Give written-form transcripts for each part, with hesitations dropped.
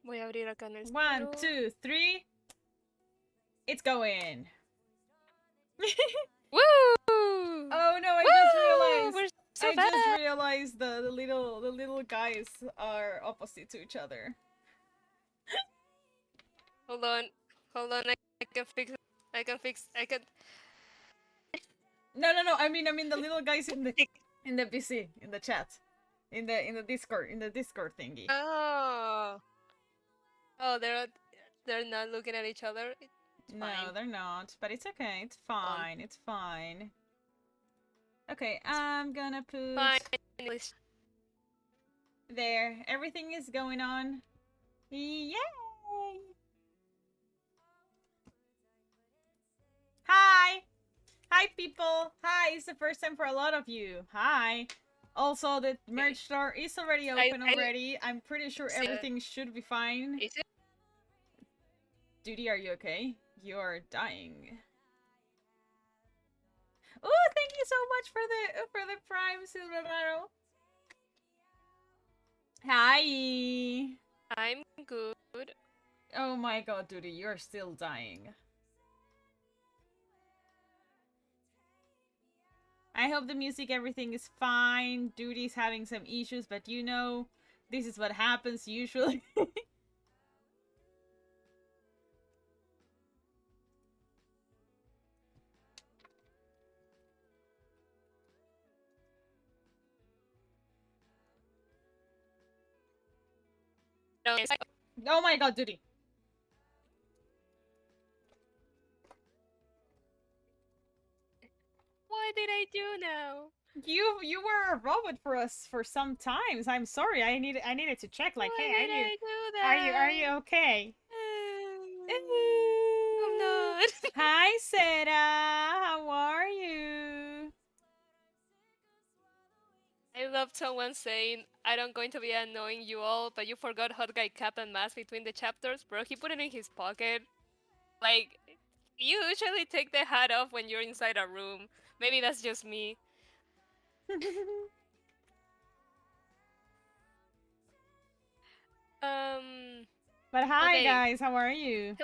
Voy a abrir acá en el 1, 2, 3. It's going. Woo! Oh no! Woo! We're so I fast. just realized the little guys are opposite to each other. Hold on. Hold on. I can fix it. I can fix. I can. No. I mean the little guys in the PC, in the chat, in the Discord thingy. Oh. Oh, they're not looking at each other. It's No, fine. they're not. But it's okay. It's fine. It's fine. Okay, I'm gonna put Fine. there. Everything is going on. Yay! Hi! Hi, people! Hi, it's the first time for a lot of you. Hi! Also, the merch store is already open already. I'm pretty sure everything should be fine. Is it? Duty, are you okay? You're dying. Oh, thank you so much for the Prime, Silverado. Hi! I'm good. Oh my god, Duty, you're still dying. I hope the music, everything is fine. Duty's having some issues, but you know, this is what happens usually. Oh my god, Duty. What did I do now? You were a robot for us for some times. I'm sorry. I needed to check. Like, Why hey, did I do that? are you okay? I'm not. Hi, Sarah. How are you? I love someone saying, I don't going to be annoying you all, but you forgot hot guy cap and mask between the chapters. Bro, he put it in his pocket. Like, you usually take the hat off when you're inside a room. Maybe that's just me. But hi, okay. guys. How are you?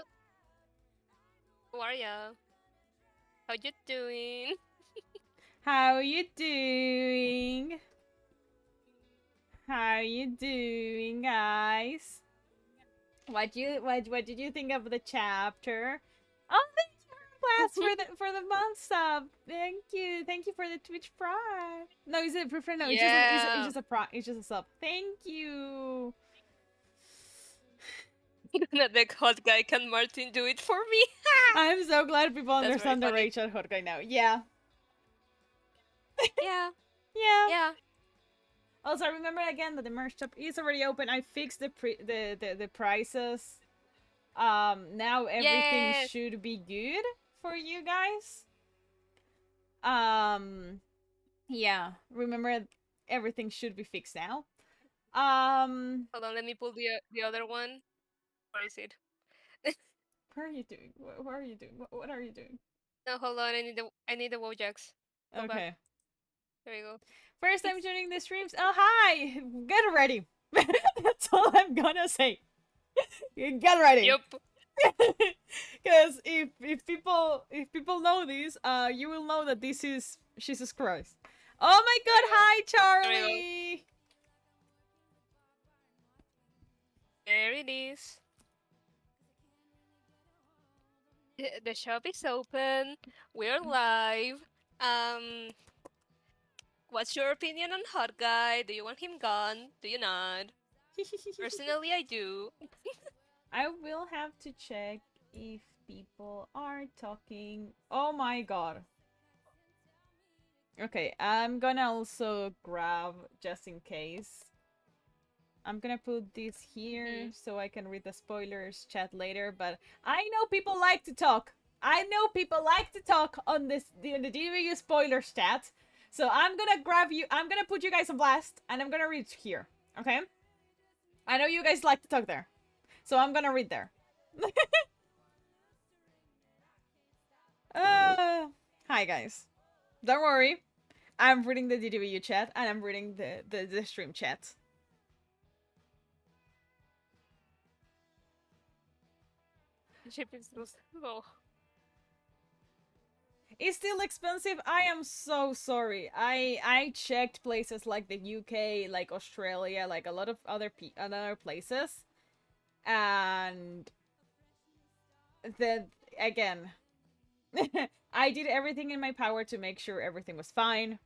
How are ya? How you doing? How you doing? How you doing, guys? What did you think of the chapter? Oh, thank you for the month sub. Thank you for the Twitch Prime. No, is it prefer? No, Yeah. it's just a prime. It's just a sub. Thank you. The hot guy, can Martin do it for me? I'm so glad people That's understand the very funny. rage at Hot Guy now. Yeah. Yeah. Yeah. Yeah. Also, remember again that the merch shop is already open. I fixed the prices. Now everything Yes. should be good for you guys. Yeah. Remember, everything should be fixed now. Hold on, let me pull the other one. Where is it? What are you doing? What are you doing? What are you doing? No, hold on. I need the Wojaks. Go Okay. back. There you go. First time joining the streams. Oh, hi. Get ready. That's all I'm gonna say. Get ready. Yup. Because if people know this, you will know that this is Jesus Christ. Oh my god, hi Charlie! There it is. The shop is open. We're live. What's your opinion on Hot Guy? Do you want him gone? Do you not? Personally, I do. I will have to check if people are talking. Oh my god. Okay, I'm gonna also grab just in case. I'm gonna put this here so I can read the spoilers chat later, but I know people like to talk. I know people like to talk on the DDVAU spoilers chat. So I'm gonna put you guys on blast and I'm gonna read here. Okay? I know you guys like to talk there. So I'm gonna read there. Hi guys. Don't worry. I'm reading the DDVAU chat and I'm reading the stream chat. Shipping still. Oh. It's still expensive. I am so sorry. I checked places like the UK, like Australia, like a lot of other places, and then again, I did everything in my power to make sure everything was fine.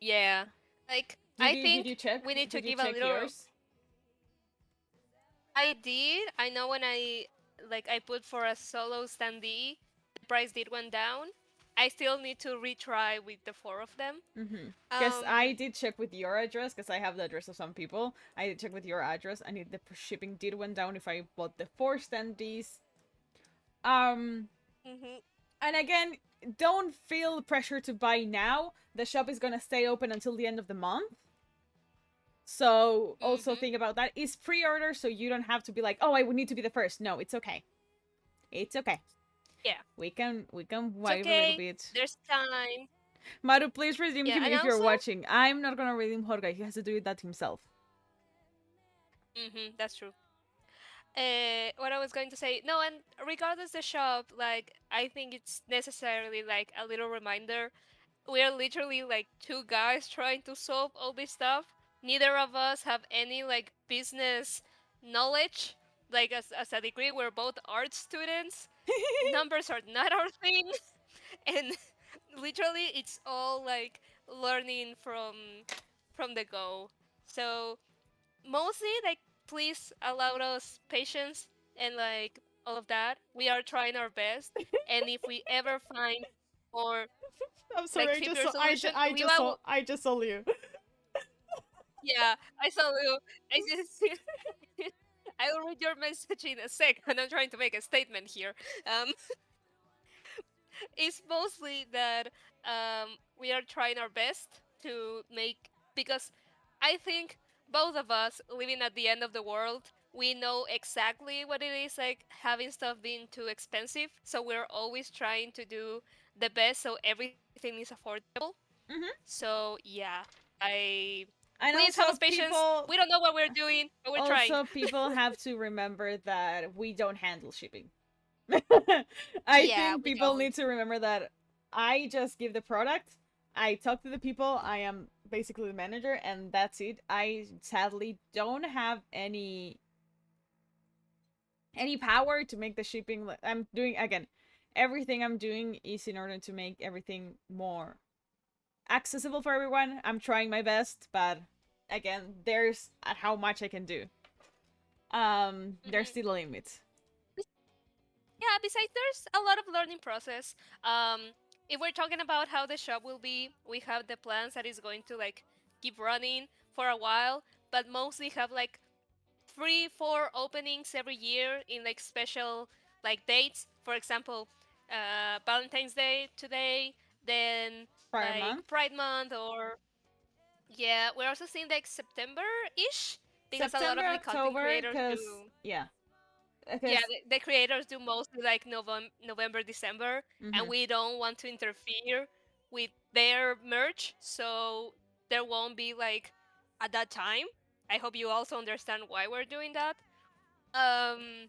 Yeah. Like, Did I you did you think check? we need to Did you give a check little. yours? I did. I know when I put for a solo standee, the price did went down. I still need to retry with the four of them. Mm-hmm. Because I Um. did check with your address, because I have the address of some people. I did check with your address, and the shipping did went down if I bought the 4 standees. Um, Mhm. and again, don't feel pressure to buy now. The shop is gonna stay open until the end of the month. So also Mhm. think about that. It's pre-order, so you don't have to be like, oh, I would need to be the first. No, it's okay. It's okay. Yeah. We can It's wait a little okay. bit. There's time. Maru, please redeem Yeah. him And if you're also. watching. I'm not gonna redeem Jorge. He has to do that himself. Mhm. That's true. What I was going to say, no, and regardless the shop, like I think it's necessarily like a little reminder. We're literally like two guys trying to solve all this stuff. Neither of us have any like business knowledge. Like as a degree, we're both art students. Numbers are not our thing, and literally it's all like learning from the go. So mostly like please allow us patience and like all of that. We are trying our best, and if we ever find or I'm sorry. like simpler solution, we will. I just saw you. Yeah, I saw you. I just I will read your message in a sec, and I'm trying to make a statement here. Um, it's mostly that we are trying our best to make, because I think both of us living at the end of the world, we know exactly what it is like having stuff being too expensive. So we're always trying to do the best so everything is affordable. Mm-hmm. So yeah, I And please have also, us patience. people We don't know what we're doing, but we're trying. have to remember that we don't handle shipping. I Yeah, think we people need don't. to remember that I just give the product. I talk to the people. I am basically the manager, and that's it. I sadly don't have any power to make the shipping. I'm doing again. Everything I'm doing is in order to make everything more accessible for everyone. I'm trying my best, but again, there's how much I can do. There's Hmm. still a limit. Yeah, besides there's a lot of learning process. If we're talking about how the shop will be, we have the plans that is going to like keep running for a while, but mostly have like 3 4 openings every year in like special like dates. For example, Valentine's Day today, then Prior like month, Pride Month, or yeah, we're also seeing like September ish, because a lot September, of the content October, creators because do. yeah, Yeah, because the creators do mostly like November, December, and mm-hmm. we don't want to interfere with their merch, so there won't be like at that time. I hope you also understand why we're doing that. Um,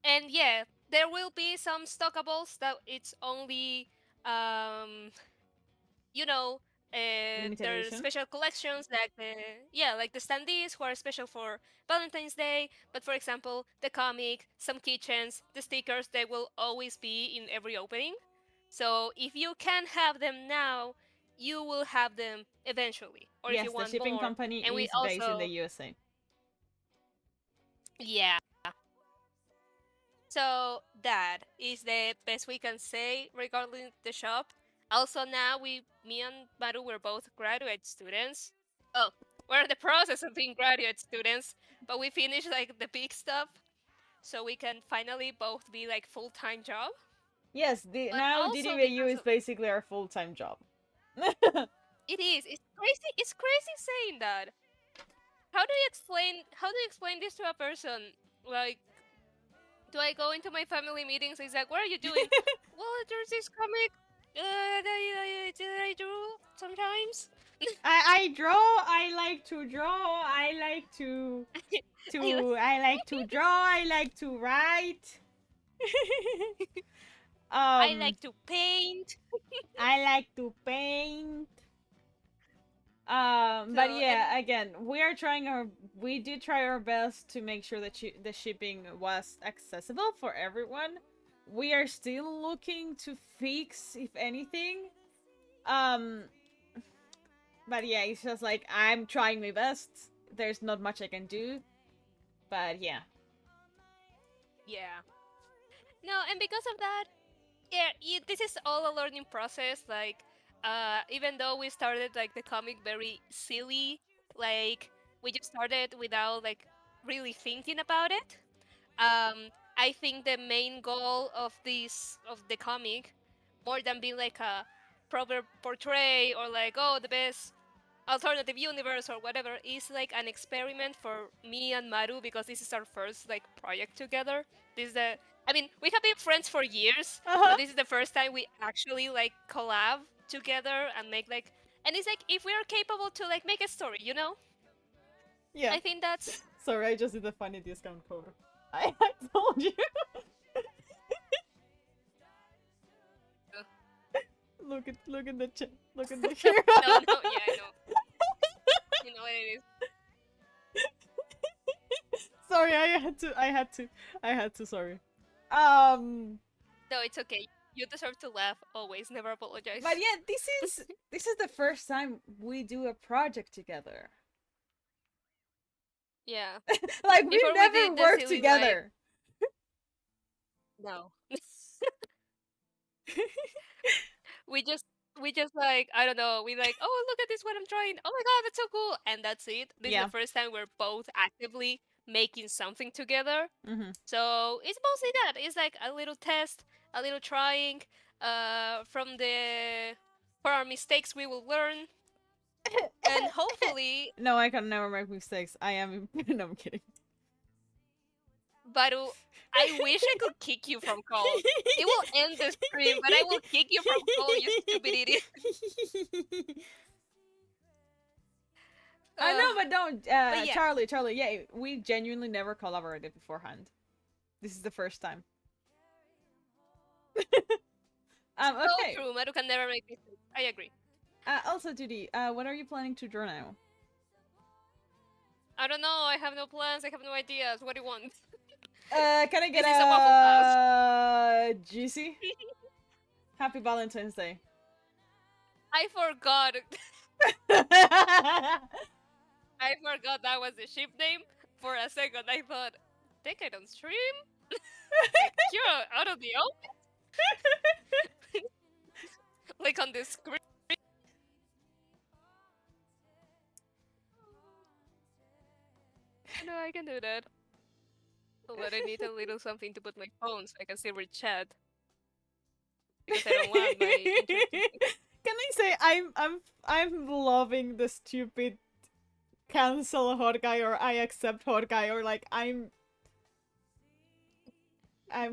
and yeah, there will be some stockables that it's only um you know, Limited there's edition. special collections like the yeah, like the standees who are special for Valentine's Day. But for example, the comic, some keychains, the stickers, they will always be in every opening. So if you can have them now, you will have them eventually, or if you Yes, the want shipping more. And company we is based in the also, USA. yeah. So that is the best we can say regarding the shop. Also, now me and Maru, we're both graduate students. Oh, we're in the process of being graduate students, but we finished like the big stuff, so we can finally both be like full-time job. Yes, the But now also DDVAU because is of, basically our full time job. it is, it's crazy. It's crazy saying that. How do you explain this to a person? Like, do I go into my family meetings? It's like, what are you doing? Well, there's this comic that I do sometimes. I draw. I like to draw. I like to. I like to draw, I like to write. I um like to paint. I like to paint. But So and yeah, again, we did try our best to make sure that the shipping was accessible for everyone. We are still looking to fix, if anything. Um, but yeah, it's just like I'm trying my best. There's not much I can do, but yeah. yeah. No, and because of that, yeah, this is all a learning process. Like, even though we started like the comic very silly, like we just started without like really thinking about it. I think the main goal of the comic, more than being like a proper portray or like the best alternative universe or whatever, is like an experiment for me and Maru because this is our first like project together. This is the I mean, we have been friends for years, Uh huh. but this is the first time we actually like collab together and make like and it's like if we are capable to like make a story, you know? Yeah. I think that's Sorry, I just did a funny discount code. I told you. Look at the chat. Look at the hero. no, no, yeah, I know. You know what it is. Sorry, I had to. Sorry. Um, No, it's okay. You deserve to laugh always. Never but apologize. yeah, this is the first time we do a project together. Yeah. Like we Before we never did the worked silly like together. no. we just we just like I don't know. We like look at this what I'm trying. Oh my god, that's so cool. And that's it. This is the Yeah. first time we're both actively making something together. Mm-hmm. So it's mostly that. It's like a little test, a little trying. From the for our mistakes we will learn, and hopefully, No, I can never make mistakes. I am. No, I'm kidding. Baru, I wish I could kick you from call. It will end the stream, but I will kick you from call, you stupid idiot. I Uh, know, but don't, but yeah. Charlie. Yeah, we genuinely never collaborated beforehand. This is the first time. So Okay. true. Maru can never make mistakes. I agree. Also, Judy, what are you planning to draw now? I don't know. I have no plans. I have no ideas. What do you want? Can I get This is a Waffle House. a GC? Happy Valentine's Day. I forgot. I forgot that was the ship name. For a second, I thought, think I don't stream? Like, you're out of the open? Like on the screen? No, I can do that. But I need a little something to put my phone so I can still read chat. Because I don't want my internet to... Can I say I'm loving the stupid cancel hot guy or I accept hot guy or like I'm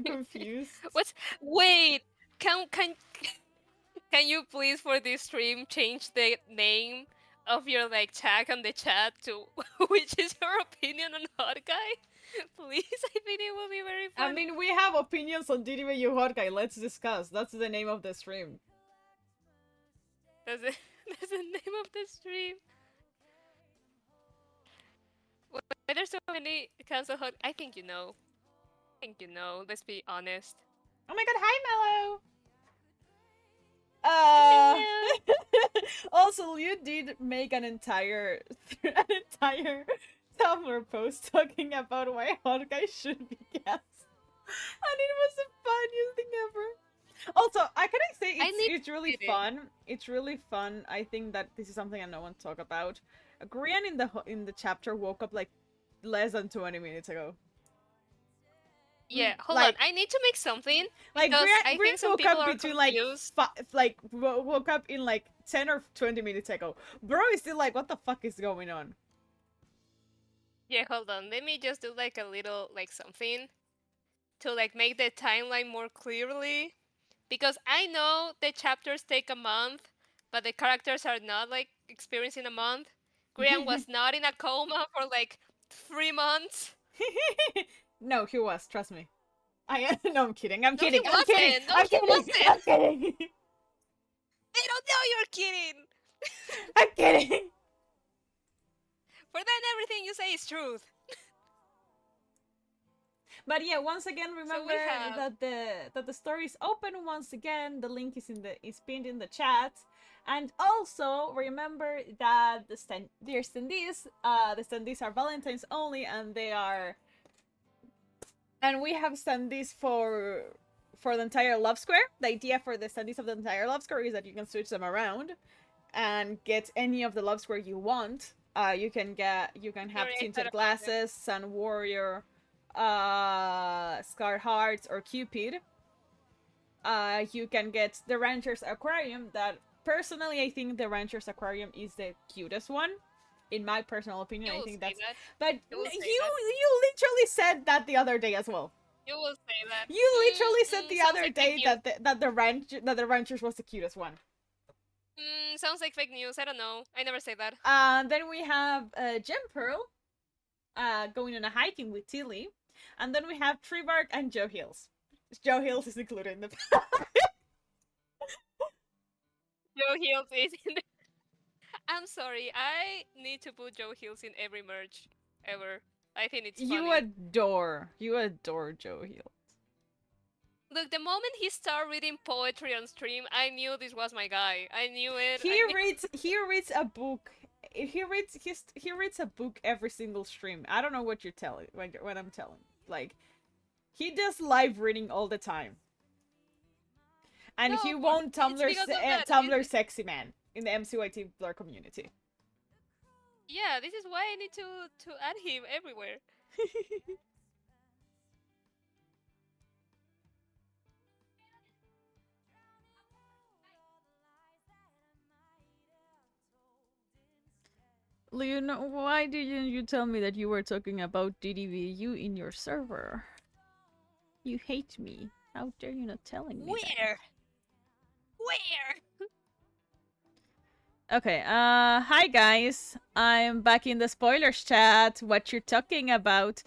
confused. What's... Wait! Can can you please for this stream change the name of your like tag on the chat to which is your opinion on hot guy? Please, I think it will be very I funny. mean, we have opinions on DDVAU hot guy. Let's discuss. That's the name of the stream. That's the, that's the name of the stream. Why there's so many cancel hot? I think you know. I think you know. Let's be honest. Oh my god, hi Mellow. Hello. Also, you did make an entire Tumblr post talking about why hot guys should be cast, and it was the funniest thing ever. Also, I can say it's really fun. It's really fun. I think that this is something I don't want to talk about. Grian in the chapter woke up like less than 20 minutes ago. Yeah, hold like, on. I need to make something like because I Grian think some woke people up are between confused. woke up in like 10 or 20 minutes ago. Bro is still like, what the fuck is going on? Yeah, hold on. Let me just do like a little like something to like make the timeline more clearly because I know the chapters take a month, but the characters are not like experiencing a month. Grian was not in a coma for like 3 months. No, he was. Trust me. I no, I'm kidding. I'm No, he kidding. I'm kidding. wasn't. No, I'm he kidding. I'm wasn't. kidding. I don't know you're kidding. I'm kidding. For then everything you say is truth. But yeah, once again, So remember we have. that the story is open once again. The link is pinned in the chat. And also remember that dear standees, the standees are Valentine's only, and they are, and we have standees for the entire love square. The idea for the standees of the entire love square is that you can switch them around and get any of the love square you want. You can have Curious out tinted of them. glasses, Sun Warrior, Scar Hearts, or Cupid. You can get the Rancher's Aquarium. That personally, I think the Rancher's Aquarium is the cutest one. In my personal opinion, You I will think say that's. that. But You will say that. you literally said that the other day as well. You will say that. You literally said the Sounds other like fake day news. that the Ranchers was the cutest one. Sounds like fake news. I don't know. I never say that. Then we have Gem Pearl, going on a hiking with Tilly, and then we have Treebark and Joe Hills. Joe Hills is included in the. Joe Hills is in the... I'm sorry. I need to put Joe Hills in every merch ever. I think it's funny. You adore Joe Hills. Look, the moment he started reading poetry on stream, I knew this was my guy. I knew it. He reads a book. He reads a book every single stream. I don't know what you're telling when I'm telling. Like, he does live reading all the time. And No, he of course, won't it's because of that. Tumblr sexy man in the MCYT Blur community. Yeah, this is why I need to add him everywhere. Leon, why didn't you tell me that you were talking about DDVAU in your server? You hate me. How dare you not telling me Where? Where? Okay, hi guys. I'm back in the spoilers chat. What you're talking about.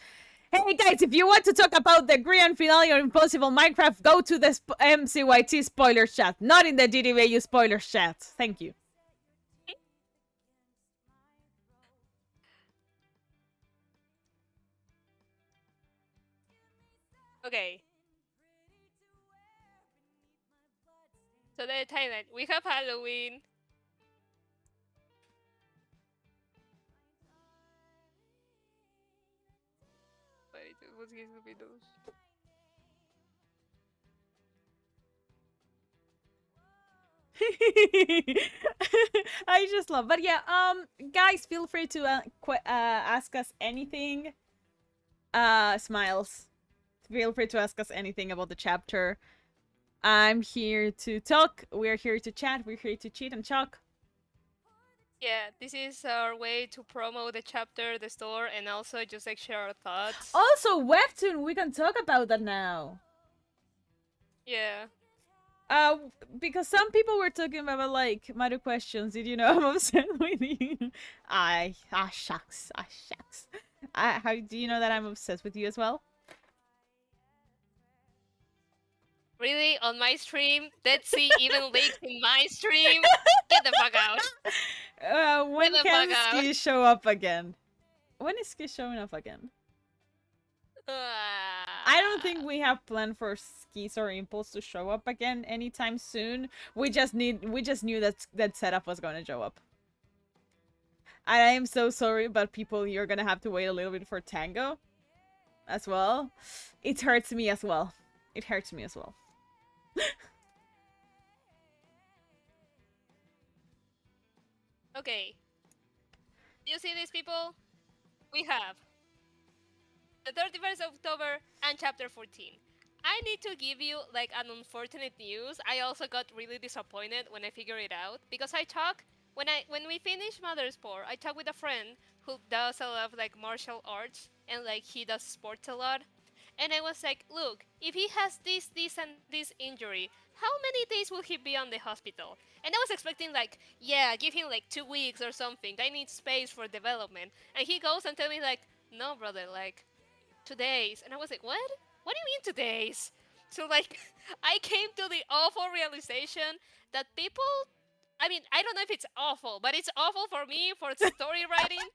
Hey guys, if you want to talk about the grand finale or Impossible Minecraft, go to the MCYT spoilers chat, not in the DDVAU spoilers chat. Thank you. Okay. So the timeline. We have Halloween. Wait, what's going to be those? I just love, but yeah, guys, feel free to ask us anything. Smiles. Feel free to ask us anything about the chapter. I'm here to talk. We're here to chat. We're here to cheat and talk. Yeah, this is our way to promote the chapter, the store, and also just like share our thoughts. Also, Webtoon, we can talk about that now. Yeah. Because some people were talking about like Mario questions. Did you know I'm upset with you? Shucks. Shucks. How do you know that I'm obsessed with you as well? Really? On my stream? Let's see even leaks in my stream? Get the fuck out. When can Ski show up again? When is Ski showing up again? I don't think we have planned for Skis or Impulse to show up again anytime soon. We just knew that setup was gonna show up. I am so sorry, but people, you're gonna have to wait a little bit for Tango as well. It hurts me as well. It hurts me as well. Okay. Do you see these people? We have the 31st of October and chapter 14. I need to give you like an unfortunate news. I also got really disappointed when I figured it out because when we finished Mother's Sport, I talked with a friend who does a lot of like martial arts and like he does sports a lot. And I was like, look, if he has this, and this injury, how many days will he be on the hospital? And I was expecting like, yeah, give him like 2 weeks or something. I need space for development. And he goes and tells me like, no, brother, like 2 days. And I was like, what do you mean 2 days? So like I came to the awful realization that people, I mean, I don't know if it's awful, but it's awful for me for story writing.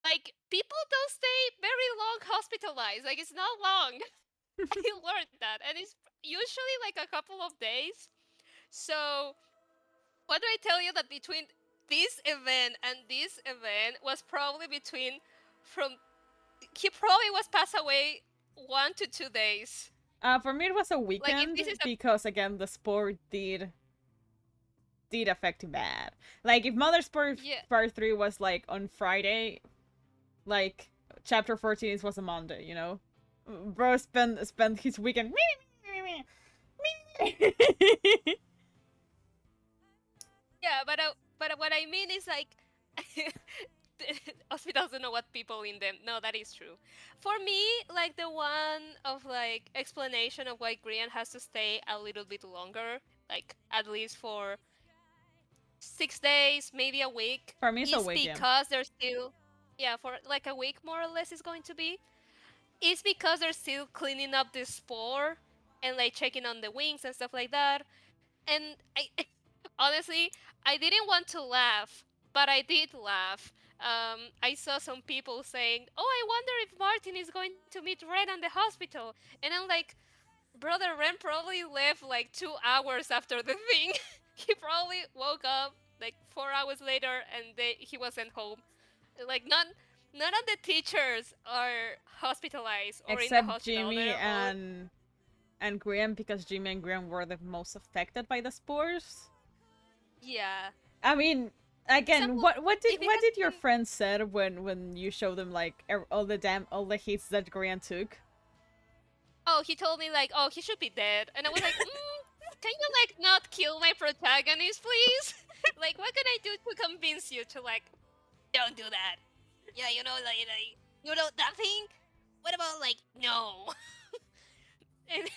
Like people don't stay very long hospitalized. Like it's not long. I learned that, and it's usually like a couple of days. So what do I tell you that between this event and this event was probably between from he probably was passed away 1 to 2 days. For me, it was a Like if weekend this is a because again, the sport did affect him bad. Like if Mother Sport yeah Part 3 was like on Friday, like chapter 14 was a Monday, you know? Bro spent his weekend. yeah, but what I mean is like hospitals don't know what people in them. No, that is true. For me, like the one of like explanation of why Grian has to stay a little bit longer, like at least for 6 days, maybe a week, For me, it's a is weekend. because they're still, yeah, for like a week more or less is going to be. Is because they're still cleaning up the spore and like checking on the wings and stuff like that. And I honestly, I didn't want to laugh, but I did laugh. I saw some people saying, "Oh, I wonder if Martin is going to meet Ren at the hospital," and I'm like, "Brother, Ren probably left like 2 hours after the thing. He probably woke up like 4 hours later, and he wasn't home. Like none of the teachers are hospitalized or in the Except hospital. Jimmy They're all and Graham, because Jimmy and Graham were the most affected by the spores. yeah. I mean, Some again, if it what has did your been friend said when you showed them like all the hits that Graham took? oh, he told me like, oh, he should be dead, and I was like, can you like not kill my protagonist, please? Like, what can I do to convince you to like, don't do that? Yeah, you know that thing. What about like, no? and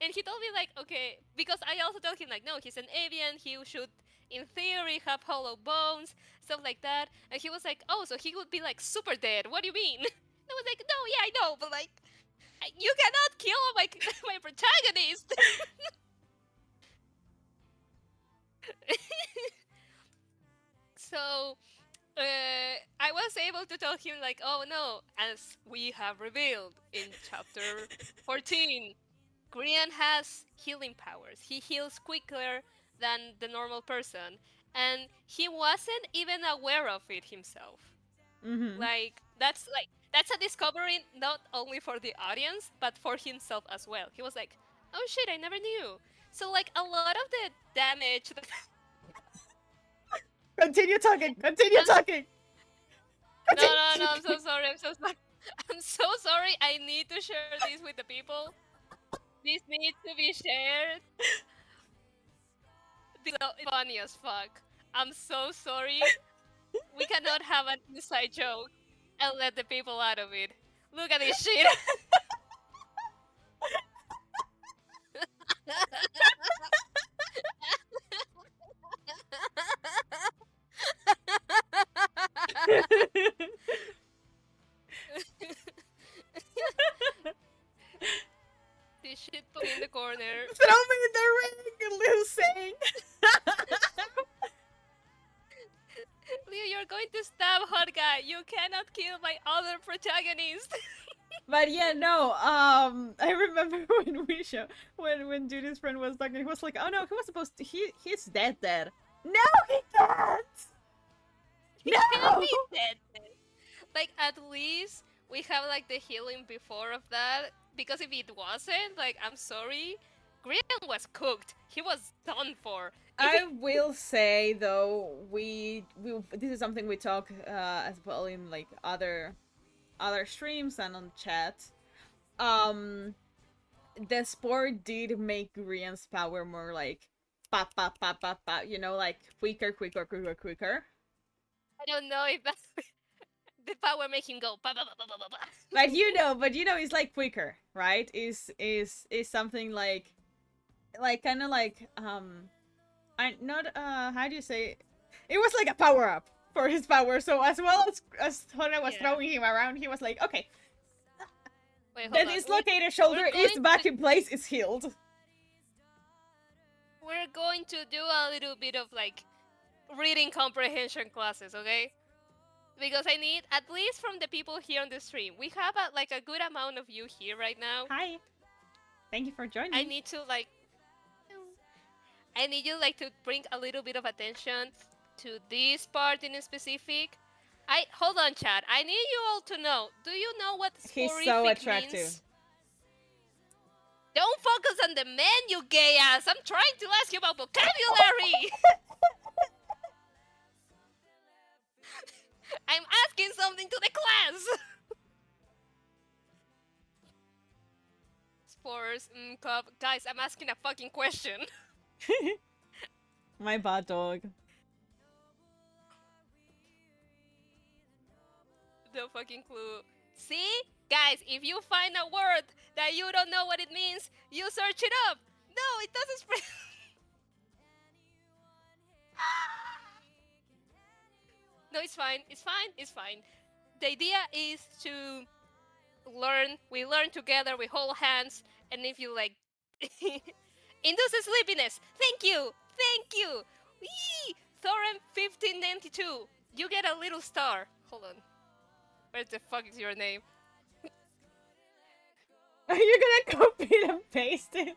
and he told me like, okay, because I also told him like, no, he's an avian. He should, in theory, have hollow bones, stuff like that. And he was like, oh, so he would be like super dead. What do you mean? I was like, no, yeah, I know, but like, you cannot kill my my protagonist. So I was able to tell him like, oh no, as we have revealed in chapter 14, Grian has healing powers. He heals quicker than the normal person, and he wasn't even aware of it himself. Mm-hmm. Like that's a discovery not only for the audience but for himself as well. He was like, "Oh shit, I never knew." So like a lot of the damage that Continue talking. Continue I'm talking. no, Continue no, no, I'm talking. so sorry. I'm so sorry. I'm so sorry. I need to share this with the people. This needs to be shared because it's funny as fuck. I'm so sorry. We cannot have an inside joke and let the people out of it. Look at this shit. This shit put me in the corner. Throw me in the ring, Liu saying. Leo, you're going to stab hot guy. You cannot kill my other protagonist. But yeah, no. I remember when we show when Judy's friend was talking, he was like, "Oh no, he was supposed to. He's dead. No, he can't. He can't No." be dead. Like at least we have like the healing before of that. Because if it wasn't, like I'm sorry, Grian was cooked. He was done for. If he I will say though, we this is something we talk as well in like other streams and on chat. Um, the sport did make Rian's power more like pa pa pa pa pa, you know, like quicker. I don't know if that's the power make him go ba ba ba ba ba ba ba. But you know, it's like quicker, right? Is something like kind of like I not how do you say it? It was like a power up for his power. So as well as Hona was Yeah. throwing him around, he was like, okay, Wait, the hold on. dislocated shoulder We're is going back to in place, it's healed. we're going to do a little bit of like reading comprehension classes, okay? Because I need, at least from the people here on the stream, we have like a good amount of you here right now. Hi. Thank you for I joining. need to like, I need you like to bring a little bit of attention to this part in specific. Hold on, chat. I need you all to know. Do you know what He's so sporific attractive. means? Don't focus on the man, you gay ass. I'm trying to ask you about vocabulary. I'm asking something to the class. Spores, cup. Guys, I'm asking a fucking question. My bad dog. No fucking clue. See? Guys, if you find a word that you don't know what it means, you search it up. No, it doesn't spread. No, it's fine. It's fine. It's fine. The idea is to learn. We learn together. We hold hands. And if you like induces sleepiness. Thank you. Thank you. Yee! Thorin 1592. You get a little star. Hold on. Where the fuck is your name? Are you gonna copy and paste it?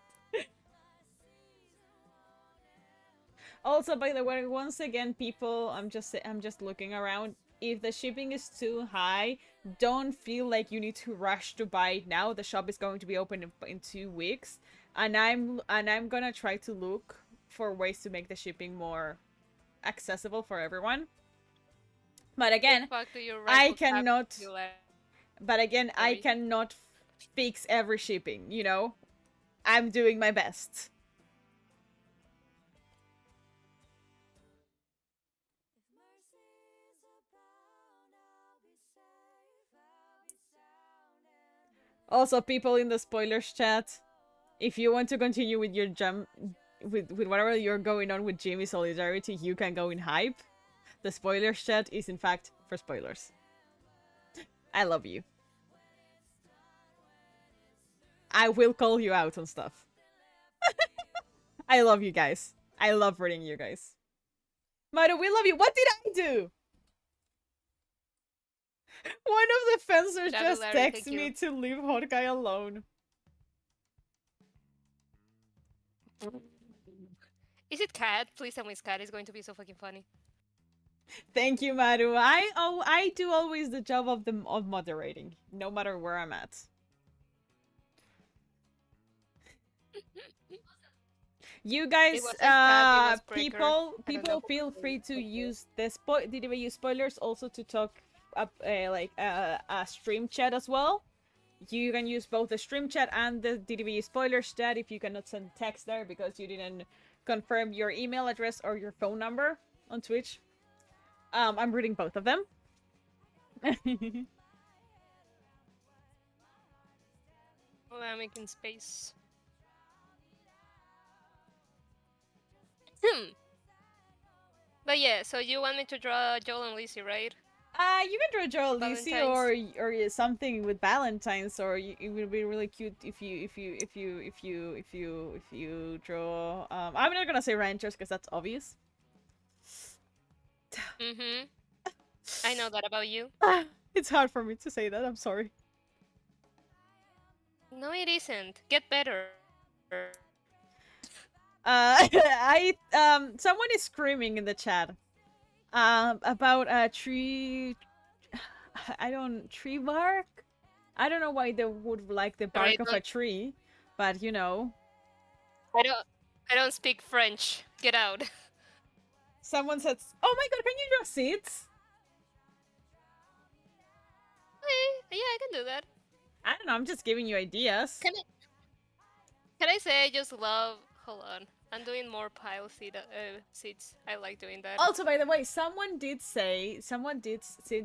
Also, by the way, once again, people, I'm just looking around. If the shipping is too high, don't feel like you need to rush to buy it now. The shop is going to be open in 2 weeks, and I'm gonna try to look for ways to make the shipping more accessible for everyone. But again, I cannot. But again, I cannot fix every shipping. You know, I'm doing my best. Also, people in the spoilers chat, if you want to continue with your with whatever you're going on with Jimmy Solidarity, you can go in hype. The spoilers chat is in fact for spoilers. I love you. I will call you out on stuff. I love you guys. I love reading you guys. Maru, we love you. What did I do? One of the fencers just texted me to leave Hot Guy alone. Is it Cat? Please tell me it's Cat. It's going to be so fucking funny. Thank you, Maru. I do always the job of moderating, no matter where I'm at. You guys, people feel free to use the DDVAU spoilers also to talk up a stream chat as well. You can use both the stream chat and the DDVAU spoilers chat if you cannot send text there because you didn't confirm your email address or your phone number on Twitch. I'm reading both of them. Well, I'm making space. But yeah, so you want me to draw Joel and Lizzie, right? You can draw Joel and Lizzie or something with Valentine's, or it would be really cute if you draw. I'm not gonna say ranchers because that's obvious. I know that about you. It's hard for me to say that. I'm sorry. No, it isn't. Get better. Someone is screaming in the chat. About a tree. Tree bark. I don't know why they would like the bark of a tree, but you know. I don't speak French. Get out. Someone said, "Oh my god, can you draw seeds?" Yeah, I can do that. I don't know. I'm just giving you ideas. Can I say I just love? Hold on. I'm doing more pile seeds. I like doing that. Also, by the way, someone did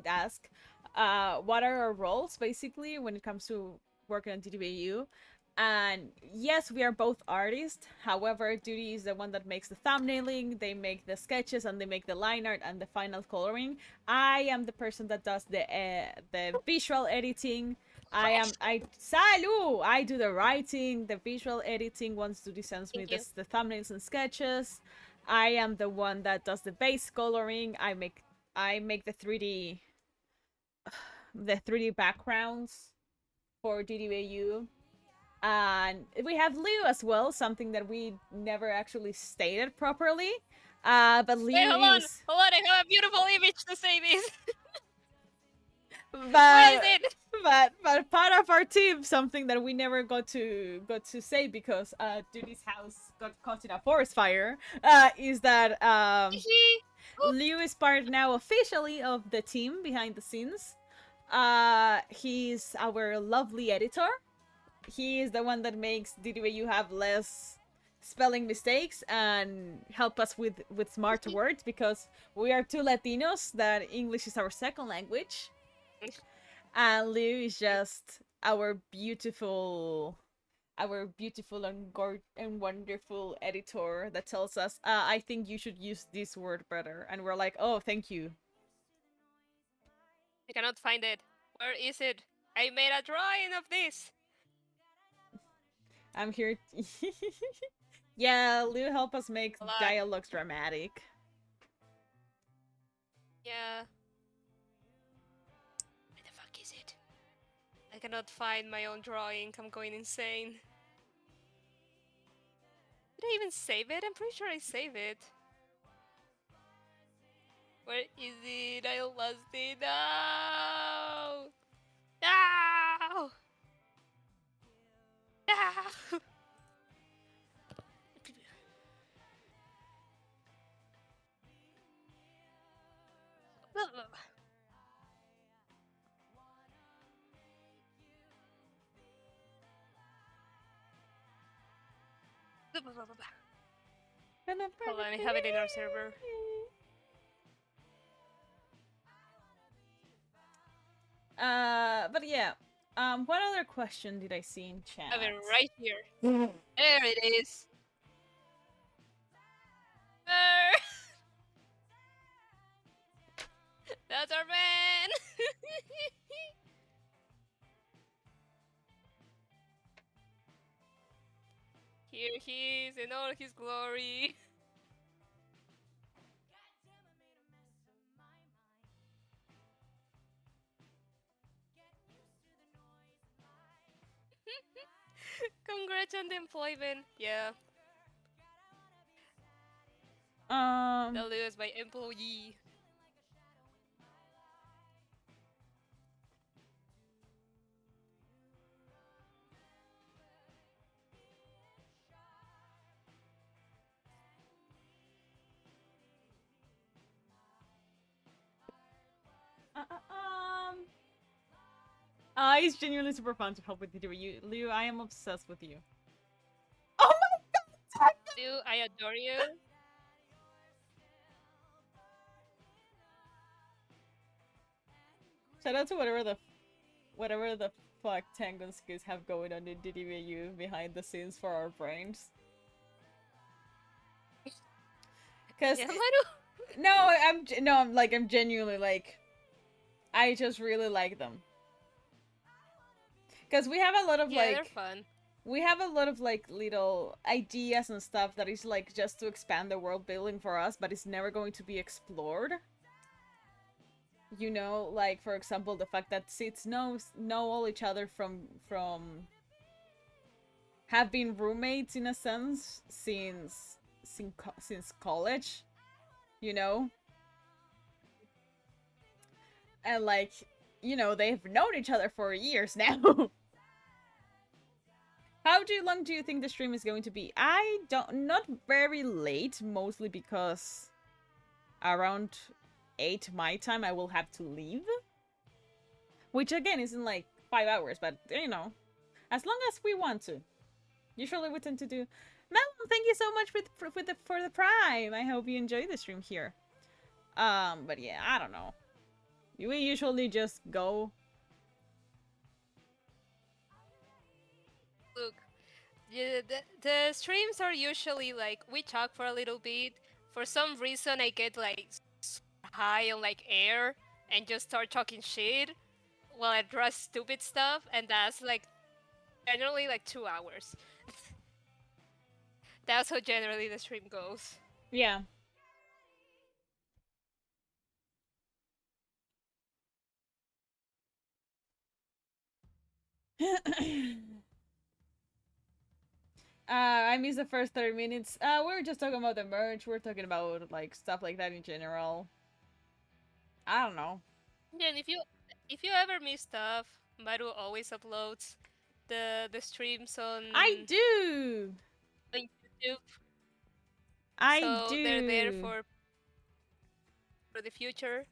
ask, what are our roles basically when it comes to working on DDVAU? And yes, we are both artists. However, Duty is the one that makes the thumbnailing, they make the sketches, and they make the line art and the final coloring. I am the person that does the visual editing. I Salu. I do the writing, the visual editing. Once Duty sends me Thank you. the thumbnails and sketches, I am the one that does the base coloring. I make the 3D backgrounds for DDVAU. And we have Liu as well, something that we never actually stated properly. But Wait, Liu hold on, is, hold on. I have a beautiful image to say this. Where is but it? but part of our team, something that we never got to say because Duty's house got caught in a forest fire, is that He. Liu is part now officially of the team behind the scenes. He's our lovely editor. He is the one that makes DDVU have less spelling mistakes and help us with smart words because we are two Latinos that English is our second language. And Liu is just our beautiful and wonderful editor that tells us, I think you should use this word better. And we're like, oh, thank you. I cannot find it. Where is it? I made a drawing of this. I'm here. Yeah, Liu help us make Hold on. dialogues dramatic. Yeah. Where the fuck is it? I cannot find my own drawing. I'm going insane. Did I even save it? I'm pretty sure I saved it. Where is it? I lost it. No! No! No! Hold on, I have it in our server. But yeah. What other question did I see in chat? I have it right here. There it is. There. That's our man. Here he is in all his glory. Congrats on the employment. Yeah, they'll do as my employee. It's genuinely super fun to help with you, Liu. I am obsessed with you. Oh my god! Liu, I adore you. Shout out to whatever the fuck Tangonskis have going on in DDVU behind the scenes for our brains. Cause Yeah, Manu. I'm genuinely like, I just really like them. Cause we have a lot of Yeah, they're fun. we have a lot of like little ideas and stuff that is like just to expand the world building for us, but it's never going to be explored. You know, like for example, the fact that Seeds know all each other from have been roommates in a sense since college, you know, and like they've known each other for years now. How long do you think the stream is going to be? I don't, not very late, mostly because around 8 my time I will have to leave. Which again isn't like 5 hours, but as long as we want to. Usually we tend to do. Melon, thank you so much for the prime. I hope you enjoy the stream here. But yeah, I don't know. We usually just go. Look, Yeah, the streams are usually like we talk for a little bit. For some reason, I get like super high on like air and just start talking shit while I draw stupid stuff, and that's like generally like 2 hours. That's how generally the stream goes. Yeah. I missed the first 30 minutes. We were just talking about the merge. We're talking about like stuff like that in general. I don't know. Yeah, and if you ever miss stuff, Maru always uploads the streams I on do. YouTube, I so they're there do. for the future.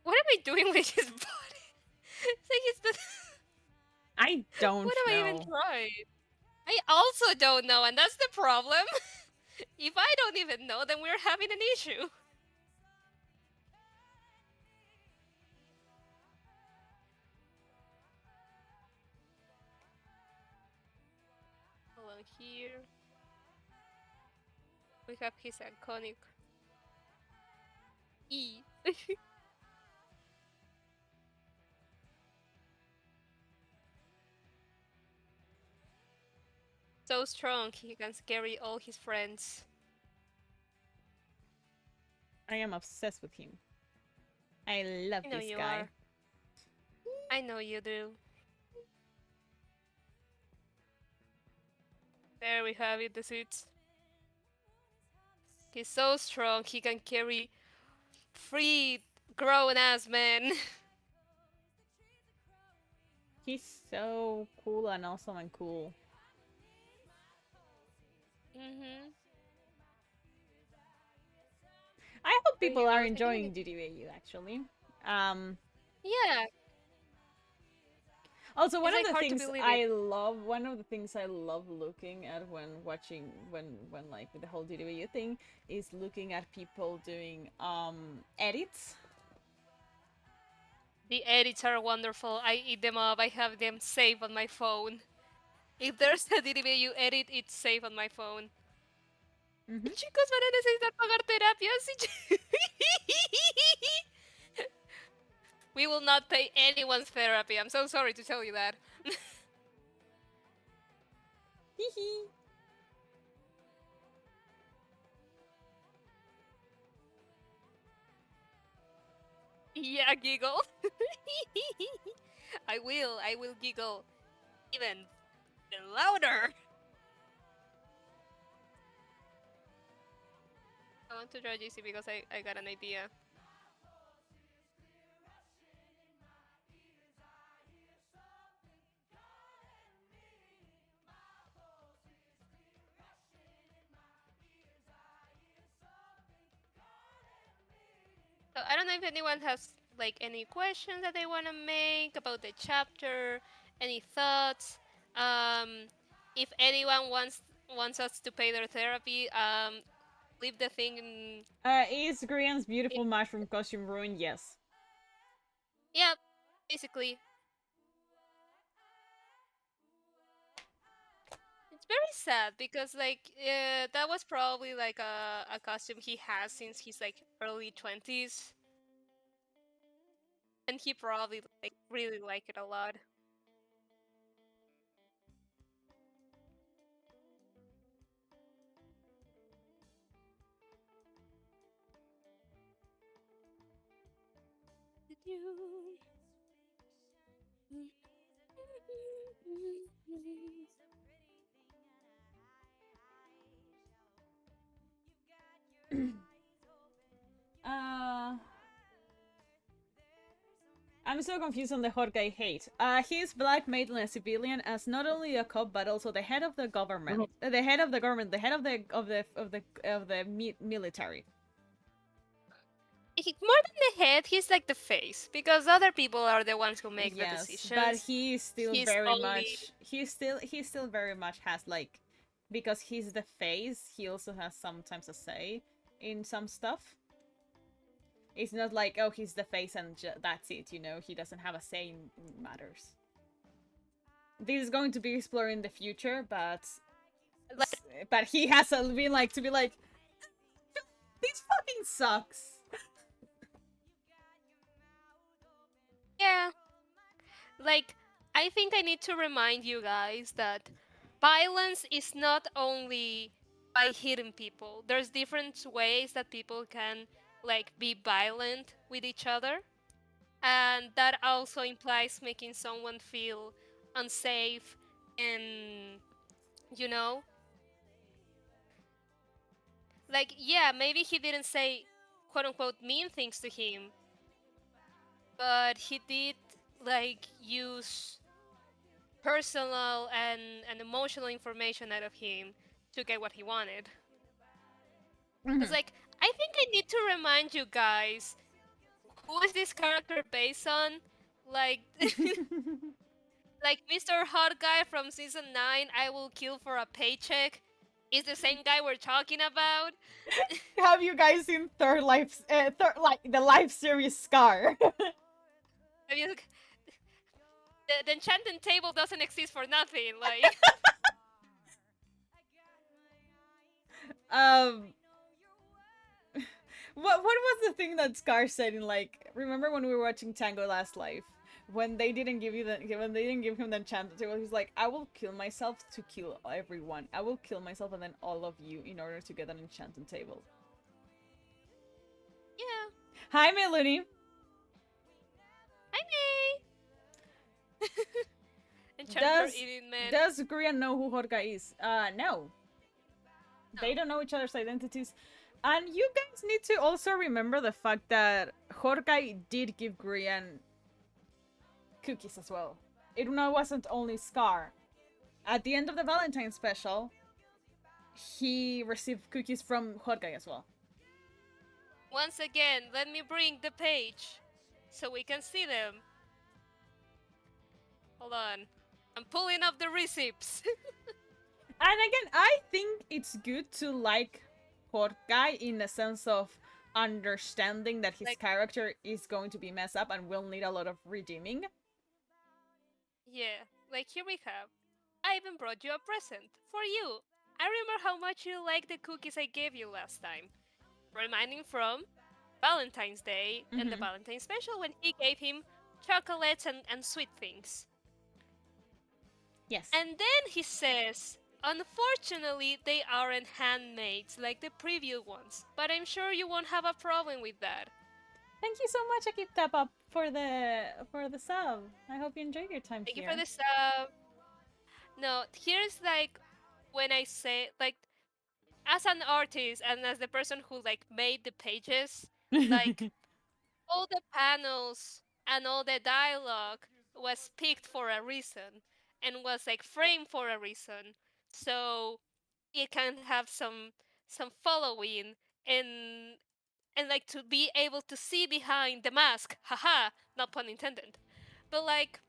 What am I doing with his body? It's like it's the I don't what am I even know. trying? I also don't know, and that's the problem. If I don't even know, then we're having an issue. Hold on here. We have his iconic E. So strong, he can carry all his friends. I am obsessed with him. I love I know this you guy. are. I know you do. There we have it, the suits. He's so strong, he can carry three grown ass men. He's so cool and awesome and cool. Mm-hmm. I hope There he people are goes. I think enjoying DDVAU actually. Um, yeah, Also, it's like hard to believe it. one of the things I love looking at when watching, when like with the whole DDVU thing, is looking at people doing edits. The edits are wonderful. I eat them up. I have them saved on my phone. If there's a DDVU edit, it's saved on my phone. Mm-hmm. Chicos, van a necesitar pagar terapia. We will not pay anyone's therapy. I'm so sorry to tell you that. Yeah, giggle. I will giggle even louder. I want to draw JC because I got an idea. So I don't know if anyone has like any questions that they want to make about the chapter, any thoughts. If anyone wants us to pay their therapy, leave the thing in. Is Grian's beautiful mushroom costume ruined? Yes. Yeah, basically. It's very sad because like that was probably like a costume he has since he's like early 20s, and he probably like really like it a lot. Did you? uh, I'm so confused on the hot guy hate. He's blackmailing a civilian as not only a cop but also the head of the government, the head of the government, the head of the military. More than the head, he's like the face because other people are the ones who make the Yes, but decisions. he still He's very only much he still very much has like because he's the face, he also has sometimes a say in some stuff. It's not like, oh, he's the face and that's it, you know? He doesn't have a say in matters. This is going to be explored in the future, but he has been like to be like, this fucking sucks. Yeah, like, I think I need to remind you guys that violence is not only by hitting people. There's different ways that people can like be violent with each other, and that also implies making someone feel unsafe and, you know, like, yeah, maybe he didn't say quote unquote mean things to him, but he did like use personal and emotional information out of him to get what he wanted. It's like, I think I need to remind you guys, who is this character based on? Like, like Mr. Hot Guy from season 9, I will kill for a paycheck, is the same guy we're talking about. Have you guys seen the live series Scar? I mean, the enchanted table doesn't exist for nothing. Like, um, what was the thing that Scar said in, like, remember when we were watching Tango Last Life? When they didn't give him the enchanted table, he's like, I will kill myself to kill everyone. I will kill myself and then all of you in order to get an enchanted table. yeah. Hi, Melanie. Hi, May. Enchanter eating man. Does Grian know who Horga is? No. They don't know each other's identities. And you guys need to also remember the fact that Horgai did give Grian cookies as well. It wasn't only Scar. At the end of the Valentine special, he received cookies from Horgai as well. Once again, let me bring the page so we can see them. Hold on. I'm pulling up the receipts. And again, I think it's good to like Horgai in the sense of understanding that his character is going to be messed up and will need a lot of redeeming. Yeah, like here we have. I even brought you a present for you. I remember how much you liked the cookies I gave you last time. Reminding from Valentine's Day and the Valentine's special when he gave him chocolates and sweet things. Yes. And then he says, unfortunately, they aren't handmade like the previous ones, but I'm sure you won't have a problem with that. Thank you so much, Akip Tap Up, for the sub. I hope you enjoyed your time Thank here. you for the sub. No, here's like when I say, like, as an artist and as the person who like made the pages, like all the panels and all the dialogue was picked for a reason and was like framed for a reason, so it can have some following and like to be able to see behind the mask, haha, not pun intended, but like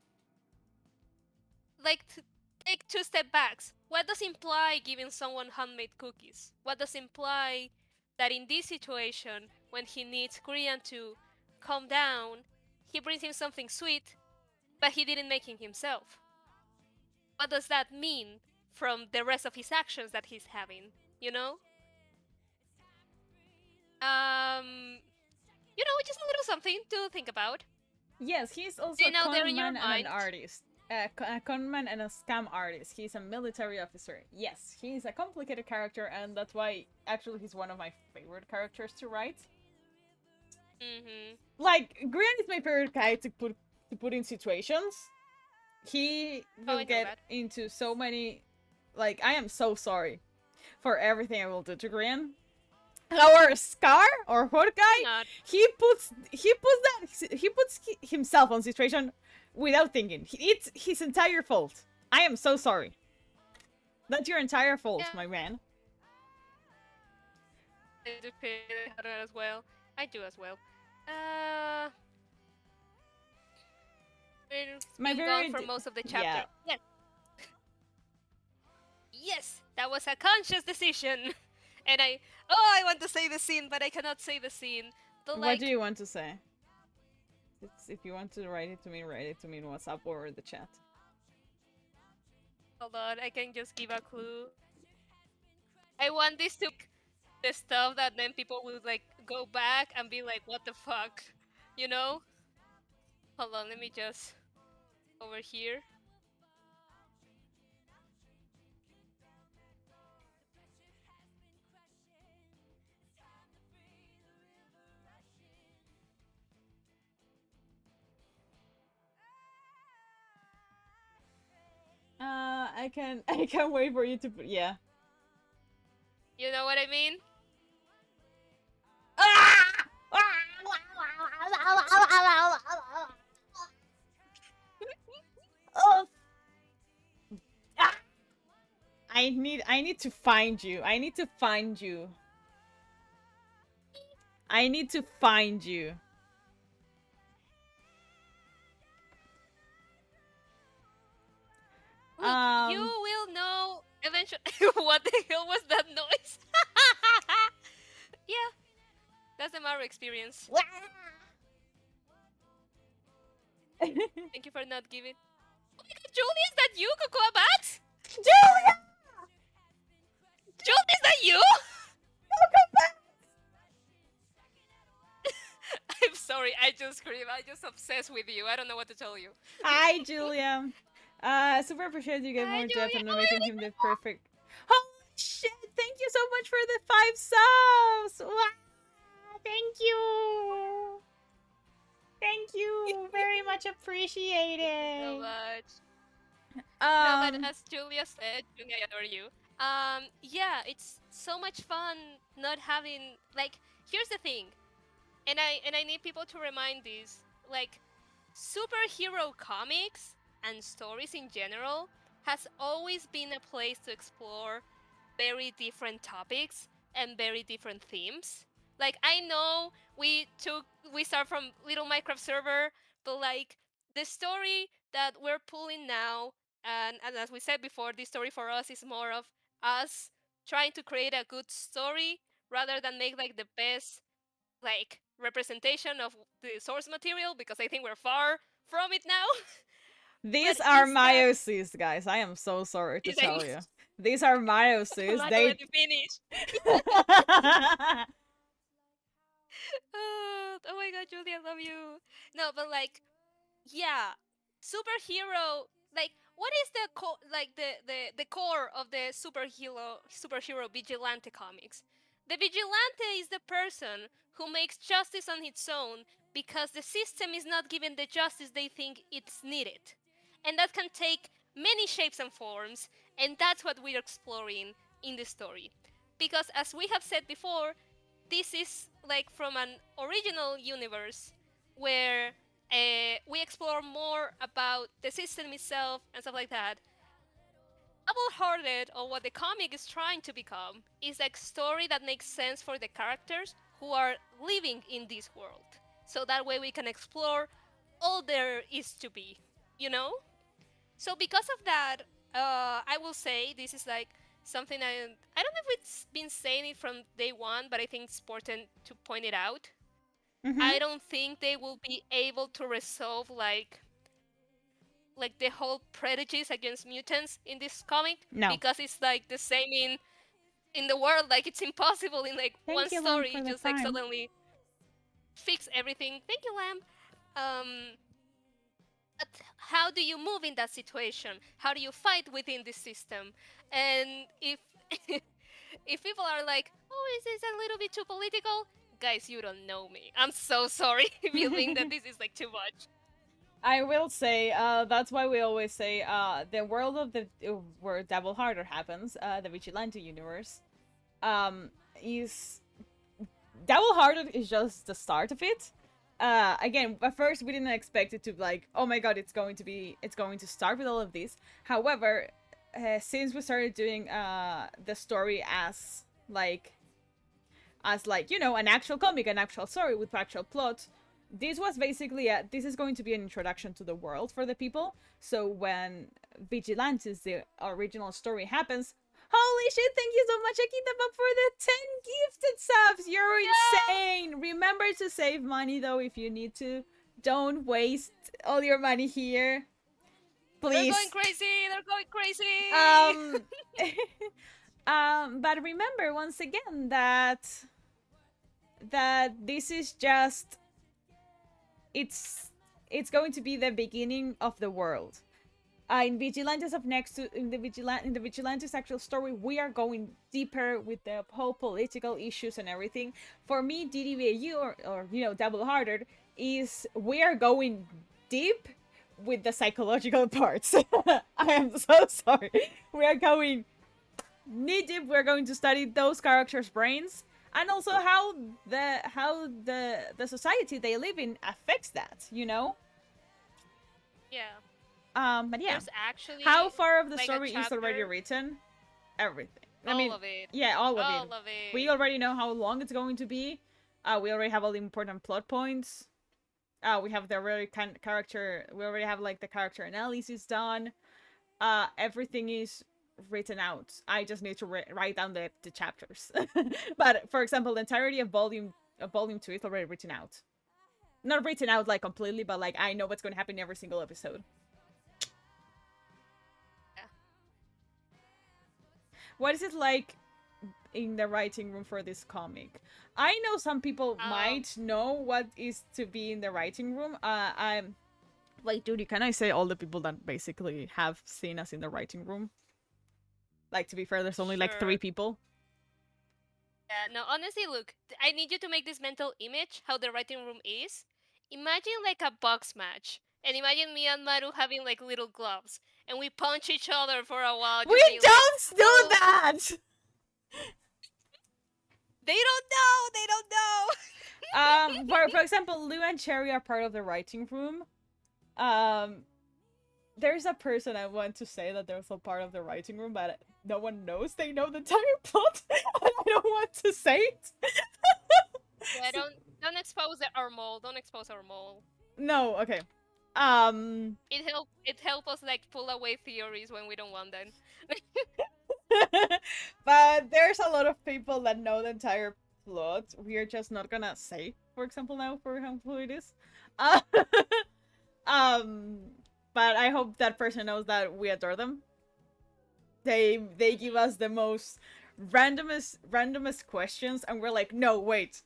to take two step backs. What does imply giving someone handmade cookies? What does imply that in this situation, when he needs Korean to calm down, he brings him something sweet, but he didn't make it himself? What does that mean from the rest of his actions that he's having? You know? Just a little something to think about. Yes, he's also a there in your conman and mind? an artist. A conman and a scam artist. He's a military officer. Yes, he's a complicated character, and that's why actually he's one of my favorite characters to write. Like, Grian is my favorite guy to put in situations. He will get into so many. Like, I am so sorry for everything I will do to Grian. Our Scar or Horgai, he puts himself on situation without thinking. It's his entire fault. I am so sorry. That's your entire fault, my man. I do feel as well. I do as well. We're gone for most of the chapter. Yeah. Yes. Yes, That was a conscious decision. And I want to say the scene, but I cannot say the scene. But What do like, you want to say? If you want to write it to me in WhatsApp or the chat. hold on, I can just give a clue. I want this to the stuff that then people will like go back and be like, what the fuck? You know? Hold on, let me just over here. I can wait for you to yeah. You know what I mean? Oh, I need to find you. I need to find you. I need to find you. Look, you will know eventually. What the hell was that noise? Yeah, that's the Mario experience. Thank you for not giving. Oh my god, Julie, is that you, Cocoa Bat? Julia! Julie, is that you? I'm sorry, I just scream. I just obsessed with you. I don't know what to tell you. Hi, Julia. Super appreciate you get Hi, more depth Julia. and Oh my making god, him the perfect. Holy shit! Thank you so much for the 5 subs. Wow! Thank you. Thank you. Very much thank you so appreciated. much. No, but Um, as Julia said, Julia, I adore you. Yeah, it's so much fun not having like. Here's the thing, and I need people to remind this. Like, superhero comics and stories in general has always been a place to explore very different topics and very different themes. Like, I know we start from little Minecraft server, but like the story that we're pulling now, and as we said before, this story for us is more of us trying to create a good story rather than make like the best like representation of the source material, because I think we're far from it now. these But are instead, my OCs, guys. I am so sorry to I'm tell you. These are my OCs. not They. already finished. Oh my god, Julie, I love you. No, but like, yeah, superhero. Like, what is the like the core of the superhero vigilante comics? The vigilante is the person who makes justice on its own because the system is not giving the justice they think it's needed, and that can take many shapes and forms, and that's what we're exploring in the story. Because as we have said before, this is like from an original universe where we explore more about the system itself and stuff like that. Double Hearted, or what the comic is trying to become, is a story that makes sense for the characters who are living in this world. So that way we can explore all there is to be, you know? So because of that, I will say this is like something I don't know if it's been saying it from day one, but I think it's important to point it out. Mm-hmm. I don't think they will be able to resolve like the whole prejudice against mutants in this comic, No. because it's like the same in the world. Like, it's impossible in like one Thank you, Lamb, for story the just like prime. suddenly fix everything. Thank you, Lamb. But how do you move in that situation? How do you fight within this system? And if if people are like, "Oh, is this a little bit too political?" Guys, you don't know me. I'm so sorry if you think that this is like too much. I will say, that's why we always say, the world of the where Devil Harder happens, the Vigilante universe, is Devil Hearted is just the start of it. Again, at first we didn't expect it to be like, oh my god, it's going to start with all of this. However, since we started doing the story as like, you know, an actual comic, an actual story with actual plot, this was basically this is going to be an introduction to the world for the people. So when Vigilantes, the original story, happens, Holy shit, thank you so much, Akita Bob, for the 10 gifted subs. You're Yeah! insane. Remember to save money, though, if you need to. Don't waste all your money here. They're going Please. crazy! They're going crazy! Um, but remember, once again, that this is just... It's going to be the beginning of the world. In Vigilantes of next to in the Vigilantes actual story, we are going deeper with the whole political issues and everything. For me, DDVAU or Double Hearted is we are going deep with the psychological parts. I am so sorry. We are going knee deep. We're going to study those characters' brains and also how the society they live in affects that. Yeah. But yeah, There's actually how far of the like story a is already chapter. written? Everything. I All mean, of it. yeah, all of All it. of We it. already know how long it's going to be. We already have all the important plot points. We have the really character. We already have like the character analysis done. Everything is written out. I just need to write down the chapters. But for example, the entirety of volume 2 is already written out. Not written out like completely, but like I know what's going to happen in every single episode. Yeah. What is it like in the writing room for this comic? I know some people might know what is to be in the writing room. I'm like, dude, can I say all the people that basically have seen us in the writing room? Like, to be fair, there's only like 3 people. Yeah, no, honestly, look, I need you to make this mental image how the writing room is. Imagine like a box match. And imagine me and Maru having like little gloves. And we punch each other for a while. We Just being like, don't do oh, that! they don't know! They don't know! For example, Lou and Cherry are part of the writing room. There's a person I want to say that they're also part of the writing room, but no one knows they know the entire plot. And I don't want to say it. Yeah, don't expose our mole. Don't expose our mole. No, okay. It help us like pull away theories when we don't want them. But there's a lot of people that know the entire plot. We are just not gonna say, for example, who it is. But I hope that person knows that we adore them. They give us the most randomest questions, and we're like, no, wait,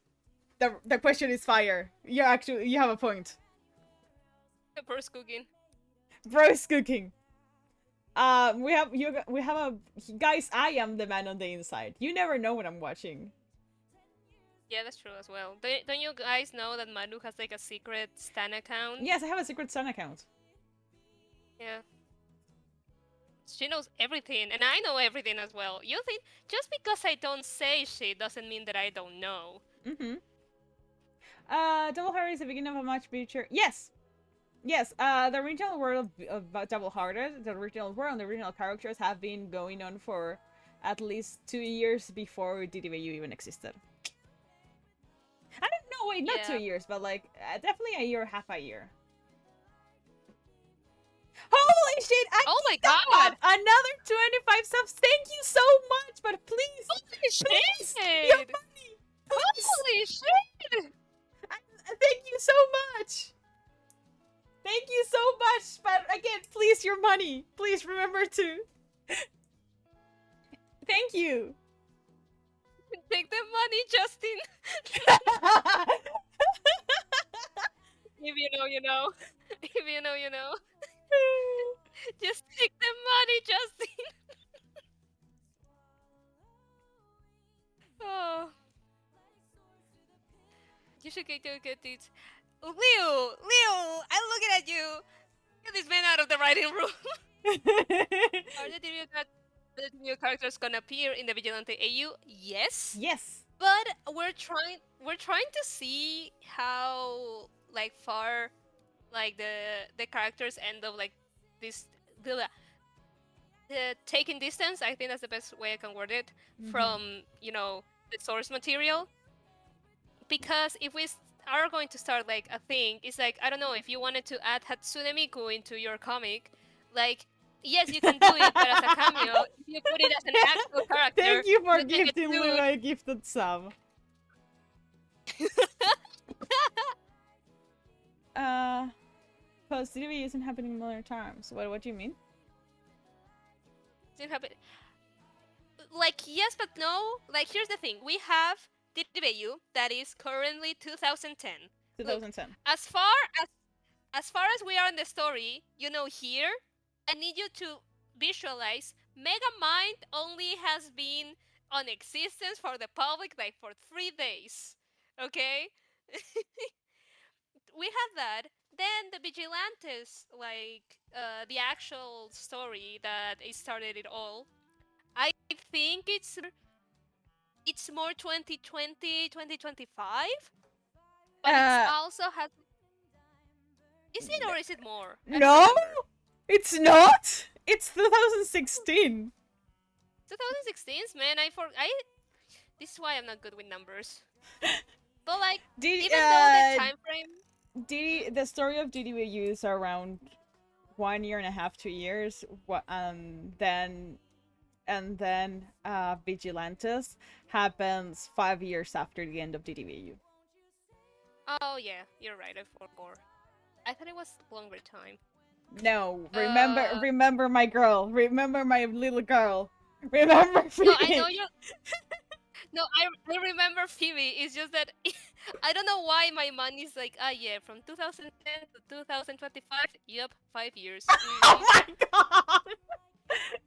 the question is fire. You have a point. Pepper's cooking. Bro's cooking. We have a guys. I am the man on the inside. You never know what I'm watching. Yeah, that's true as well. Don't you guys know that Manu has like a secret Stan account? Yes, I have a secret Stan account. Yeah. She knows everything, and I know everything as well. You think just because I don't say shit doesn't mean that I don't know. Mm-hmm. Double Hearted is the beginning of a much future. Yes. Yes, the original world of Double Hearted, the original world and the original characters have been going on for at least 2 years before DDVAU even existed. I don't know, wait, not 2 years, but like definitely a year, half a year. Holy shit! Oh my god! Another 25 subs. Thank you so much, but please, please, your money. Please. Holy shit! Thank you so much. Thank you so much, but again, please, your money. Please remember to. Thank you. Take the money, Justin. If you know, you know. If you know, you know. Just take the money, Justin. Oh. You should get it. Leo, I'm looking at you. Get this man out of the writing room. Are the new characters gonna appear in the Vigilante AU? Yes. Yes. But we're trying to see how like far like the characters end up like this the taking distance. I think that's the best way I can word it from the source material. Because if we are going to start like a thing, it's like, I don't know, if you wanted to add Hatsune Miku into your comic, like, yes, you can do it, but as a cameo, if you put it as an actual for You can get gifting sued. Luna a gifted sub. Because DDVAU isn't happening in modern times. What do you mean? Didn't happen. Like yes, but no. Like here's the thing: we have DDVAU that is currently 2010. Look, 2010. as far as far as we are in the story, here, I need you to visualize Megamind only has been on existence for the public like for 3 days. Okay? We have that. Then the Vigilantes, like the actual story that it started it all. I think it's more 2020, 2025, but it's Uh, also has. Is it or is it more? I don't no, remember. it's not. It's 2016. 2016, man. I. This is why I'm not good with numbers. But like, D even though the time frame. the story of DDVAU is around 1 year and a half, 2 years. Then Vigilantes happens 5 years after the end of DDVAU. Oh yeah, you're right. I forgot. I thought it was longer time. No, Uh, remember my girl. Remember my little girl. Remember no, I Phoebe. know you. No, I remember Phoebe. It's just that I don't know why my mind is like, yeah, from 2010 to 2025. Yep, 5 years. Oh my god!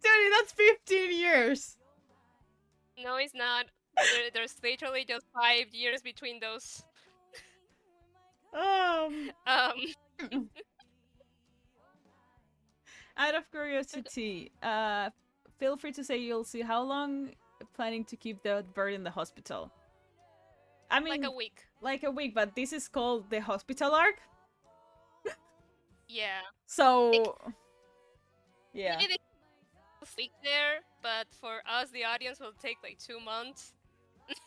Dude, that's 15 years. No, it's not. There's literally just 5 years between those. Um. Out of curiosity, feel free to say you'll see how long planning to keep the bird in the hospital. I mean, Like a week. like a week, but this is called the hospital arc. Yeah. So, yeah. Maybe they week there, but for us, the audience will take like 2 months.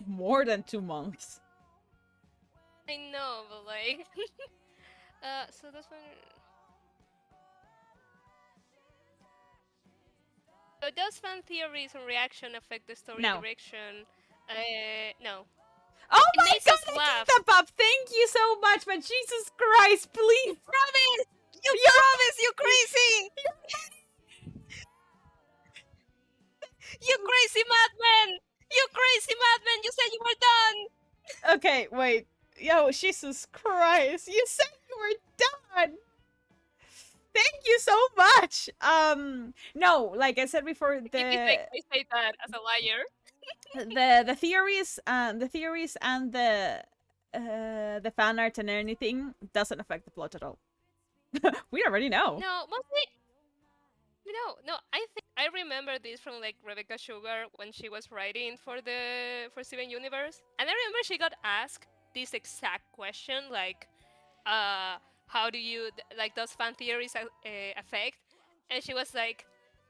More than 2 months. I know, but like, so that's when. So does fan theories and reaction affect the story No. direction? No. Oh It my makes god, us I laugh. picked that up! Thank you so much, but Jesus Christ, please! Promise! You promise, you crazy! You crazy madman! You crazy madman! You said you were done! Okay, wait. Yo, Jesus Christ, you said you were done! Thank you so much! No, like I said before, If you think I say that as a liar. the theories and the fan art and anything doesn't affect the plot at all. We already know. No, mostly. No. I remember this from like Rebecca Sugar when she was writing for Steven Universe, and I remember she got asked this exact question, like, how do you like does fan theories affect? And she was like,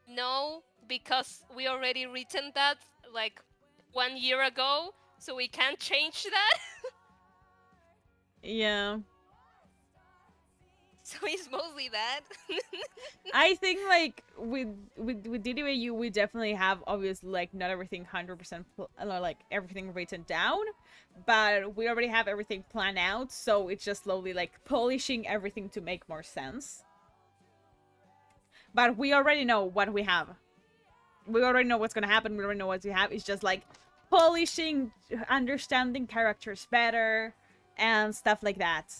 no, because we already written that like 1 year ago, so we can't change that. Yeah. So it's mostly that. I think like with DDVAU we definitely have obviously like not everything 100% like everything written down, but we already have everything planned out, so it's just slowly like polishing everything to make more sense. But we already know what we have. We already know what's gonna happen. We already know what we have. It's just like polishing, understanding characters better, and stuff like that.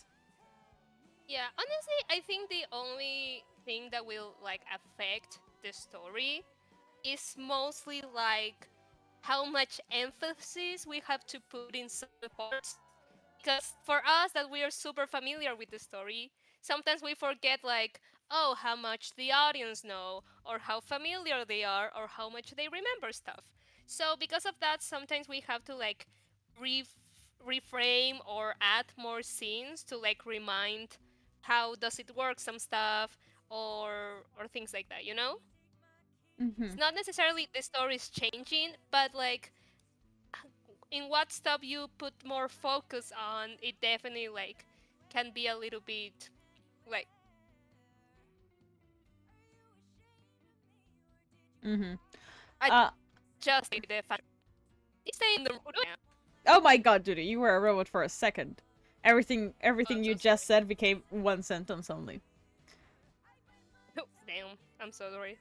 Yeah, honestly, I think the only thing that will like affect the story is mostly like how much emphasis we have to put in some parts. Because for us that we are super familiar with the story, sometimes we forget like, oh, how much the audience know, or how familiar they are, or how much they remember stuff. So because of that, sometimes we have to like reframe or add more scenes to like remind how does it work some stuff or things like that, you know? Mm-hmm. It's not necessarily the story is changing, but like in what stuff you put more focus on, it definitely like can be a little bit like Mm-hmm. I Uh, just the fact. He's saying the Oh my god, Judy, you were a robot for a second. Everything I'm you so just sorry. said became one sentence only. Damn, I'm so sorry.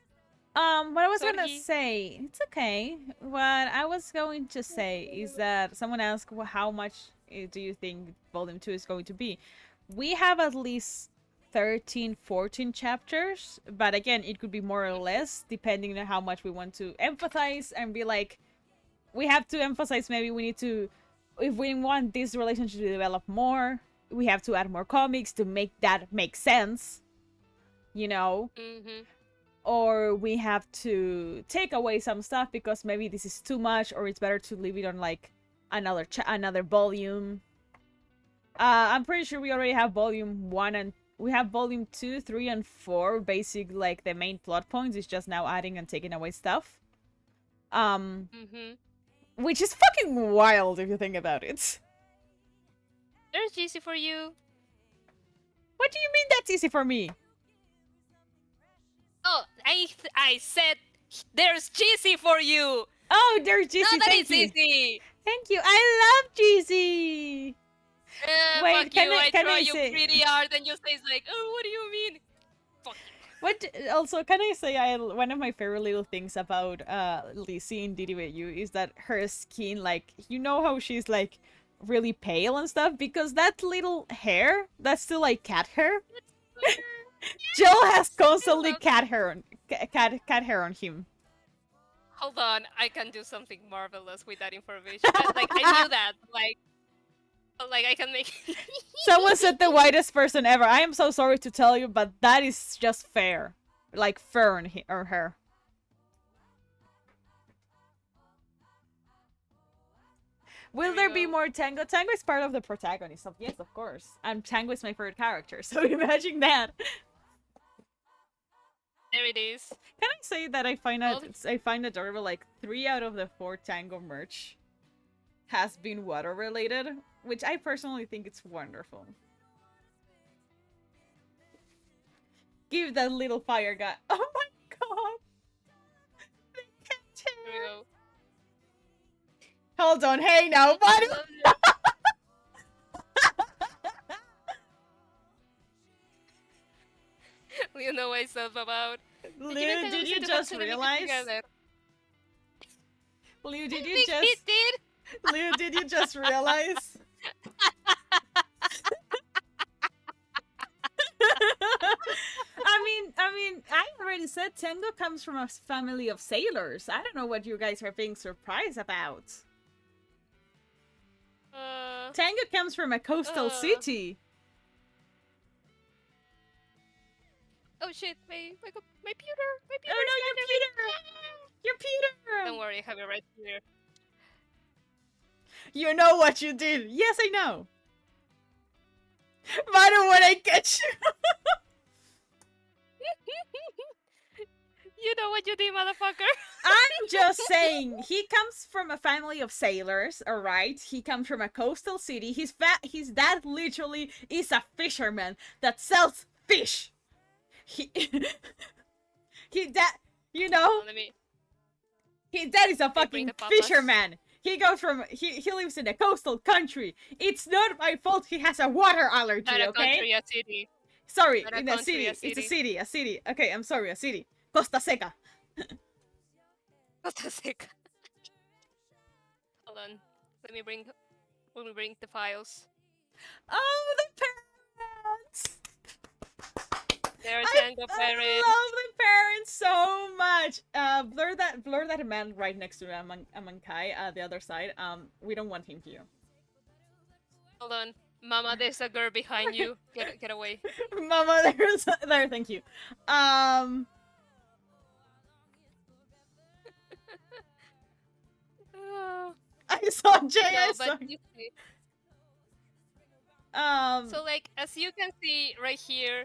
What I was gonna Sorry. say, it's okay. What I was going to say is that someone asked, well, how much do you think Volume 2 is going to be? We have at least 13, 14 chapters, but again, it could be more or less depending on how much we want to emphasize and be like, we have to emphasize maybe we need to, if we want this relationship to develop more, we have to add more comics to make that make sense, you know? Mm-hmm. Or we have to take away some stuff because maybe this is too much, or it's better to leave it on like another volume. I'm pretty sure we already have volume 1 and we have volume 2, 3 and 4 basic, like the main plot points. Is just now adding and taking away stuff, Mm-hmm. which is fucking wild if you think about it. There's GC for you. What do you mean that's easy for me? Oh, I said there's GC for you. Oh, there's GC. No, that Thank is you. easy. Thank you. I love GC. Wait, Fuck you. I can draw I you say pretty art, and you say it's like, oh, what do you mean? Fuck you. what? Also, can I say one of my favorite little things about Lizzie in DDVAU is that her skin, like, you know how she's like really pale and stuff because that little hair that's still like cat hair. Jill has constantly cat hair on cat hair on him. Hold on, I can do something marvelous with that information. Like I knew that. Like I can make. Someone said the whitest person ever. I am so sorry to tell you, but that is just fair. Like fur on or her. Will there be more Tango? Tango is part of the protagonist. So yes, of course. And Tango is my favorite character, so imagine that. There it is. Can I say that I find adorable, like 3 out of the 4 Tango merch has been water related, which I personally think it's wonderful. Give that little fire guy. Oh my god. Here we go. Hold on, hey now, buddy. You know myself about. Liu, did you just realize? Liu, did you just? Liu, did you just realize? I mean, I already said Tango comes from a family of sailors. I don't know what you guys are being surprised about. Tango comes from a coastal city. Oh shit! My pewter! Oh no, your pewter! Your pewter! Don't worry, I have it right here. You know what you did? Yes, I know. But I don't want to catch you. You know what you did, motherfucker. I'm just saying, he comes from a family of sailors, alright? He comes from a coastal city. His dad literally is a fisherman that sells fish. You know? His dad is a fucking fisherman. He goes from, he lives in a coastal country. It's not my fault he has a water allergy, Not a okay? country, a city. Sorry, in a city. It's a city. Okay, I'm sorry, a city. Costa Seca. Costa Seca. Hold on. Let me bring the files. Oh, the parents! They're Tango parents. I love the parents so much. Blur that man right next to Amankai, the other side. We don't want him here. Hold on. Mama, there's a girl behind you. Get away. Mama, there, thank you. I saw Jay, no, I saw so like, as you can see right here,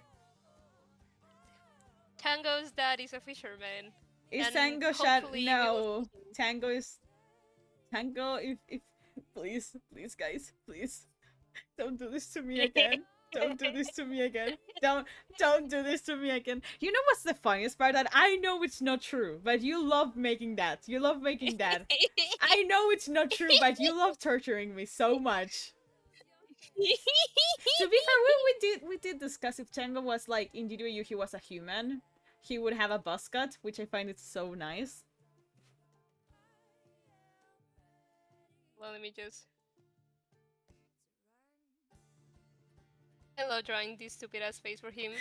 Tango's dad is a fisherman. Is Tango shot? No. Tango is... Tango, if... Please, guys, please. Don't do this to me again. Don't do this to me again. Don't do this to me again. You know what's the funniest part? That I know it's not true, but you love making that. You love making that. I know it's not true, but you love torturing me so much. To be fair, we did discuss if Tango was like in DDVAU he was a human, he would have a buzz cut, which I find it so nice. Well, let me just. I love drawing this stupid ass face for him.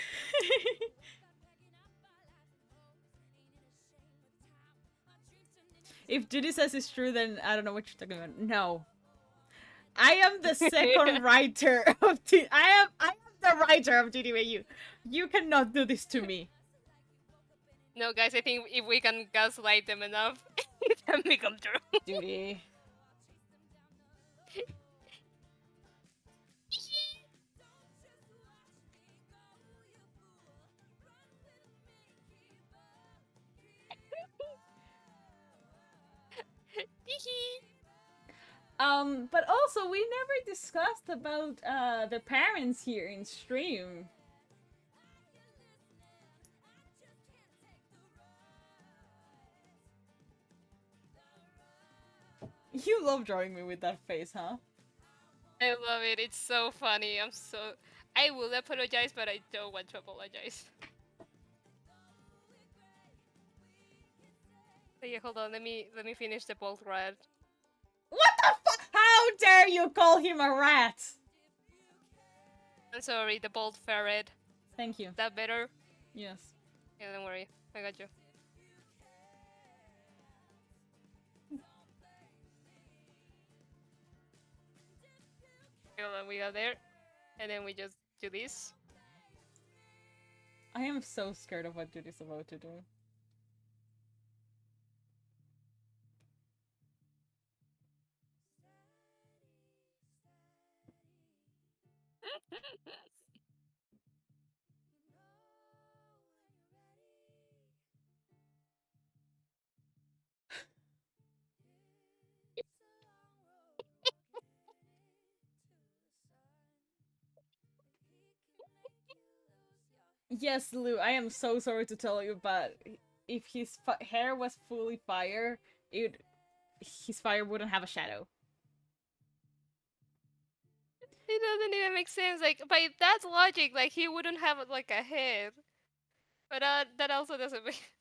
If Judy says it's true, then I don't know what you're talking about. No. I am the second writer of I am the writer of DDVAU. You cannot do this to me. No, guys, I think if we can gaslight them enough, it can become true. Judy. But also we never discussed about the parents here in stream. You love drawing me with that face, huh? I love it. It's so funny. I will apologize, but I don't want to apologize. But yeah, hold on. Let me finish the bolt red. What the fuck? How dare you call him a rat? I'm sorry, the bolt ferret. Thank you. Is that better? Yes. Yeah, don't worry. I got you. Hold on, we got there. And then we just do this. I am so scared of what Judy's about to do. Yes, Lou, I am so sorry to tell you, but if his hair was fully fire, his fire wouldn't have a shadow. It doesn't even make sense. Like, by that logic, like, he wouldn't have, like, a head. But that also doesn't make...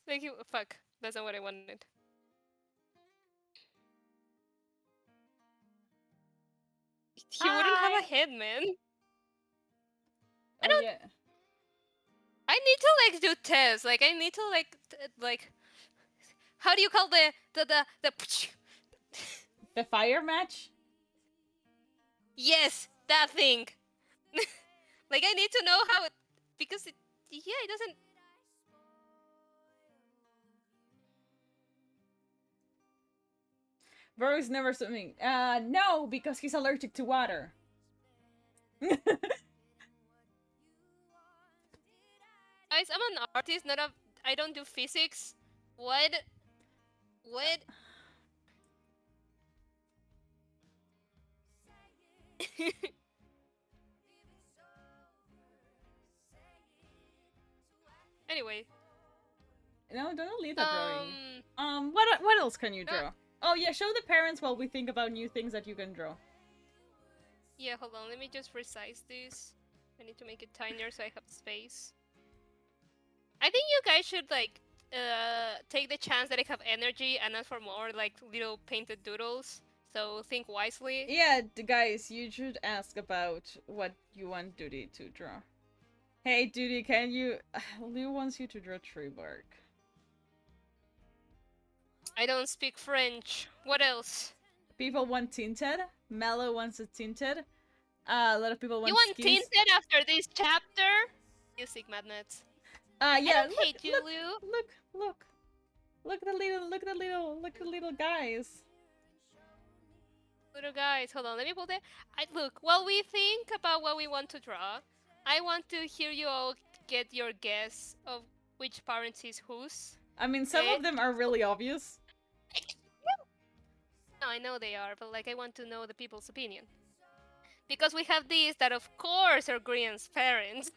Like, fuck. That's not what I wanted. He wouldn't have a head, man. I don't... Yeah. I need to, like, do tests. Like, I need to, like... How do you call the... The fire match? Yes, that thing. Like, I need to know how it... Because, yeah, it doesn't... Bro is never swimming. No, because he's allergic to water. Guys, I'm an artist, not a... I don't do physics. What? What? Anyway. No, don't leave that drawing. What else can you draw? Oh yeah, show the parents while we think about new things that you can draw. Yeah, hold on, let me just resize this. I need to make it tinier so I have space. I think you guys should, like, take the chance that I have energy and ask for more, like, little painted doodles. So think wisely. Yeah, guys, you should ask about what you want Duty to draw. Hey, Duty, can you... Lou wants you to draw tree bark. I don't speak French. What else? People want tinted. Mello wants it tinted. A lot of people want You want skis. tinted after this chapter? You sick magnets. Yeah, I don't hate you, Lou. Look at the little guys. Little guys, hold on, let me pull that. Look, while we think about what we want to draw, I want to hear you all get your guess of which parent is whose. I mean, some of them are really obvious. No, I know they are, but, like, I want to know the people's opinion. Because we have these that, of course, are Grian's parents.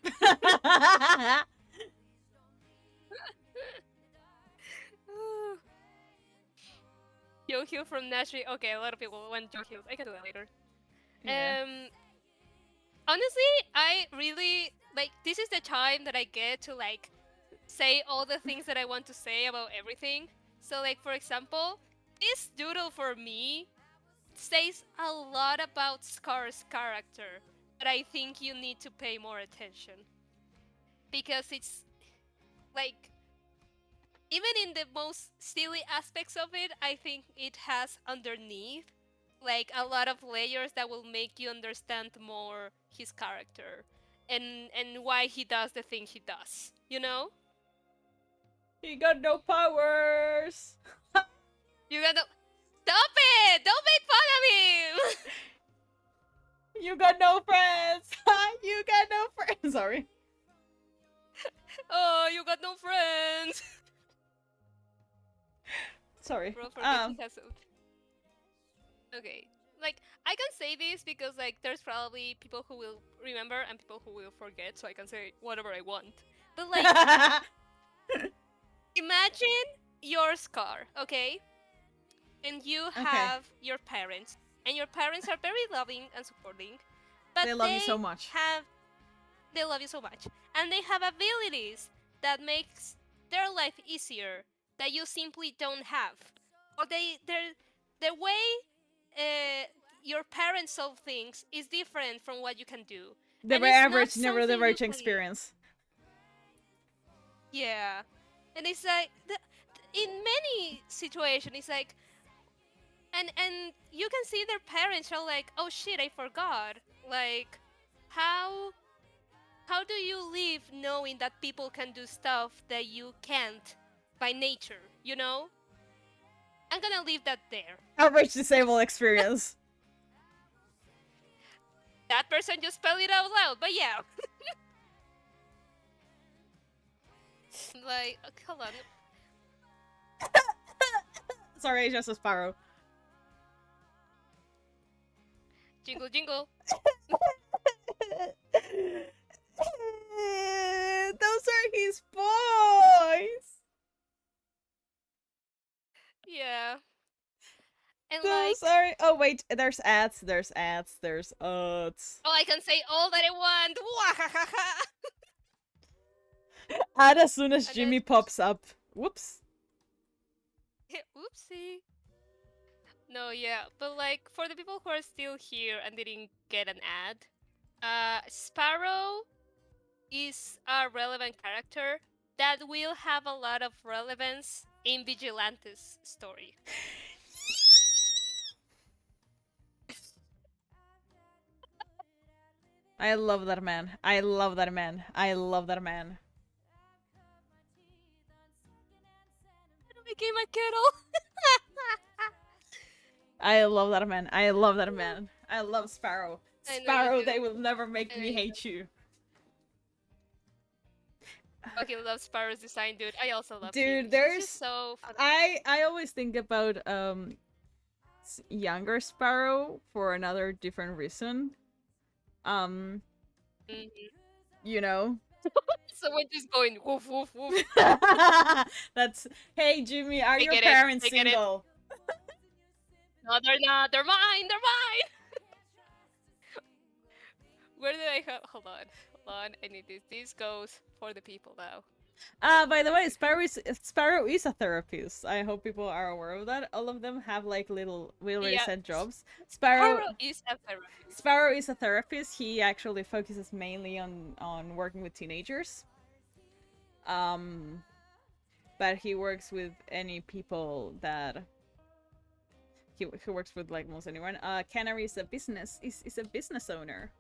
Joe Hill from Nashville. Okay, a lot of people want Joe Hill. I can do that later. Yeah. Honestly, I really like. This is the time that I get to like say all the things that I want to say about everything. So, like for example, this doodle for me says a lot about Scar's character that I think you need to pay more attention because it's like even in the most silly aspects of it, I think it has underneath like a lot of layers that will make you understand more his character and why he does the thing he does. You know? He got no powers. You gotta stop it! Don't make fun of him! You got no friends. You got no friends. Sorry. Oh, you got no friends. Sorry. Bro, forget he has a... Okay. Like, I can say this because, like, there's probably people who will remember and people who will forget, so I can say whatever I want. But, like, imagine your Scar, okay? And you Okay. have your parents. And your parents are very loving and supporting. But They love you so much. they love you so much. And they have abilities that makes their life easier that you simply don't have. Or the way your parents solve things is different from what you can do. The And it's not average, never the something you average can... experience. Yeah. And it's like in many situations it's like and you can see their parents are like, oh shit, I forgot. Like, how do you live knowing that people can do stuff that you can't by nature, you know? I'm gonna leave that there. Average disabled experience. That person just spelled it out loud, but yeah. Like, hold on. Sorry, it's just a sparrow. Jingle, jingle. Those are his boys. Yeah. And Those like, are. Oh wait, there's ads. There's ads. There's ads. oh, I can say all that I want. Ad as soon as And Jimmy then, pops up. Whoops. oopsie. No, yeah, but like for the people who are still here and didn't get an ad, Sparrow is a relevant character that will have a lot of relevance in Vigilante's story. I love that man. I love that man. I love that man. I became a kettle. I love that man. I love that man. I love Sparrow. I know you Sparrow, do. they will never make I know me you do. hate you. Fucking love Sparrow's design, dude. I also love him. Dude, He's there's just so fun. I always think about younger Sparrow for another different reason. Um, Mhm. you know. Someone just going woof woof woof. That's hey Jimmy, are I your get it. parents I get it. single? No, they're not. They're mine. They're mine. Where did I have? Hold on. Hold on. I need this. This goes for the people now. By the way, Sparrow is a therapist. I hope people are aware of that. All of them have like little we already Yeah. said jobs. Sparrow is a therapist. Sparrow is a therapist. He actually focuses mainly on working with teenagers. But he works with any people that he works with like most anyone. Canary is a business owner.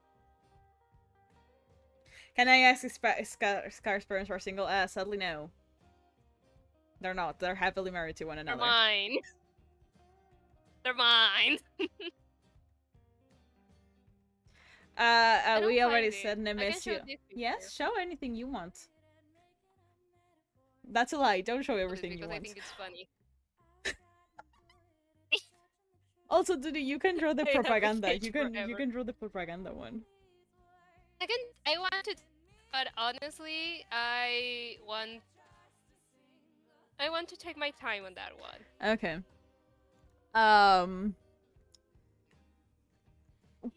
Can I ask if Scar's parents are single? Sadly no. They're not. They're happily married to one They're another. mine. They're mine. We already it. said I can Nemesis. show this Yes, show anything you want. That's a lie. Don't show everything you because I want. think it's funny. Also, Dudy, you can draw the I have a propaganda. cage You can forever. draw the propaganda one. I want to, but honestly, I want to take my time on that one. Okay. Um,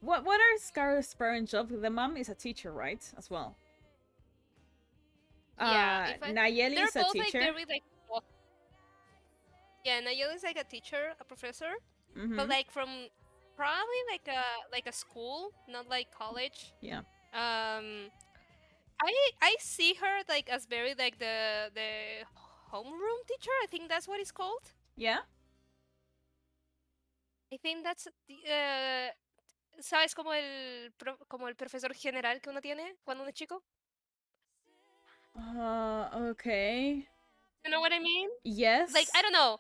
what are Scar's parents' job? The mom is a teacher, right? As well. Yeah, if I, Nayeli they're is a both like teacher. very like yeah, Nayel is like a teacher, a professor, but Mm-hmm. like from probably like a school, not like college. Yeah. Um, I see her like as very like the homeroom teacher. I think that's what it's called. Yeah. I think that's ¿sabes como como el profesor general que uno tiene cuando uno es chico? Okay. You know what I mean? Like I Yes. don't know.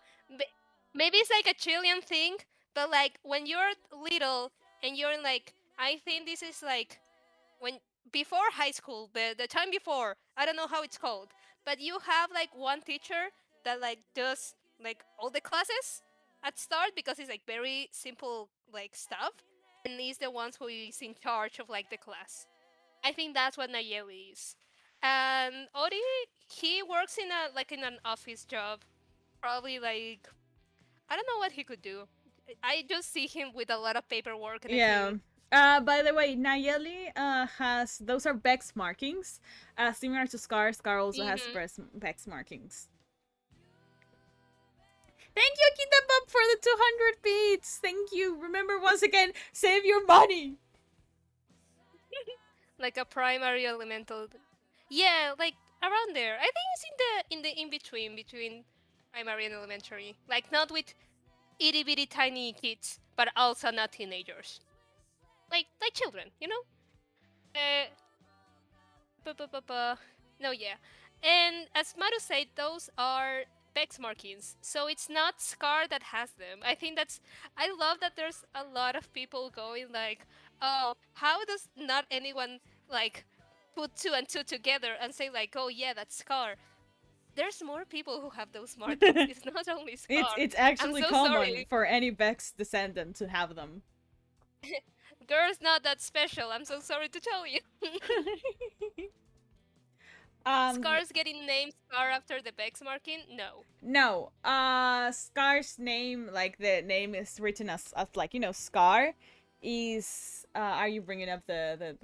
Maybe it's like a Chilean thing, but like when you're little and you're in like I think this is like when before high school, the time before, I don't know how it's called, but you have like one teacher that like does like all the classes at start because it's like very simple like stuff, and he's the ones who is in charge of like the class. I think that's what Nayeli is. And Ori, he works in a like in an office job, probably like I don't know what he could do. I just see him with a lot of paperwork, and I Yeah. think, By the way, Nayeli has those are Bex markings. Similar to Scar, Scar also has mm-hmm. Bex markings. Thank you, Kitabub, for the 200 beats. Thank you. Remember once again, save your money. Like a primary elemental. Yeah, like around there. I think it's in the in between between primary and elementary. Like not with itty bitty tiny kids, but also not teenagers. Like children, you know? Uh, no, yeah. And as Maru said, those are Bex markings. So it's not Scar that has them. I think that's. I love that there's a lot of people going like, oh, how does not anyone like put two and two together and say like, oh yeah, that's Scar. There's more people who have those markings. It's not only Scar. It's I'm actually so common sorry. for any Bex descendant to have them. Girl's not that special. I'm so sorry to tell you. um, Scar's getting named Scar after the Bex marking? No. no. Scar's name, like the name is written as like Scar, is. Are you bringing up the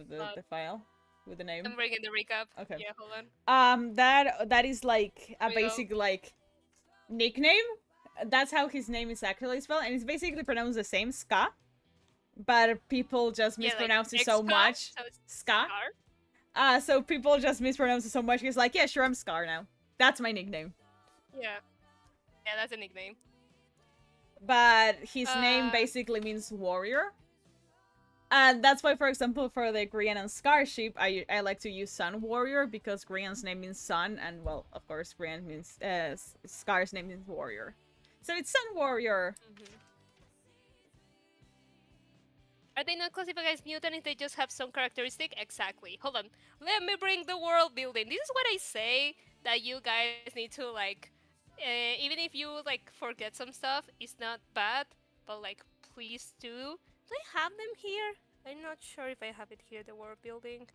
file with the name? I'm bringing the recap. Okay. Yeah, hold on. That is like a Here we go. basic like nickname. That's how his name is actually spelled, and it's basically pronounced the same, Ska. But people just Yeah, like mispronounce it so X-Scar, much, so it's Ska. Scar. So people just mispronounce it so much. He's like, yeah, sure, I'm Scar now. That's my nickname. Yeah. Yeah, that's a nickname. But his name Uh, basically means warrior. And that's why, for example, for the Grian and Scar sheep, I like to use Sun Warrior because Grian's name means sun, and well, of course, Grian means Scar's name means warrior. So it's Sun Warrior. mhm. Are they not classified as mutant if they just have some characteristic? Exactly. Hold on. Let me bring the world building. This is what I say that you guys need to like. Even if you like forget some stuff, it's not bad. But like, please do. Do I have them here? I'm not sure if I have it here. The world building.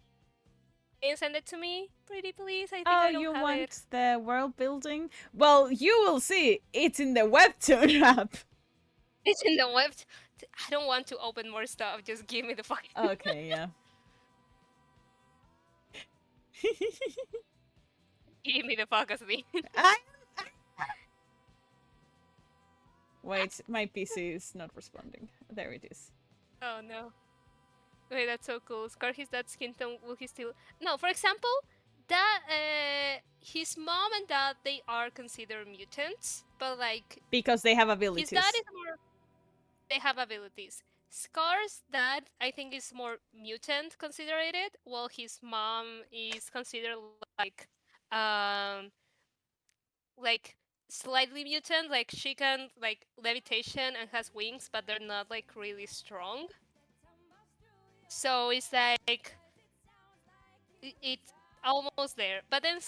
Can you send it to me, pretty please? I think Oh, I don't you have it. want the world building? Well, you will see. It's in the webtoon app. It's in the web. I don't want to open more stuff. Just give me the fucking. Okay, yeah. Give me the focus, me. I... Wait, my PC is not responding. There it is. Oh no. Wait, that's so cool. Scar his dad's skin tone. Will he still? No. For example, that his mom and dad they are considered mutants, but like Because they have his dad abilities. is more. They have abilities. Scar's dad, I think, is more mutant considered, while his mom is considered um, like slightly mutant. Like she can like levitation and has wings, but they're not like really strong. So it's like it's almost there. But then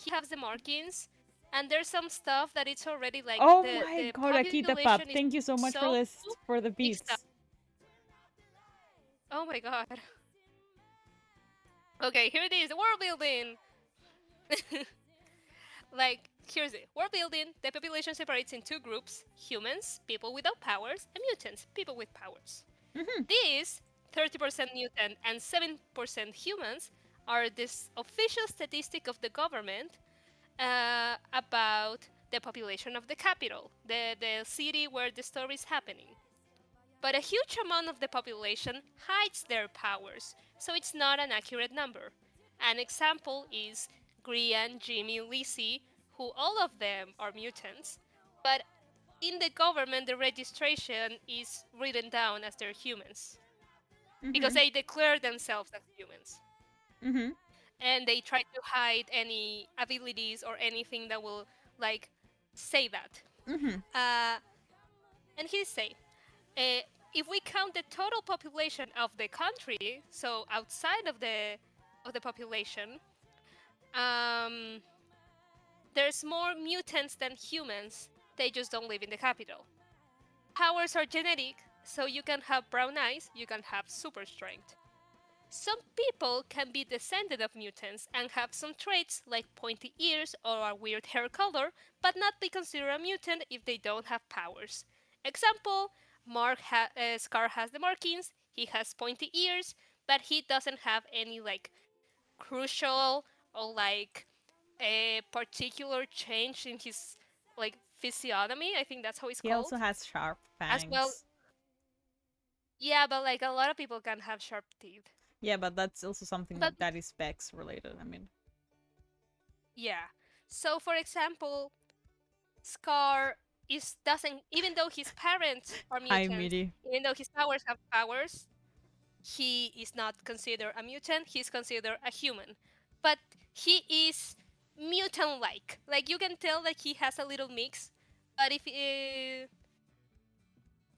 he has the markings. and there's some stuff that it's already like Oh the my the god, Akita Pop, population is thank you so much so for the mixed up. beats. Oh my god. Okay, here it is, world building. Like, here's it. World building, the population separates in two groups: humans, people without powers, and mutants, people with powers. Mm-hmm. These 30% mutant and 7% humans are this official statistic of the government about the population of the capital, the city where the story is happening. But a huge amount of the population hides their powers, so it's not an accurate number. An example is Grian, Jimmy, Lizzie, who all of them are mutants, but in the government the registration is written down as they're humans because Mm-hmm. they declare themselves as humans Mm-hmm. and they try to hide any abilities or anything that will like say that. Mm-hmm. Uh, and he say, uh, if we count the total population of the country, so outside of the population, um, there's more mutants than humans. They just don't live in the capital. Powers are genetic, so you can have brown eyes, you can have super strength. Some people can be descended of mutants and have some traits like pointy ears or a weird hair color, but not be considered a mutant if they don't have powers. Example, Scar has the markings, he has pointy ears, but he doesn't have any like crucial or like a particular change in his like physiognomy. I think that's how it's He also called. has sharp As well, fangs. yeah, but like a lot of people can have sharp teeth. Yeah, but that's also something But that is specs related. I mean, yeah. So for example, Scar is doesn't even though his parents are hi, mutants, Midi. even though his powers have powers, he is not considered a mutant, he's considered a human. But he is mutant like. Like you can tell that he has a little mix, but if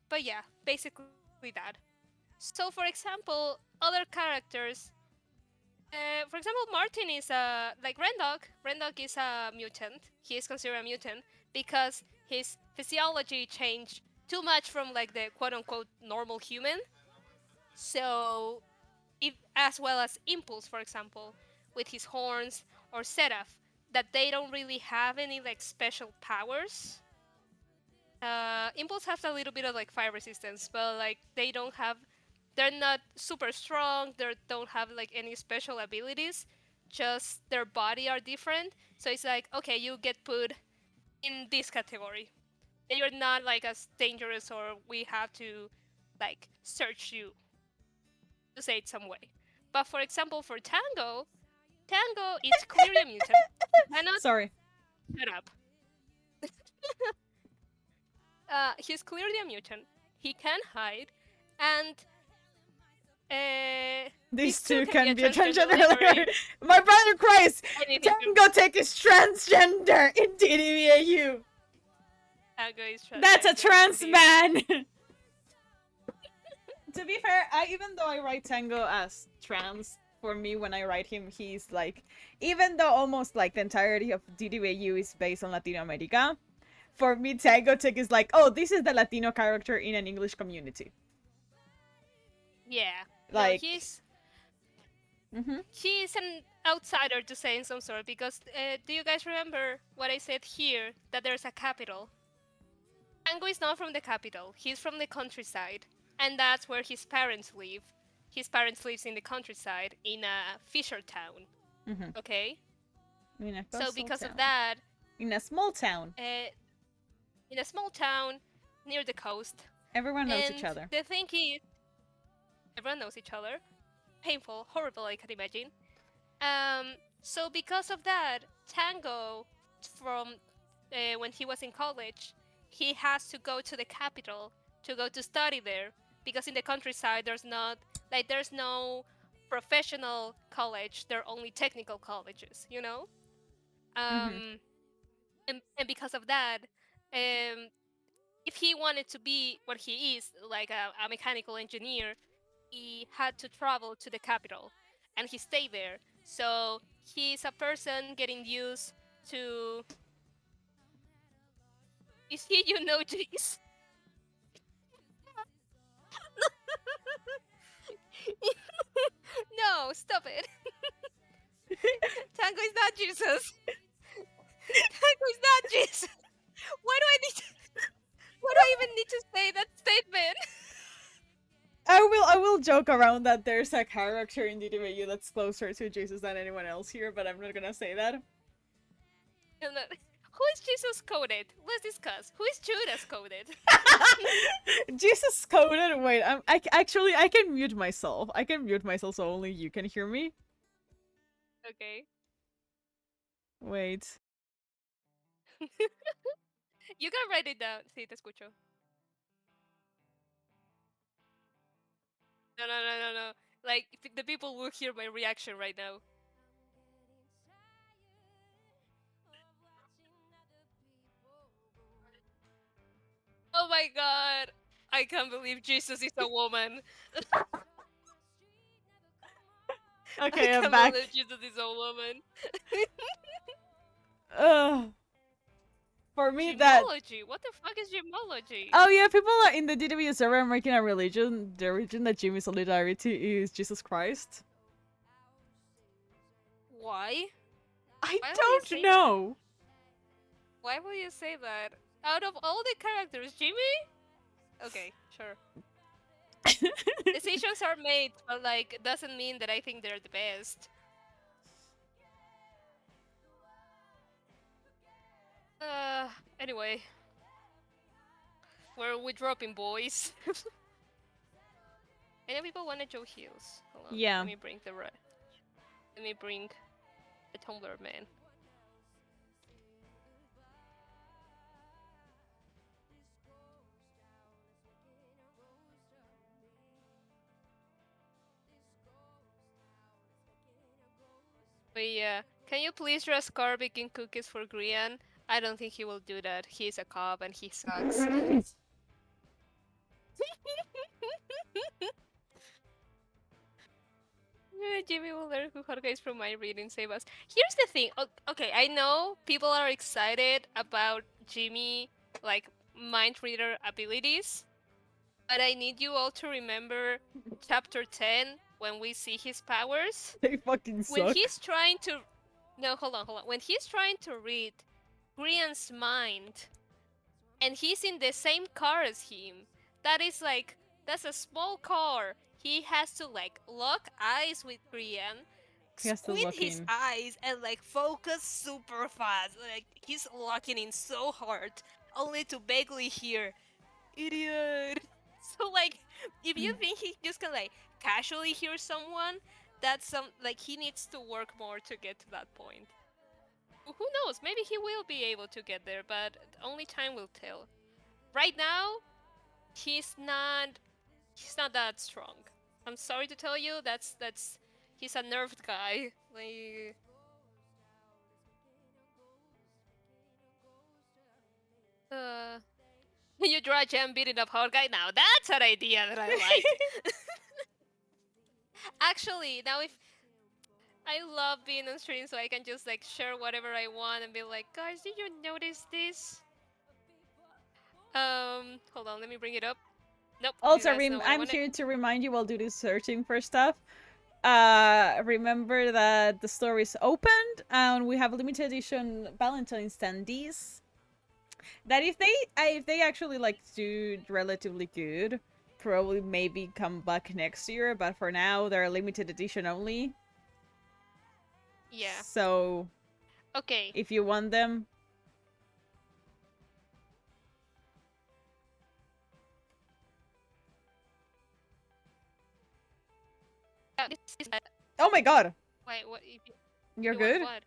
but yeah, basically that. So for example, other characters for example, Martin is a like Rendog. Rendog is a mutant. He is considered a mutant because his physiology changed too much from like the quote unquote normal human. So, if as well as Impulse, for example, with his horns or Seraph, that they don't really have any like special powers. Impulse has a little bit of like fire resistance, but like they don't have, they're not super strong. They don't have like any special abilities. Just their body are different. So it's like okay, you get put in this category. And you're not like as dangerous, or we have to like search you to say it some way. But for example, for Tango, Tango is clearly a mutant. He cannot Sorry. shut up. He's clearly a mutant. He can hide, and he These still two can be a can be a transgender transgender. literally My brother cries. anything. Tango Tech is transgender in DDVAU. Tango is That's a transgender trans indeed. man. To be fair, even though I write Tango as trans, for me when I write him, he's like, even though almost like the entirety of DDVAU is based on Latino America, for me Tango Tech is like, oh, this is the Latino character in an English community. Yeah. No, Like, mm-hmm. he's an outsider to say in some sort because do you guys remember what I said here that there's a capital? Tango is not from the capital. He's from the countryside, and that's where his parents live. His parents lives in the countryside in a fisher town. Mm-hmm. Okay. In a So coastal because of town. that, In a small town. In a small town near the coast, Everyone knows each and other. the thing is, everyone knows each other. Painful, horrible, I can imagine. So because of that, Tango, from when he was in college, he has to go to the capital to go to study there because in the countryside there's no professional college. There are only technical colleges, you know. Mm-hmm. And because of that, um, if he wanted to be what he is, like a mechanical engineer, he had to travel to the capital and he stayed there. So he's a person getting used to Is he you know Jace? No, stop it. Tango is not Jesus. Tango is not Jesus. Why do I need to, why do I even need to say that statement? I will joke around that there's a character in DDVAU that's closer to Jesus than anyone else here, but I'm not gonna say that. Who is Jesus coded? Let's discuss. Who is Judas coded? Jesus coded. Wait, actually I can mute myself. I can mute myself so only you can hear me. Okay. Wait. You can write it down. Sí, te escucho. No, no, no, no, no. Like, the people will hear my reaction right now. Oh my god! I can't believe Jesus is a woman. I Okay, I'm can't back. believe Jesus is a woman. Ugh. For me, that. Gemology? What the fuck is gemology? Oh yeah, people are in the DW server are making a religion. The religion that Jimmy Solidarity is Jesus Christ. Why? I Why will you don't say that? know. Why will you say that? Out of all the characters, Jimmy? Okay, sure. Decisions are made, but like, doesn't mean that I think they're the best. Uh, anyway. Where are we dropping, boys? I know people wanted Joe Heels. Hold on, Yeah. let me bring the Let me bring the Tumblr man. But yeah, can you please dress Scar baking cookies for Grian? I don't think he will do that. He's a cop and he sucks. Jimmy will learn who Haruka is from my reading. Save us. Here's the thing. Okay, I know people are excited about Jimmy, like mind reader abilities, but I need you all to remember chapter 10 when we see his powers. They fucking When suck. he's trying to. No, hold on, hold on. When he's trying to read Grian's mind and he's in the same car as him, that is like. That's a small car. He has to like lock eyes with Grian, He has to squint look his in. eyes, and like focus super fast. Like he's locking in so hard, only to vaguely hear, "Idiot." So like, if you think he just can like casually hear someone, that's some like he needs to work more to get to that point. Who knows? Maybe he will be able to get there, but only time will tell. Right now, he's not he's not that strong. I'm sorry to tell you, that's he's a nerfed guy. Like uh you draw a gem beating up hard guy now. That's an idea that I like. Actually, now if I love being on stream so I can just like share whatever I want and be like, guys, did you notice this? Hold on, let me bring it up. Nope, Also, that's not what I I'm wanted. here to remind you while do this searching for stuff. Remember that the store is opened and we have limited edition Valentine's standees. That if they actually like do relatively good, probably maybe come back next year. But for now, they're limited edition only. Yeah. So Okay. if you want them, This is oh my god, wait, what if you're you want good. what?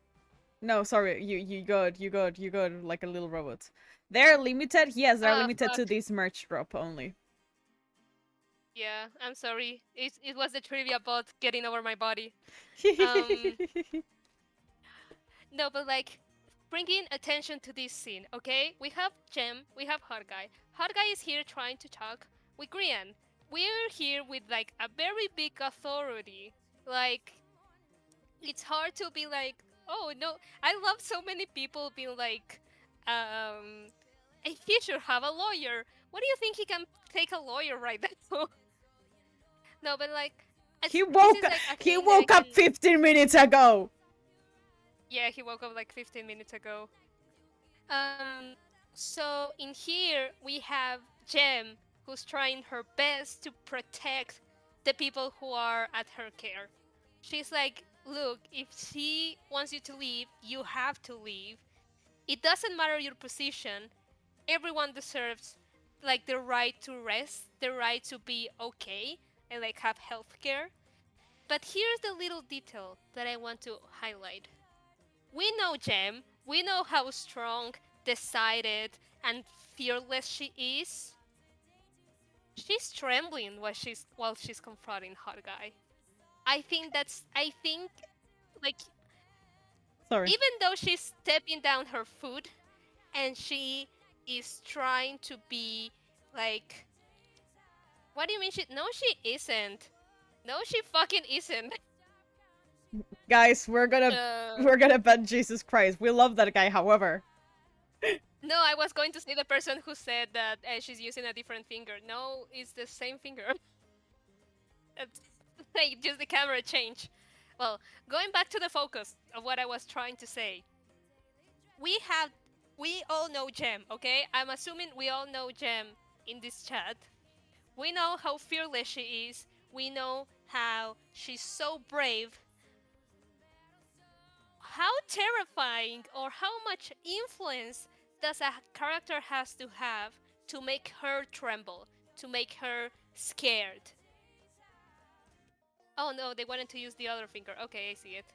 No, sorry, you got like a little robot. They're limited. Yes, they're Ah, limited fuck. to this merch drop only. Yeah, I'm sorry. It was the trivia bot getting over my body. Um, no, but like bringing attention to this scene, okay? We have Gem, we have Hard Guy. Hard Guy is here trying to talk with Grian. We're here with like a very big authority. Like it's hard to be like, oh no. I love so many people being like, um, he should have a lawyer. What do you think he can take a lawyer right now? No, but like, He this woke is like a he thing that I woke up can. 15 minutes ago. Yeah, he woke up like 15 minutes ago. Um, so in here we have Jem, who's trying her best to protect the people who are at her care. She's like, look, if she wants you to leave, you have to leave. It doesn't matter your position. Everyone deserves like the right to rest, the right to be okay and like have health care. But here's the little detail that I want to highlight. We know Jem. We know how strong, decided, and fearless she is. She's trembling while she's confronting Hot Guy. I think like Sorry. even though she's stepping down her foot and she is trying to be like, what do you mean no, she isn't. No, she fucking isn't. Guys, Uh, we're gonna ban Jesus Christ. We love that guy, however. no, I was going to say the person who said that she's using a different finger. No, it's the same finger. It's like just the camera change. Well, going back to the focus of what I was trying to say, we have, we all know Jem, okay? I'm assuming we all know Jem in this chat. We know how fearless she is. We know how she's so brave. How terrifying or how much influence does a character has to have to make her tremble, to make her scared? Oh no, they wanted to use the other finger. Okay, I see it.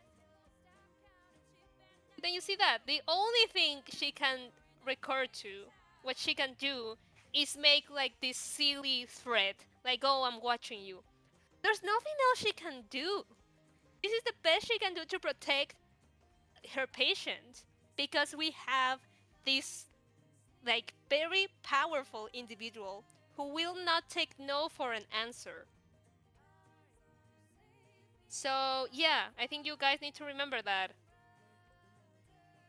Then you see that the only thing she can record to, what she can do, is make like this silly threat, like, oh, I'm watching you. There's nothing else she can do. This is the best she can do to protect her patient, because we have this like very powerful individual who will not take no for an answer. So yeah, I think you guys need to remember that.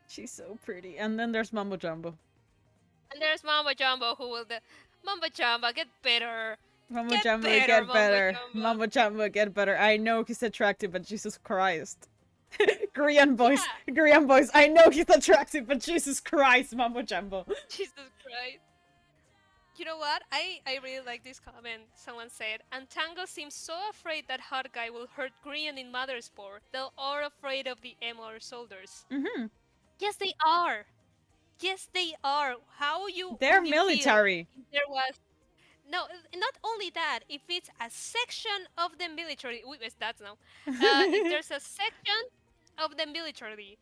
She's so pretty. And then there's Mambo Jumbo. And there's Mamba Jumbo who will Mamba Jumbo get better. Mambo Get Jumbo, better, get Mamba better. Jumbo. Mambo Jumbo, get better. I know he's attractive, but Jesus Christ. Korean boys, Yeah, Korean boys. I know he's attractive, but Jesus Christ, Mambo Jumbo. Jesus Christ. You know what? I really like this comment. Someone said, and Tango seems so afraid that Hot Guy will hurt Green in Mothersport. They are afraid of the Emular soldiers. Mm-hmm. Yes, they are. Yes, they are. How you They're would you feel military. if there was no? Not only that, if it's a section of the military, that's now. If there's a section of the military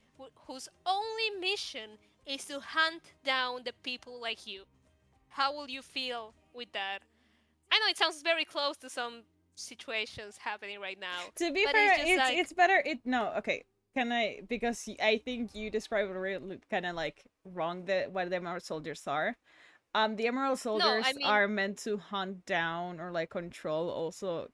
whose only mission is to hunt down the people like you, how will you feel with that? I know it sounds very close to some situations happening right now, To be but fair, it's just like, it's better. It no okay. Can I, because I think you described it really kind of like wrong, what the Emerald Soldiers are. The Emerald no, I Soldiers mean, are meant to hunt down or like control also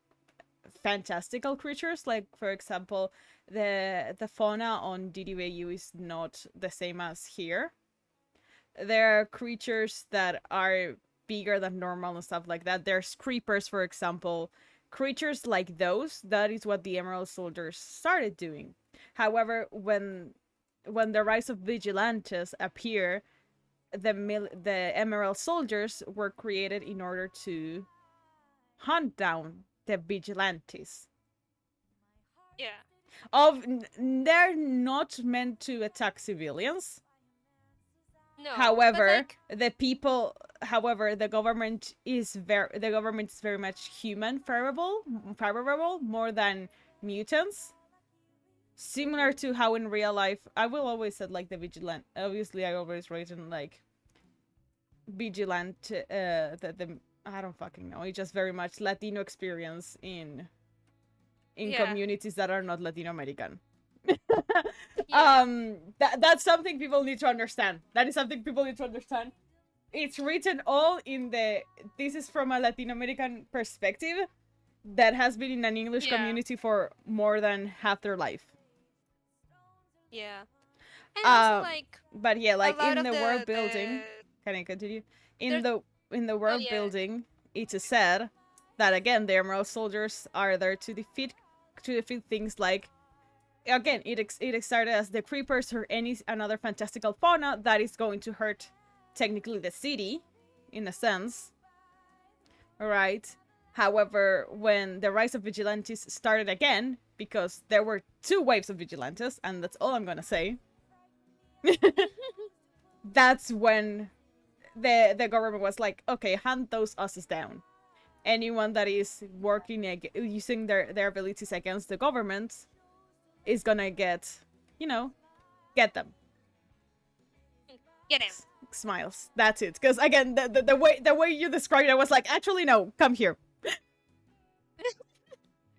fantastical creatures. Like for example, the fauna on DDVAU is not the same as here. There are creatures that are bigger than normal and stuff like that. There's creepers, for example. Creatures like those, that is what the Emerald Soldiers started doing. However, when the rise of vigilantes appear, the Emerald Soldiers were created in order to hunt down the vigilantes. yeah, They're not meant to attack civilians. no, but However, like, the government is very much human favorable more than mutants. Similar to how in real life, I will always say like the vigilant. Obviously, I always rate in like vigilant. The I don't fucking know. It's just very much Latino experience in yeah, communities that are not Latino American. yeah, That's something people need to understand. That is something people need to understand. It's written all in the, this is from a Latin American perspective that has been in an English yeah, community for more than half their life. yeah. And also Um like but yeah, a like lot in of the world building. can I continue? There's, In the in the oh world yeah. building, it is said that again the Emerald Soldiers are there to defeat things like, again, it started as the creepers or any another fantastical fauna that is going to hurt technically the city, in a sense, right? However, when the rise of vigilantes started again, because there were two waves of vigilantes, and that's all I'm gonna say, that's when the government was like, okay, hand those us's down. Anyone that is using their abilities against the government is gonna you know, get them. Get him. Smiles. That's it. Because again, the way you described it, I was like, actually, no, come here.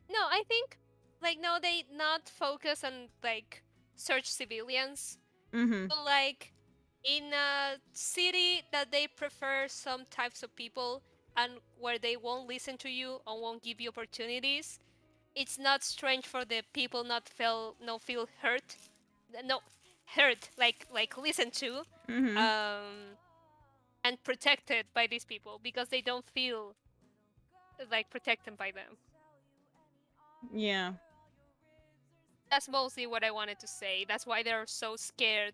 No, I think like no, they not focus on like search civilians, Mm-hmm. but like in a city that they prefer some types of people and where they won't listen to you or won't give you opportunities. It's not strange for the people not feel hurt, no hurt like listened to, Mm-hmm. um, and protected by these people because they don't feel like protected by them. Yeah. That's mostly what I wanted to say. That's why they're so scared.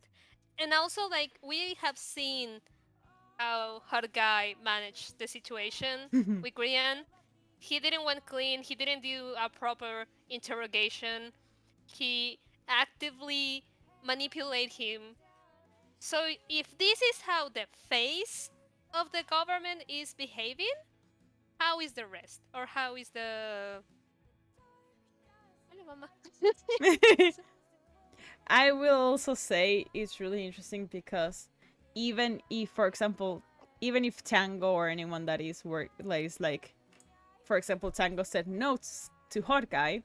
And also, like, we have seen how the guy managed the situation with Grian. He didn't went clean. He didn't do a proper interrogation. He actively manipulate him. So if this is how the face of the government is behaving, how is the rest? Or how is the... I will also say it's really interesting because even if, for example, even if Tango or anyone that like, for example, Tango said notes to Hot Guy,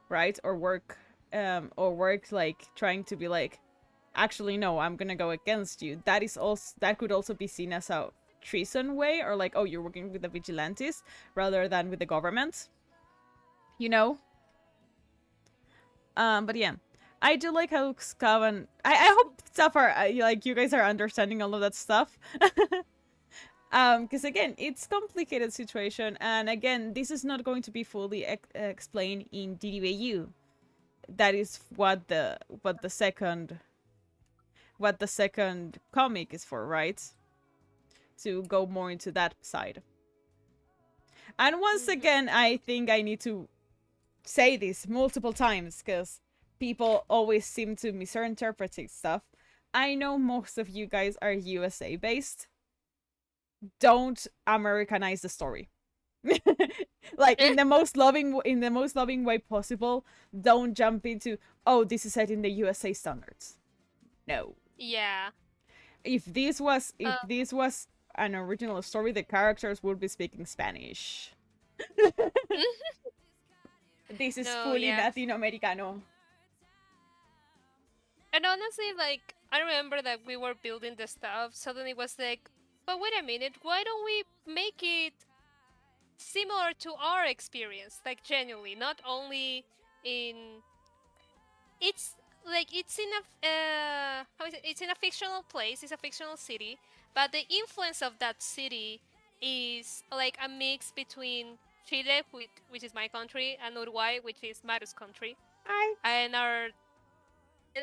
right, or work like trying to be like, actually no, I'm gonna go against you. That could also be seen as a treason way, or like, oh, you're working with the vigilantes rather than with the government, you know. But yeah, I do like how Skaven. I hope stuff are like you guys are understanding all of that stuff. Because again, it's complicated situation, and again, this is not going to be fully explained in DDVAU. That is what the second comic is for, right? To go more into that side. And once Mhm. again, I think I need to say this multiple times because people always seem to misinterpret stuff. I know most of you guys are USA based. Don't Americanize the story. Like in the most loving way possible. Don't jump into, oh, this is set in the USA standards. No. Yeah. If this was an original story, the characters would be speaking Spanish. This is No, fully yeah. Latinoamericano. And honestly, like, I remember that we were building the stuff, suddenly it was like, but wait a minute, why don't we make it similar to our experience? Like, genuinely, not only in. It's like, it's in a. How is it? It's in a fictional place, it's a fictional city, but the influence of that city is like a mix between Chile, which is my country, and Uruguay, which is Maru's country. I. And our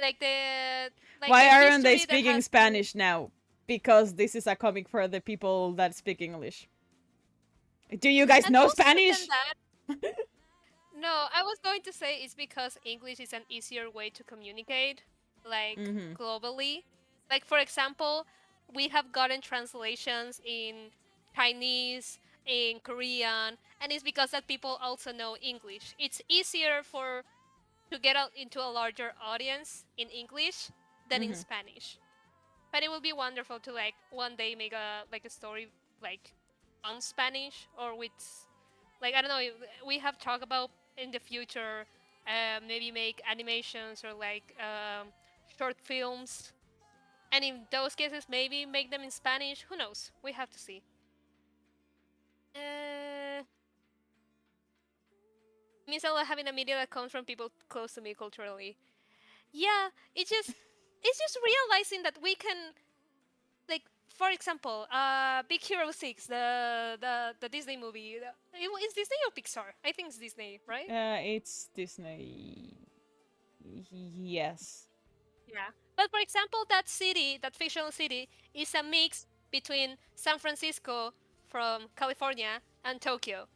like the Why aren't they history that speaking has been. Spanish now? Because this is a comic for the people that speak English. Do you guys And know also than Spanish? that, no, I was going to say it's because English is an easier way to communicate, like Mm-hmm. globally. Like for example, we have gotten translations in Chinese, in Korean, and it's because that people also know English. It's easier for to get out into a larger audience in English than in Mm-hmm. Spanish. But it would be wonderful to like one day make a story like on Spanish or with like I don't know. We have talked about in the future, maybe make animations or like short films, and in those cases maybe make them in Spanish. Who knows? We have to see. Means I love having a media that comes from people close to me culturally. Yeah, it's just realizing that we can like for example, Big Hero 6, the Disney movie. Is Disney or Pixar? I think it's Disney, right? It's Disney. Yes. Yeah. But for example, that city, that fictional city, is a mix between San Francisco from California and Tokyo.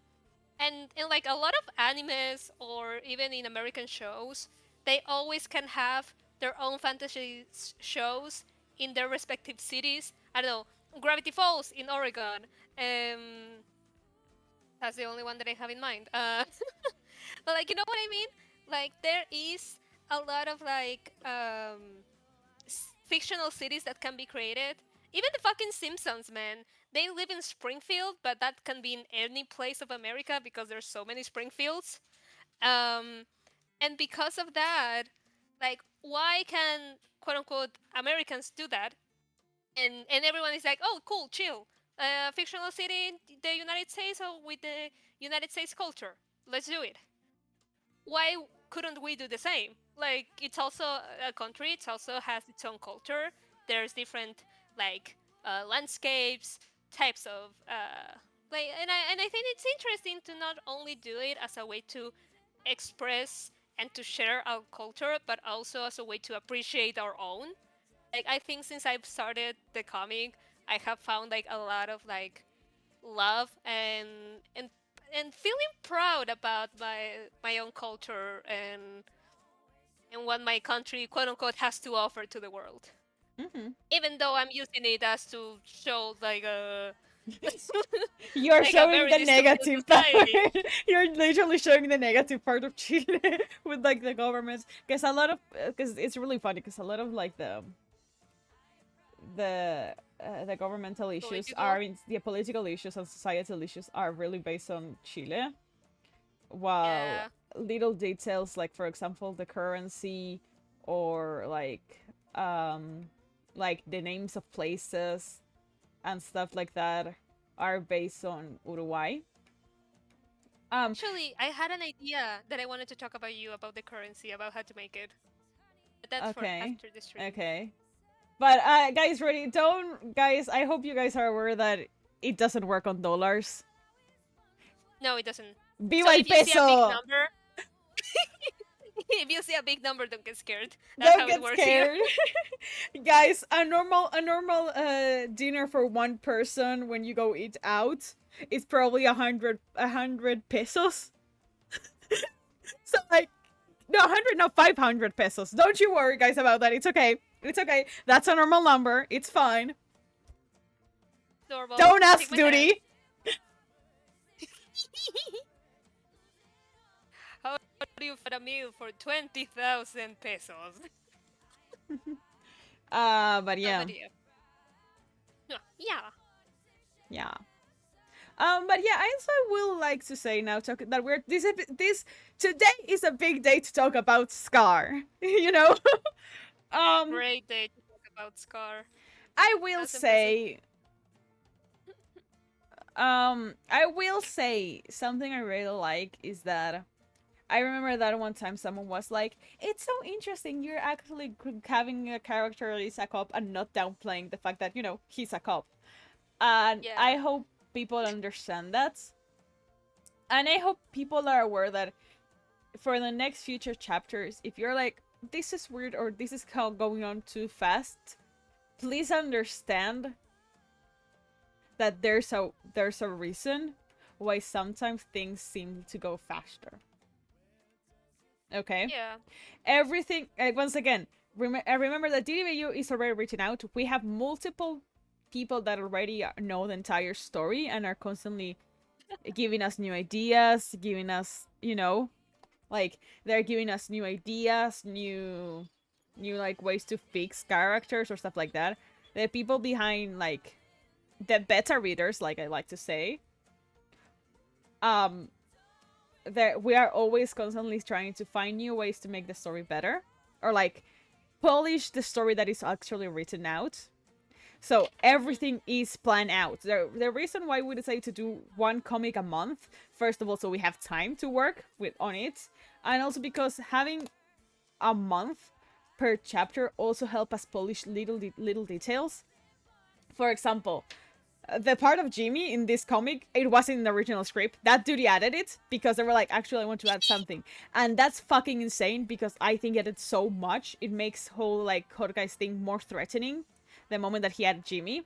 And in like a lot of animes or even in American shows, they always can have their own fantasy shows in their respective cities. I don't know, Gravity Falls in Oregon. Um, that's the only one that I have in mind. But like, you know what I mean? Like there is a lot of like fictional cities that can be created. Even the fucking Simpsons, man. They live in Springfield, but that can be in any place of America because there's so many Springfields. Um, and because of that, like, why can quote unquote Americans do that? And everyone is like, oh, cool, chill. Fictional city in the United States or with the United States culture. Let's do it. Why couldn't we do the same? Like, it's also a country. It also has its own culture. There's different like landscapes, types of like, and I think it's interesting to not only do it as a way to express and to share our culture, but also as a way to appreciate our own. Like, I think since I've started the comic, I have found like a lot of like love and feeling proud about my own culture and what my country quote unquote has to offer to the world. Mm-hmm. Even though I'm using it as to show like a You're like a showing very the dystopian negative part. society. You're literally showing the negative part of Chile with like the governments. Because a lot of, because it's really funny. Because a lot of like the governmental issues Political. are in the political issues and societal issues are really based on Chile, while Yeah. little details like for example the currency or like the names of places and stuff like that are based on Uruguay. Um, Actually, I had an idea that I wanted to talk about you about the currency, about how to make it. But that's for okay, after the stream. okay. But guys, ready? Don't guys. I hope you guys are aware that it doesn't work on dollars. No, it doesn't. So Viva el if you see a big peso! number, if you see a big number, don't get scared. That's Don't how it get works here. scared, guys. A normal dinner for one person when you go eat out is probably a hundred pesos. So like, no, 100, no, 500 pesos. Don't you worry, guys, about that. It's okay. It's okay. That's a normal number. It's fine. Normal. Don't ask Take my hand. duty. How do you fit a meal for 20,000 pesos? But Oh, yeah, but yeah. Yeah. yeah. But yeah, I also will like to say now that we're this today is a big day to talk about Scar. You know, um, Great day to talk about Scar. I will That's impressive. say, something I really like is that I remember that one time someone was like, "It's so interesting. You're actually having a character that is a cop and not downplaying the fact that he's a cop." And I Yeah. hope people understand that, and I hope people are aware that for the next future chapters, if you're like, "This is weird" or "This is going on too fast," please understand that there's a reason why sometimes things seem to go faster. Okay, Yeah. everything once again. Remember that DDVAU is already written out. We have multiple people that already know the entire story and are constantly giving us new ideas, giving us, like they're giving us new ideas, new like ways to fix characters or stuff like that. The people behind like the beta readers, like I like to say, um, that we are always constantly trying to find new ways to make the story better or like polish the story that is actually written out. So everything is planned out. The reason why we decided to do one comic a month, first of all, so we have time to work on it, and also because having a month per chapter also help us polish little details. For example, the part of Jimmy in this comic, it wasn't in the original script. That dude added it because they were like, actually, I want to add something. And that's fucking insane because I think it added so much. It makes whole, like, Hodokai's thing more threatening the moment that he added Jimmy.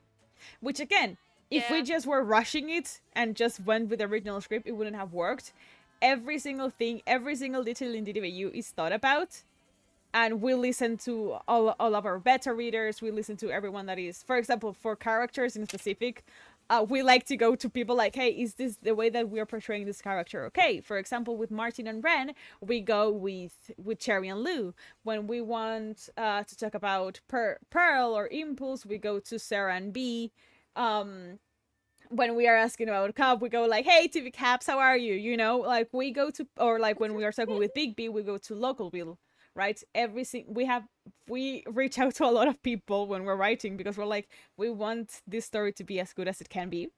Which, again, if we Yeah. just were rushing it and just went with the original script, it wouldn't have worked. Every single thing, every single detail in DDVAU is thought about, and we listen to all of our beta readers. We listen to everyone that is, for example, for characters in specific, we like to go to people like, hey, is this the way that we are portraying this character? Okay, for example, with Martin and Ren, we go with Cherry and Lou. When we want to talk about Pearl or Impulse, we go to Sarah and B. When we are asking about Cap, we go like, hey, TV Caps, how are you? You know, like we go to, or like when we are talking with Big B, we go to Local Bill, right? We reach out to a lot of people when we're writing because we're like, we want this story to be as good as it can be,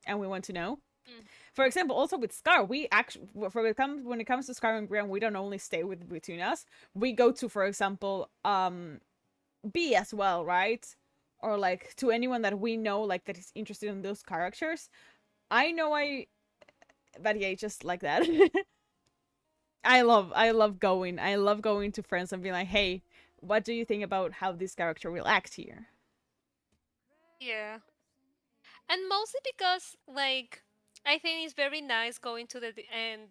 and we want to know. Mm. For example, also with Scar, we actually, when it comes to Scar and Graham, we don't only stay with between us. We go to, for example, B as well, right? Or like to anyone that we know, like that is interested in those characters. I know but yeah, just like that. I love going to friends and being like, hey, what do you think about how this character will act here? Yeah. And mostly because, like, I think it's very nice going to the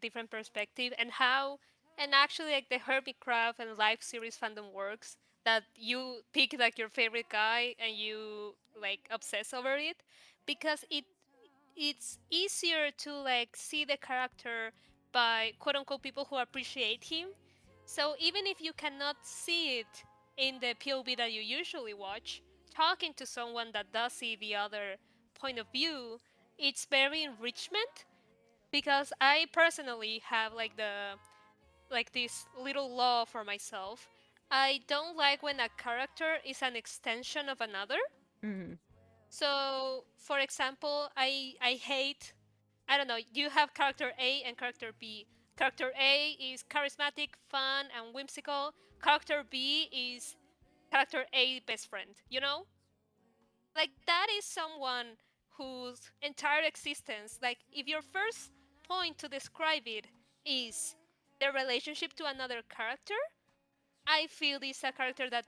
different perspective and how, and actually, like, the Hermitcraft and live series fandom works, that you pick like your favorite guy and you like obsess over it, because it's easier to like see the character by quote unquote people who appreciate him. So even if you cannot see it in the POV that you usually watch, talking to someone that does see the other point of view, it's very enrichment, because I personally have like this little law for myself. I don't like when a character is an extension of another. Mm-hmm. So, for example, I hate, I don't know, you have character A and character B. Character A is charismatic, fun, and whimsical. Character B is character A best friend, you know? Like, that is someone whose entire existence, like, if your first point to describe it is their relationship to another character, I feel this is a character that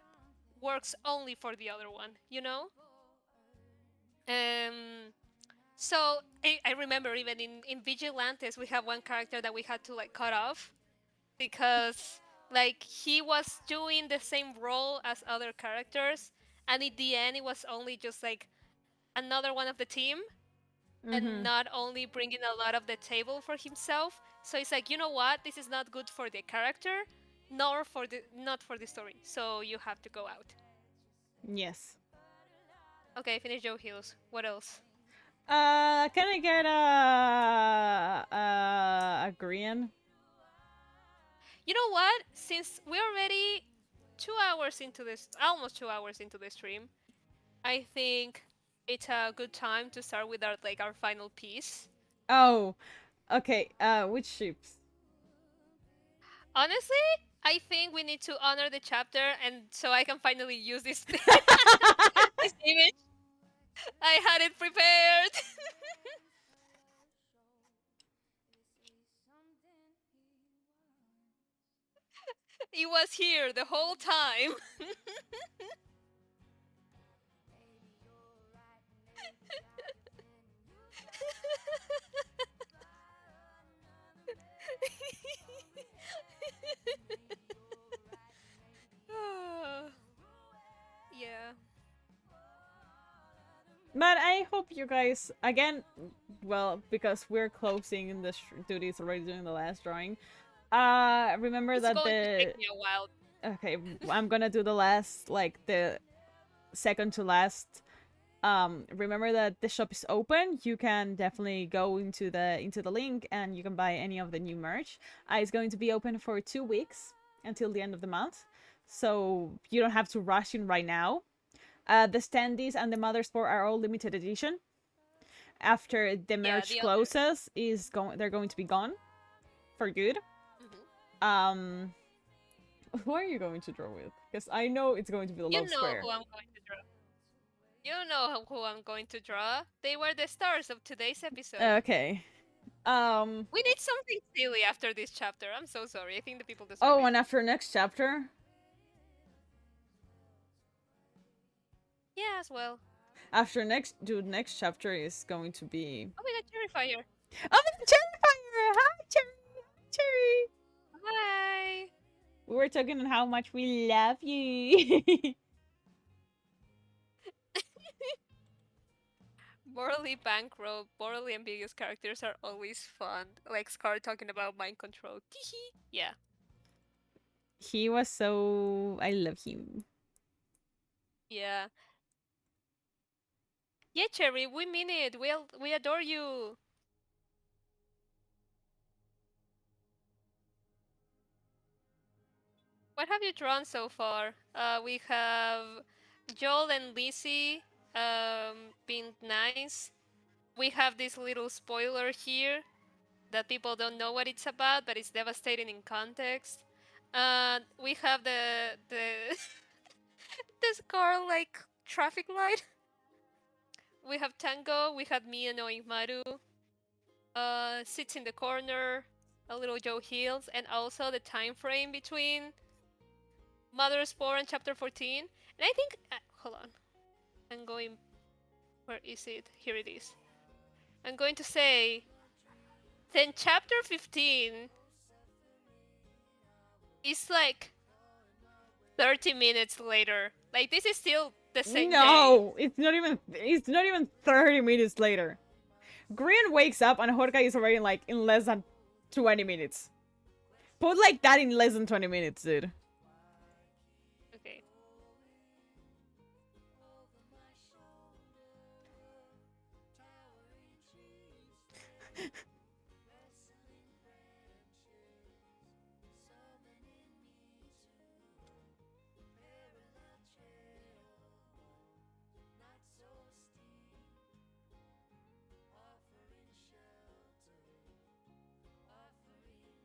works only for the other one, you know? Um, So I remember even in Vigilantes we have one character that we had to like cut off because like he was doing the same role as other characters, and in the end it was only just like another one of the team and Mm-hmm. not only bringing a lot of the table for himself. So it's like, you know what, this is not good for the character nor for the not for the story, so you have to go out. Yes. Okay, finish Joe Hills. What else? Can I get a green? You know what? Since we're already 2 hours into this, almost 2 hours into the stream, I think it's a good time to start with our final piece. Oh, okay. Which ships? Honestly, I think we need to honor the chapter, and so I can finally use this this image. I had it prepared. It was here the whole time. Yeah. But I hope you guys again, well, because we're closing in the duties already doing the last drawing. Remember It's that going to take the me a while. okay, I'm gonna do the last, like the second to last. Remember that the shop is open. You can definitely go into the link and you can buy any of the new merch. It's going to be open for 2 weeks until the end of the month, so you don't have to rush in right now. The standees and the mother sport are all limited edition. After the Yeah, merch the other. closes, they're going to be gone for good. Mhm. Um, who are you going to draw with? Because I know it's going to be the You love know square. who I'm going to draw. You know who I'm going to draw. They were the stars of today's episode. Okay. Um. We need something silly after this chapter. I'm so sorry. I think the people deserve Oh, it. and after next chapter. Yeah, as well. After next, dude, next chapter is going to be. Oh, we got Terrifier. Oh, Cherryfire! Hi, Cherry! Hi, Cherry! Hi. We were talking on how much we love you. Morally bankrupt, morally ambiguous characters are always fun. Like Scar talking about mind control. Teehee. Yeah. He was so. I love him. Yeah. Yeah, Cherry, we mean it. We adore you. What have you drawn so far? We have Joel and Lizzie being nice. We have this little spoiler here that people don't know what it's about, but it's devastating in context. We have the this car like traffic light. We have Tango. We have me annoying Maru. Sits in the corner. A little Joe Heals, and also the time frame between Mother's 4 and Chapter 14. And I think, hold on, I'm going. Where is it? Here it is. I'm going to say, then Chapter 15 is like 30 minutes later. Like this is still the same day. No, it's not even. It's not even 30 minutes later. Green wakes up and Jorge is already like in less than 20 minutes. Put like that in less than 20 minutes, dude. Okay.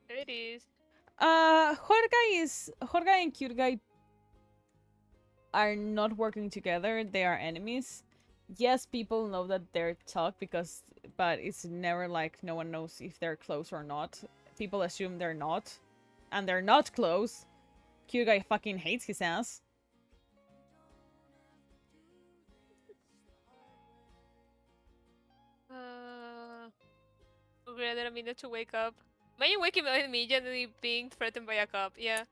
There it is. Jorge and Cute Guy are not working together. They are enemies. Yes, people know that they're talk because, but it's never like no one knows if they're close or not. People assume they're not, and they're not close. Cute Guy fucking hates his ass. Okay, I didn't mean to wake up. Imagine waking up immediately being threatened by a cop. Yeah.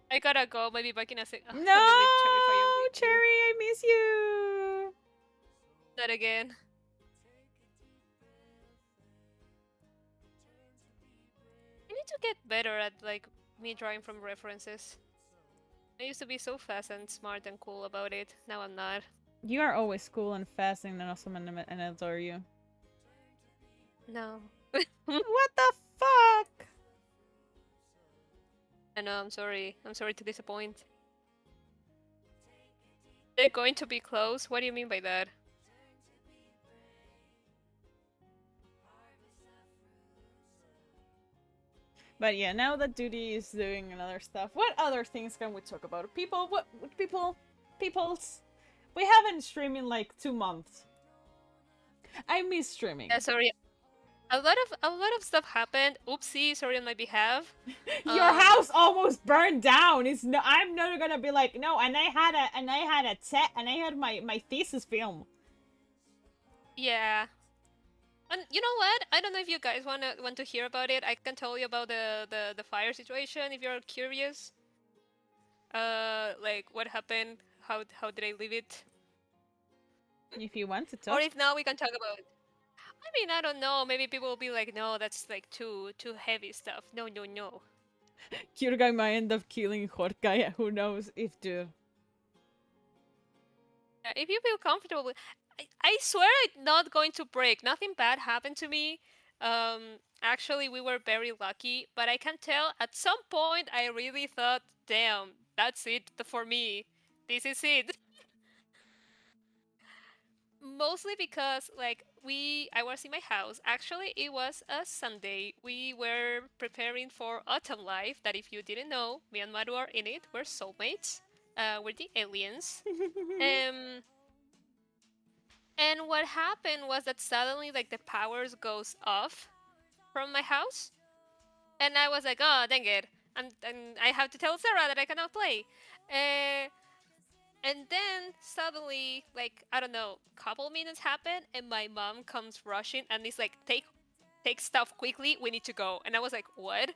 I gotta go. Maybe back in a sec. Ugh, let me No, leave Cherry Fire with Cherry, you. I miss you. Not again. I need to get better at like me drawing from references. I used to be so fast and smart and cool about it. Now I'm not. You are always cool and fast and awesome and I adore you. No. What the fuck? I know, I'm sorry. I'm sorry to disappoint. They're going to be close? What do you mean by that? But yeah, now that Duty is doing another stuff, what other things can we talk about? People, what people, peoples? We haven't streamed in like 2 months. I miss streaming. Yeah, sorry. A lot of stuff happened. Oopsie, sorry on my behalf. Your house almost burned down. It's no, I'm not gonna be like no. And I had my thesis film. Yeah. And you know what? I don't know if you guys want to hear about it. I can tell you about the fire situation if you're curious. Like what happened? How did I leave it? If you want to talk. Or if not, we can talk about it. I mean, I don't know. Maybe people will be like, no, that's like too heavy stuff. No, no, no. Kyurgai might end up killing Jorge. Who knows if do. If you feel comfortable with, I swear I'm not going to break. Nothing bad happened to me. Actually, we were very lucky, but I can tell at some point I really thought, damn, that's it for me. This is it. Mostly because I was in my house. Actually, it was a Sunday. We were preparing for Autumn Life. That if you didn't know, me and Maru are in it. We're soulmates. We're the aliens. Um, And what happened was that suddenly, like, the powers goes off from my house, and I was like, oh, dang it, and I have to tell Sarah that I cannot play. Uh, and then suddenly, like, I don't know, couple minutes happen, and my mom comes rushing and is like, take stuff quickly. We need to go. And I was like, what?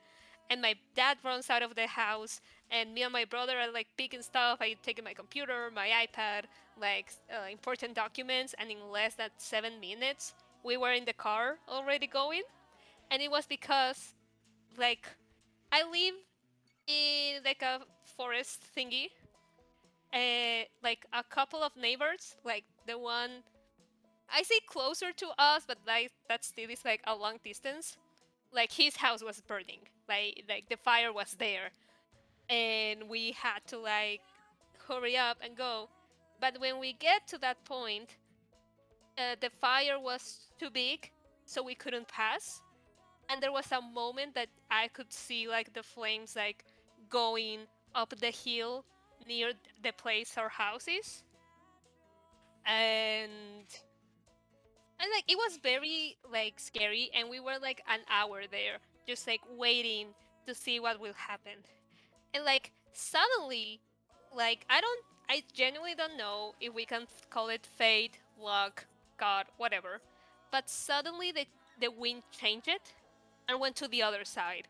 And my dad runs out of the house, and me and my brother are like picking stuff. I taking my computer, my iPad, like important documents, and in less than 7 minutes, we were in the car already going. And it was because, like, I live in like a forest thingy. Like a couple of neighbors, like the one I say closer to us, but like that still is like a long distance. Like his house was burning, like the fire was there, and we had to like hurry up and go. But when we get to that point, the fire was too big, so we couldn't pass. And there was a moment that I could see like the flames like going up the hill near the place our house is, and like it was very like scary, and we were like an hour there just like waiting to see what will happen. And like suddenly, like I genuinely don't know if we can call it fate, luck, god, whatever, but suddenly the wind changed and went to the other side.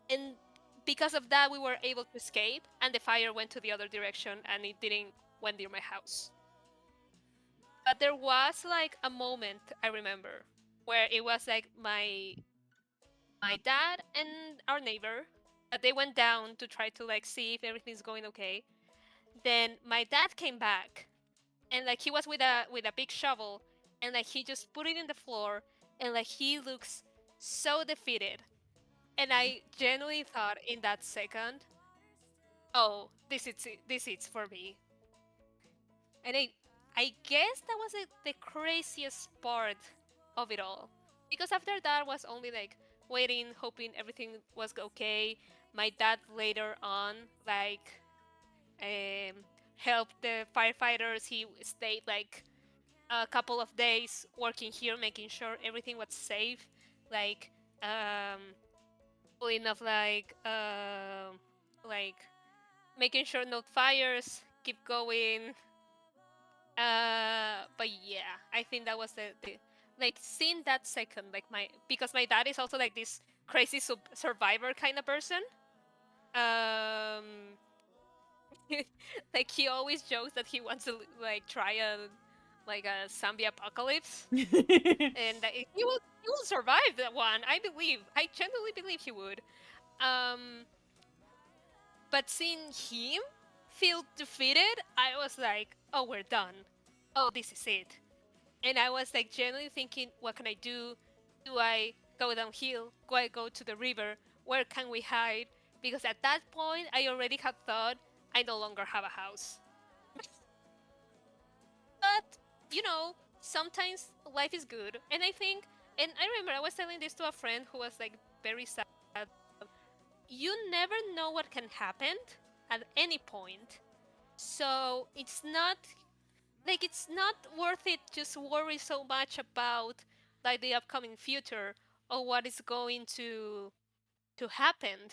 And because of that we were able to escape, and the fire went to the other direction and it didn't went near my house. But there was like a moment I remember where it was like my dad and our neighbor, they went down to try to like see if everything's going okay. Then my dad came back, and like he was with a big shovel, and like he just put it in the floor, and like he looks so defeated. And I genuinely thought in that second, oh, this is for me. And I guess that was the craziest part of it all. Because after that was only like waiting, hoping everything was okay. My dad later on like um, helped the firefighters. He stayed like a couple of days working here, making sure everything was safe. Like um, pulling of like making sure no fires, keep going. But yeah, I think that was the like seeing that second, like my because my dad is also like this crazy survivor kind of person. Um, like he always jokes that he wants to like try a like a zombie apocalypse, and that he will survive that one. I believe. I genuinely believe he would. Um, but seeing him feel defeated, I was like, oh, we're done. Oh, this is it. And I was like genuinely thinking, what can I do? Do I go downhill? Do I go to the river? Where can we hide? Because at that point, I already had thought I no longer have a house. But, you know, sometimes life is good. And I think, and I remember I was telling this to a friend who was like very sad. You never know what can happen at any point. So it's not worth it just worry so much about like the upcoming future or what is going to happen,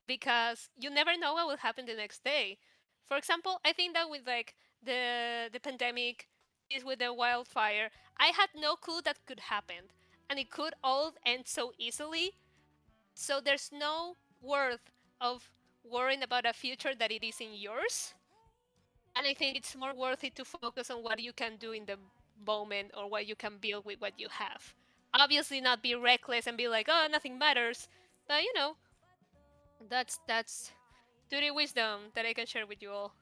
because you never know what will happen the next day. For example, I think that with like the pandemic is with the wildfire, I had no clue that could happen, and it could all end so easily. So there's no worth of worrying about a future that it is in yours. And I think it's more worth it to focus on what you can do in the moment or what you can build with what you have. Obviously, not be reckless and be like, oh, nothing matters. But you know, that's duty wisdom that I can share with you all.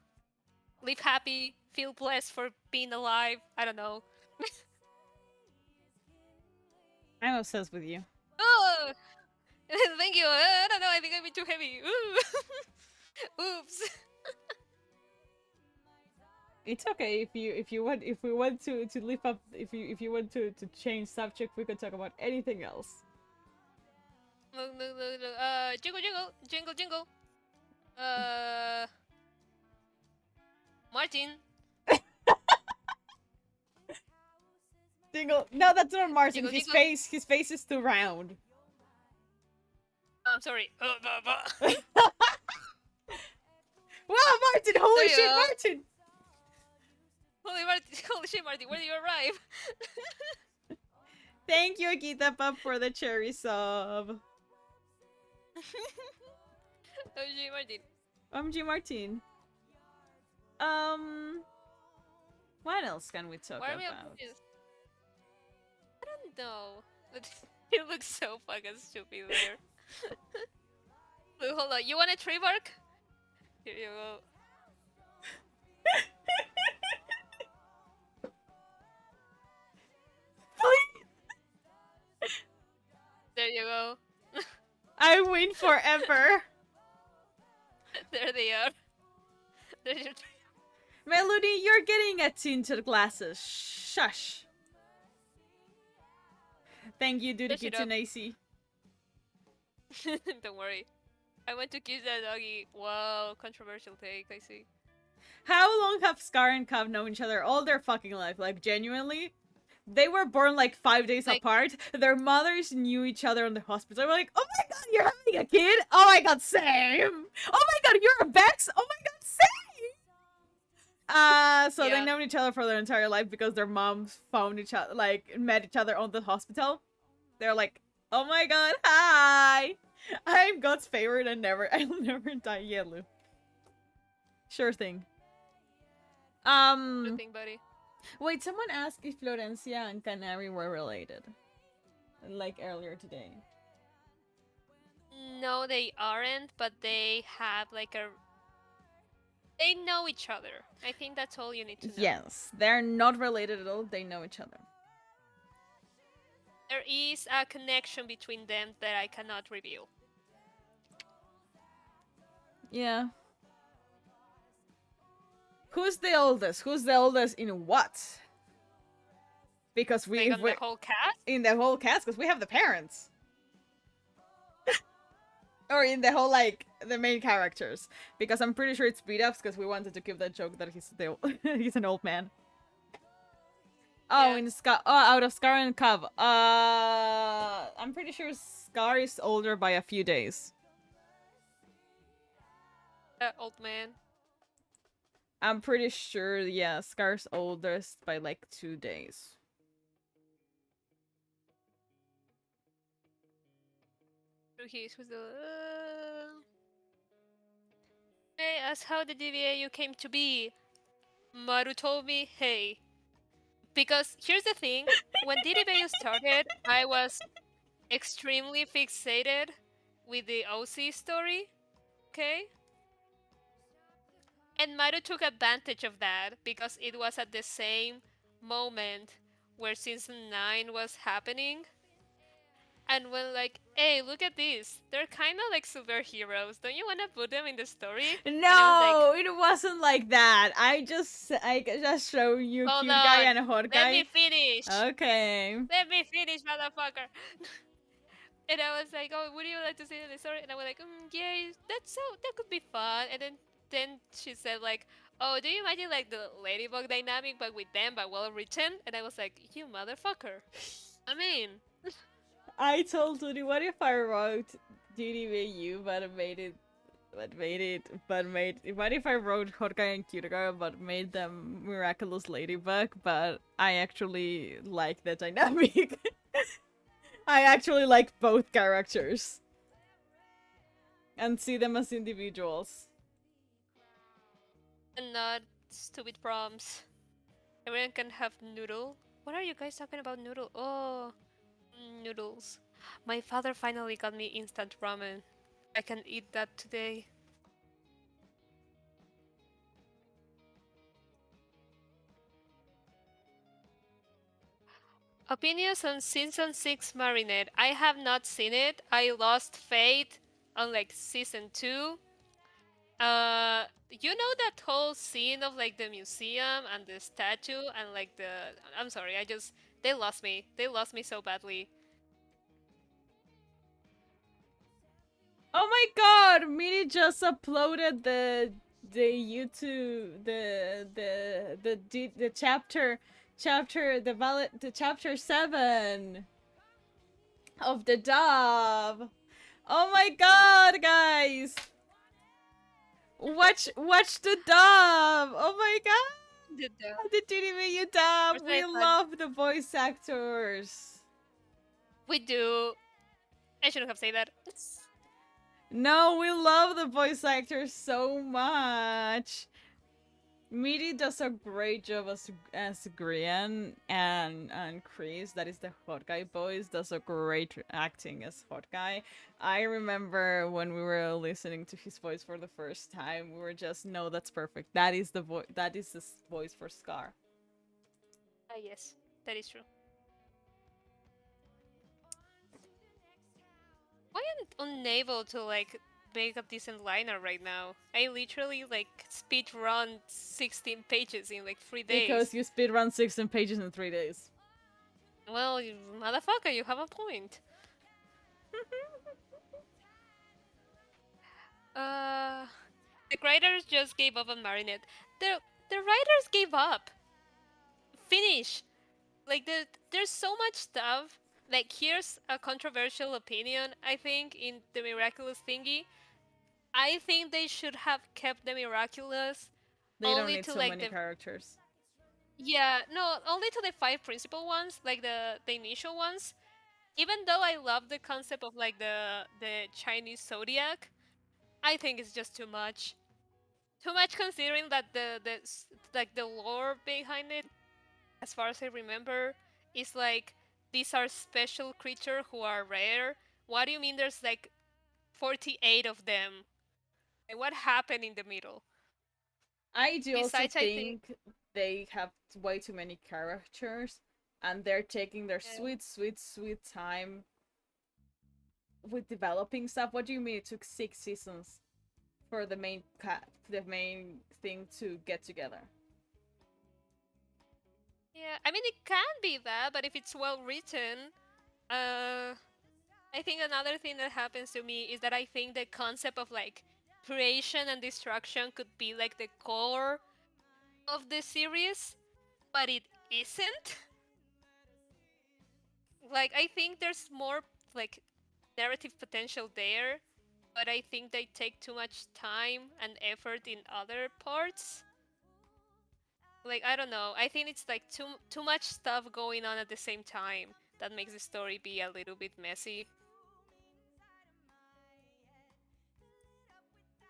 Live happy, feel blessed for being alive. I don't know. I'm obsessed with you. Oh, thank you. I don't know. I think I'm too heavy. Ooh. Oops. It's okay if we want to lift up if you want to change subject, we could talk about anything else. Look, look, look, look. Jingle, jingle, jingle, jingle. Uh, Martin. Jingle. No, that's not Martin. Jingle, His jingle. face is too round. I'm sorry. Wow, Martin! There Holy you shit, go. Martin! Holy shit, Marty, where do you arrive? Thank you, Akita Pup, for the cherry sub. Holy shit, Martin. OMG Martin. Um, what else can we talk Why are we about? confused? I don't know. You look so fucking stupid there. Look, hold on. You want a tree bark? Here you go. There you go. I win forever. There they are. There's your tree. Melody, you're getting a tinted glasses. Shush. Thank you, Brush it up. Dudikitsunaisi. Don't worry. I went to kiss that doggy. Wow, controversial take, I see. How long have Scar and Cav known each other all their fucking life? Like, genuinely? They were born like 5 days Like, apart. Their mothers knew each other in the hospital. I'm like, oh my god, you're having a kid? Oh my god, same! Oh my god, you're a Bex? Oh my god, same! So yeah. they known each other for their entire life because their moms found each other, like, met each other on the hospital. They're like, oh my god, hi! I'm God's favorite and I'll never die yellow. Sure thing. Good thing, buddy. Wait, someone asked if Florencia and Canary were related. Like earlier today. No, they aren't, but they have like a. They know each other. I think that's all you need to know. Yes, they're not related at all. They know each other. There is a connection between them that I cannot reveal. Yeah. Who's the oldest? Who's the oldest in what? Because Like on the whole cast? In the whole cast, because we have the parents. Or in the whole, like, the main characters. Because I'm pretty sure it's beat-ups, because we wanted to give that joke that he's an old man. Oh, Yeah. in Scar. Oh, out of Scar and Cav. I'm pretty sure Scar is older by a few days. Old man. I'm pretty sure, yeah, Scar's oldest by like 2 days. He's with the. Hey, ask how the DVAU came to be. Maru told me, hey. Because here's the thing, when DDVAU started, I was extremely fixated with the OC story, okay? And Maru took advantage of that because it was at the same moment where season 9 was happening. And when like, hey, look at this. They're kind of like superheroes. Don't you want to put them in the story? No, like, it wasn't like that. I just show you cute guy and a hot guy. Let me finish. Okay. Let me finish, motherfucker. And I was like, oh, would you like to see the story? And I was like, yeah, that could be fun. And then she said like, oh, do you imagine like the ladybug dynamic but with them but well written? And I was like, you motherfucker. I mean, I told Tony, what if I wrote DDVAU but made what if I wrote hot guy and cute girl but made them miraculous ladybug, but I actually like the dynamic. I actually like both characters. And see them as individuals. And not stupid prompts. Everyone can have noodle. What are you guys talking about noodle? Oh, noodles. My father finally got me instant ramen. I can eat that today. Opinions on season 6 Marinette. I have not seen it. I lost faith on like season 2. You know that whole scene of like the museum and the statue and like I'm sorry, they lost me. They lost me so badly. Oh my god, Mini just uploaded the YouTube the chapter the chapter 7 of the dub. Oh my god, guys! Watch the dub! Oh my god! The dub. The DDVAU dub! Was We very fun. love the voice actors! We do. I shouldn't have said that. No, we love the voice actors so much! Miri does a great job as Grian, and Chris, that is the hot guy voice, does a great acting as hot guy. I remember when we were listening to his voice for the first time, we were just, no, that's perfect. That is the voice. That is the voice for Scar. Yes, that is true. Why am I unable to like make a decent liner right now? I literally like speed run 16 pages in like 3 days. Because you speedrun 16 pages in 3 days. Well, you motherfucker, you have a point. The writers just gave up on Marinette. The writers gave up. Finish. Like there's so much stuff. Like here's a controversial opinion. I think in the miraculous thingy, I think they should have kept the miraculous They don't only need to so like many characters. yeah, no, only to the 5 principal ones, like the initial ones. Even though I love the concept of like the Chinese zodiac, I think it's just too much. Too much considering that like the lore behind it, as far as I remember, is like these are special creatures who are rare. What do you mean there's like 48 of them? Like, what happened in the middle? I do also Besides, I think think they have way too many characters, and they're taking their sweet time with developing stuff. What do you mean it took 6 seasons for the main thing to get together? yeah, I mean it can be that, but if it's well written, I think another thing that happens to me is that I think the concept of like creation and destruction could be like the core of the series, but it isn't. Like I think there's more like narrative potential there, but I think they take too much time and effort in other parts. Like I don't know. I think it's like too much stuff going on at the same time that makes the story be a little bit messy.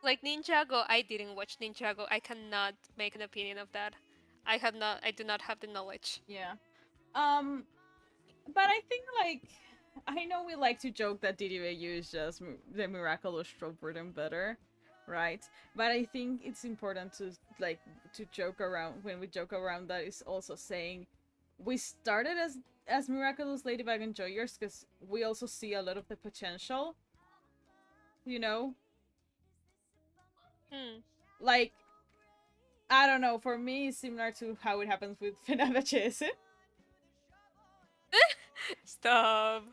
Like Ninjago, I didn't watch Ninjago. I cannot make an opinion of that. I do not have the knowledge. Yeah. But I think, like, I know we like to joke that DDVAU is just the miraculous trope written better, right? But I think it's important to, like, to joke around, when we joke around, that is also saying we started as miraculous Ladybug enjoyers because we also see a lot of the potential, you know? Like, I don't know, for me it's similar to how it happens with Fenerbahce. Stop.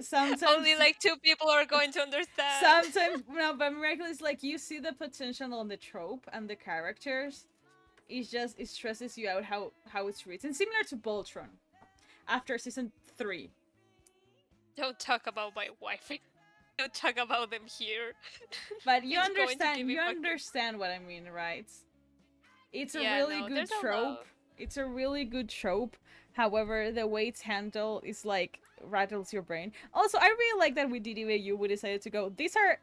Sometimes Only like 2 people are going to understand. Sometimes no, but miraculous, like, you see the potential on the trope and the characters. It's just, it stresses you out how it's written. Similar to Voltron after season 3. Don't talk about my wife. Don't talk about them here. But you It's going to understand, give me you fucking- understand what I mean, right? It's a Yeah, really no, good there's a trope. lot. It's a really good trope. However, the way it's handled is like rattles your brain. Also, I really like that with DDVAU we decided to go, these are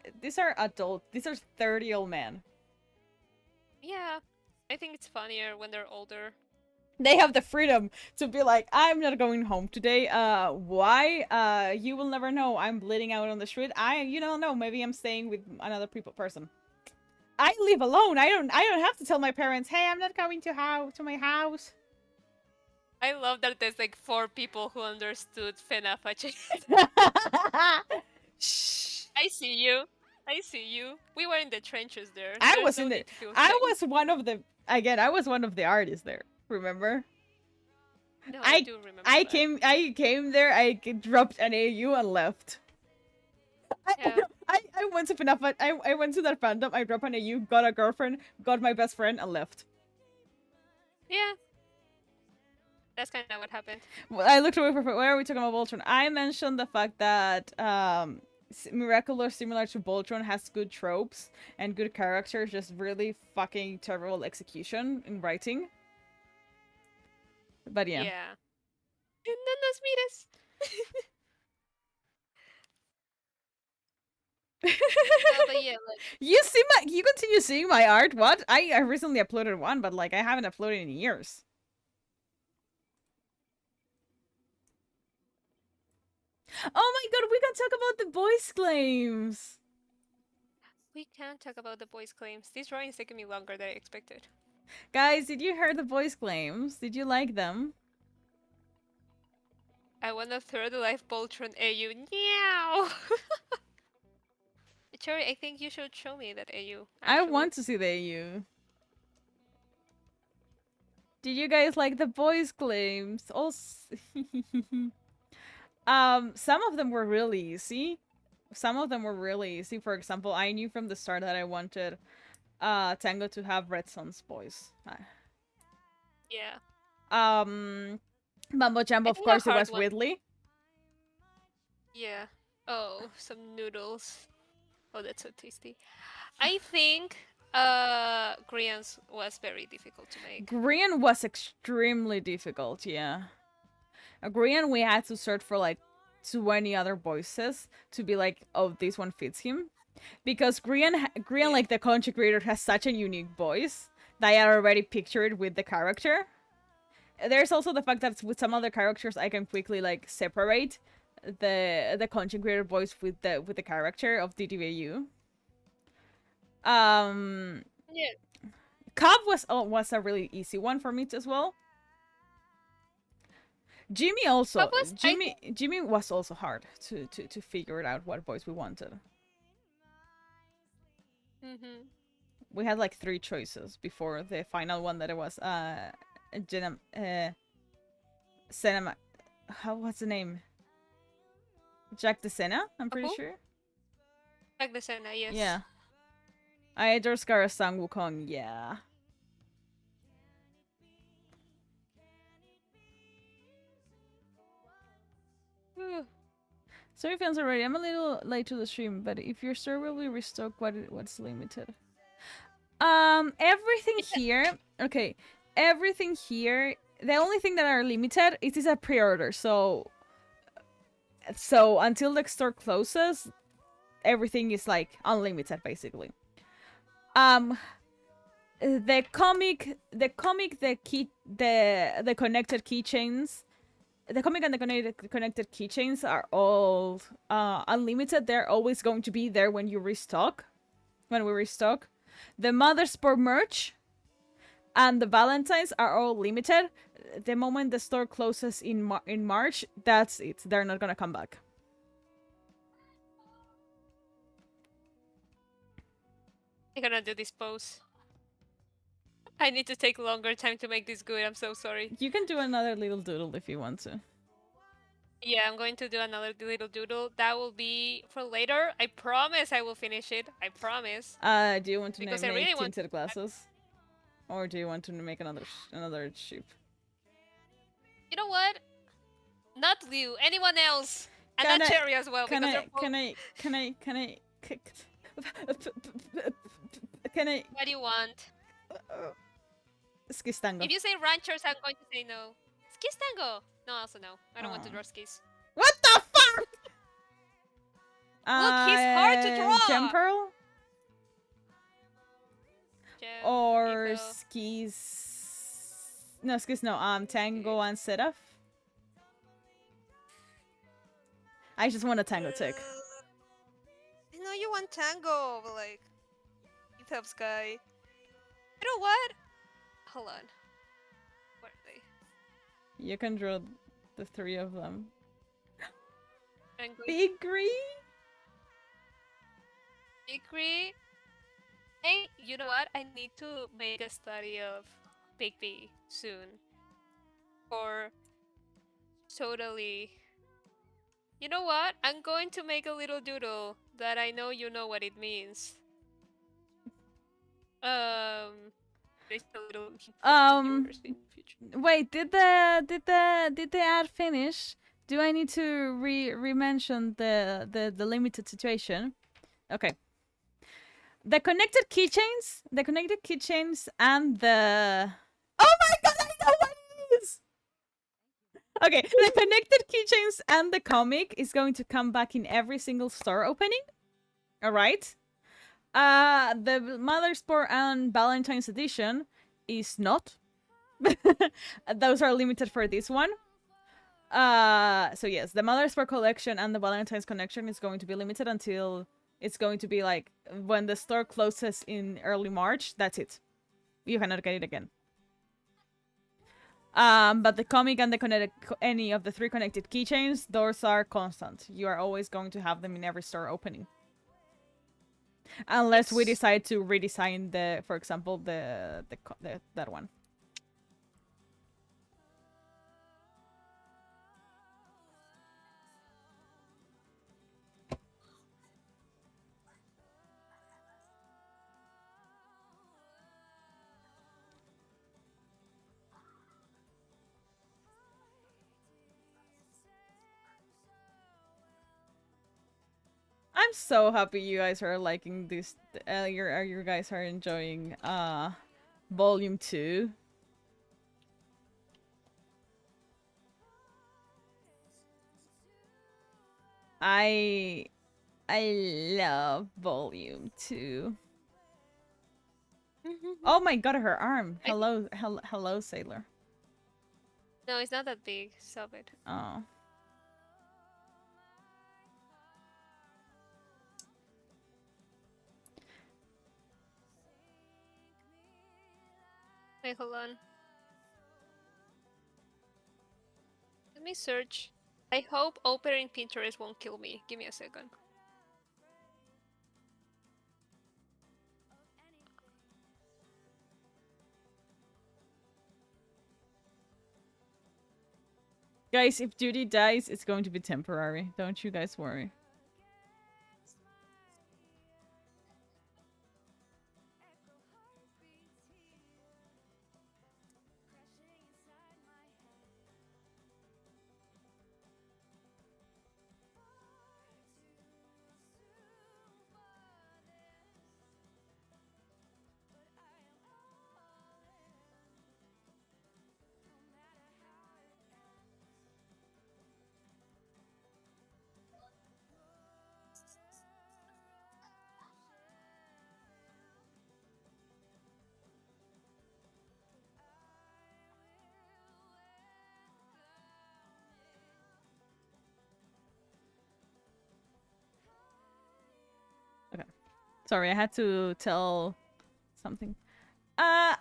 adult, these are 30-year-old men. Yeah, I think it's funnier when they're older. They have the freedom to be like, I'm not going home today. Why? You will never know. I'm bleeding out on the street. You don't know. Maybe I'm staying with another person. I live alone. I don't have to tell my parents, hey, I'm not going to my house. I love that there's like 4 people who understood FNAF. Shh. I see you. I see you. We were in the trenches there. I There's was no in the. need to feel I shame. was one of the. Again, I was one of the artists there. Remember? No, I do remember. I that. came there. I dropped an AU and left. Yeah. I went to FNAF. I went to that fandom. I dropped an AU, got a girlfriend, got my best friend, and left. Yeah. That's kind of what happened. Well, I looked away for where are we talking about Voltron? I mentioned the fact that Miraculous, similar to Voltron, has good tropes and good characters, just really fucking terrible execution in writing. But yeah. Yeah. No nos mires. No, but yeah, like You see my you continue seeing my art? What? I recently uploaded one, but like I haven't uploaded in years. Oh my god, we can talk about the boys' claims. we can't talk about the boys' claims. This drawing is taking me longer than I expected. Guys, did you hear the boys' claims? Did you like them? I want a third life Voltron AU. Meow. Cherry, I think you should show me that AU. I Actually, want to see the AU. Did you guys like the boys' claims? Also, some of them were really easy. Some of them were really easy. For example, I knew from the start that I wanted Tango to have Red Sun's voice. yeah. Mambo Jumbo, I of think a course, it hard was one. Whitley. Yeah. Oh, some noodles. Oh, that's so tasty. I think Grian's was very difficult to make. Grian was extremely difficult, yeah. Grian, we had to search for like 20 other voices to be like, oh, this one fits him. Because Grian, Yeah. like the content creator, has such a unique voice that I already pictured with the character. There's also the fact that with some other characters, I can quickly like separate the content creator voice with the character of DDVAU. Yeah. Cobb was a really easy one for me as well. Jimmy also What was I think? Jimmy was also hard to figure it out what voice we wanted. Mm-hmm. We had like 3 choices before the final one that it was Cinema. How what's the name? Jack DeSena, I'm pretty Who? sure. Like the Senna, yes. Yeah. I adore Scar Sang Wukong, yeah. Sorry fans already. I'm a little late to the stream, but if your store will be restocked, what's limited? Everything here. Okay, everything here. The only thing that are limited is a pre-order. So until the store closes, everything is like unlimited basically. The comic, the connected keychains. The comic and the connected keychains are all unlimited. They're always going to be there when you restock. When we restock, the Mothersport merch and the Valentines are all limited. The moment the store closes in March, that's it. They're not gonna come back. I'm gonna do this pose. I need to take longer time to make this good. I'm so sorry. You can do another little doodle if you want to. Yeah, I'm going to do another little doodle. That will be for later. I promise I will finish it. I promise. Do you want to Because I make really want. tinted glasses, or do you want to make another sheep? You know what? Not you. Anyone else. And Can not I- Cherry as well. Can Because I? they're both. Can I? Can I? Can I? Can I? What do you want? Skistango. If you say ranchers, I'm going to say no. Skis tango. No, also no. I don't want to draw skis. What the fuck? Look, he's hard to draw. Gem Pearl Gem, or Evo. skis? No, skis. No. Tango and Seraph. I just want a tango tick. I know you want tango, but like, you have sky. You know what? Hold on. Where are they? You can draw the 3 of them. Tango, Bigry? Bigry. Hey, you know what? I need to make a study of Bigby soon. Or totally. You know what? I'm going to make a little doodle that I know you know what it means. There's a little hint of the Um, universe in the future. wait, did the ad finish? Do I need to re-mention the limited situation? Okay. The connected keychains, and the. Oh my god, I know what it is! Okay, the connected keychains and the comic is going to come back in every single store opening. Alright? The Mother Sport and Valentine's edition is not. Those are limited for this one. So yes, the Mother Sport collection and the Valentine's collection is going to be limited until it's going to be like when the store closes in early March. That's it. You cannot get it again. But the comic and the connected, any of the 3 connected keychains, those are constant. You are always going to have them in every store opening. Unless we decide to redesign the, for example, the that one. I'm so happy you guys are liking this. You guys are enjoying volume 2. I love volume 2. Oh my god, her arm. Hello, Sailor. No, it's not that big. Stop it. Oh. Wait, hold on. Let me search. I hope opening Pinterest won't kill me. Give me a second. Guys, if Judy dies, it's going to be temporary. Don't you guys worry. Okay. Sorry, I had to tell something. Oh!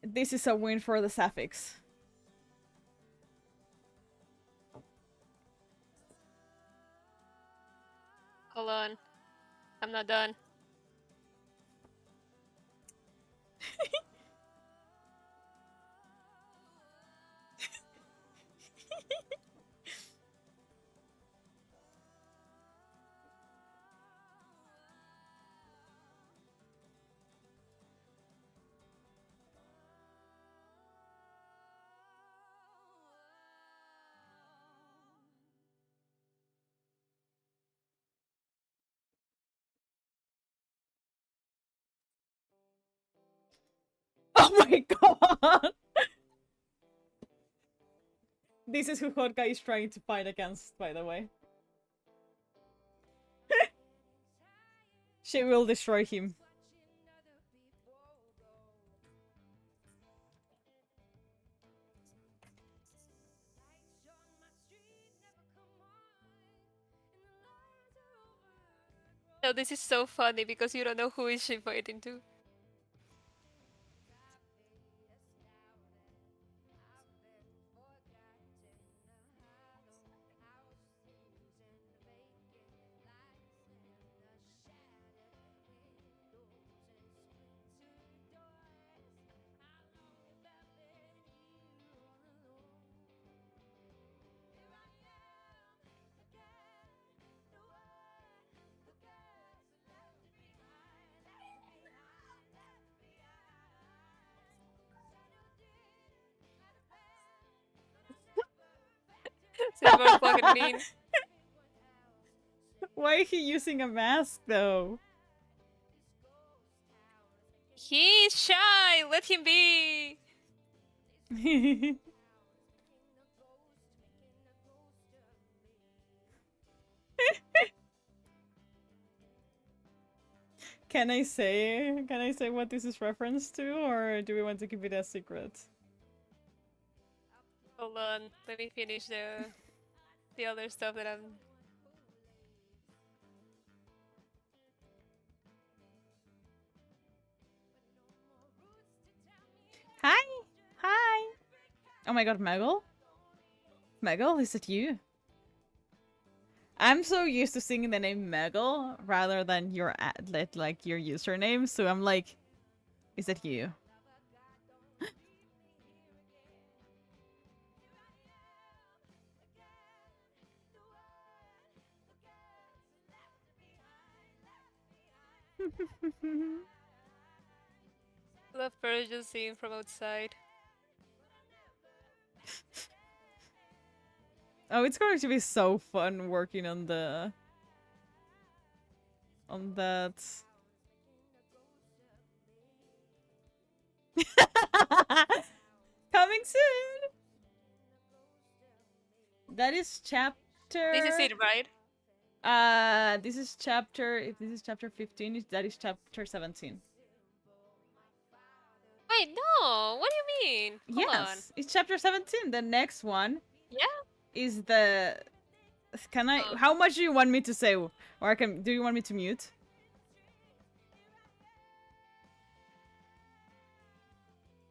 This is a win for the Sapphics. Hold on. I'm not done. Oh my god! This is who Hodka is trying to fight against, by the way. She will destroy him. No, this is so funny because you don't know who is she fighting to. Silver fucking mean. Why is he using a mask though? He's shy. Let him be. Can I say what this is reference to, or do we want to keep it a secret? Hold on. Let me finish the other stuff that I'm. Hi! Hi! Oh my god, Megal? Megal, is it you? I'm so used to singing the name Megal rather than your like your username, so I'm like, is it you? Love Pearl just seeing from outside. Oh, it's going to be so fun working on that. Coming soon. That is chapter. This is it, right? This is chapter. If this is chapter 15, that is chapter 17. Wait, no. What do you mean? Hold on. Yes, it's chapter 17. The next one Yeah. is the. Can I? Oh. How much do you want me to say, or I can? Do you want me to mute?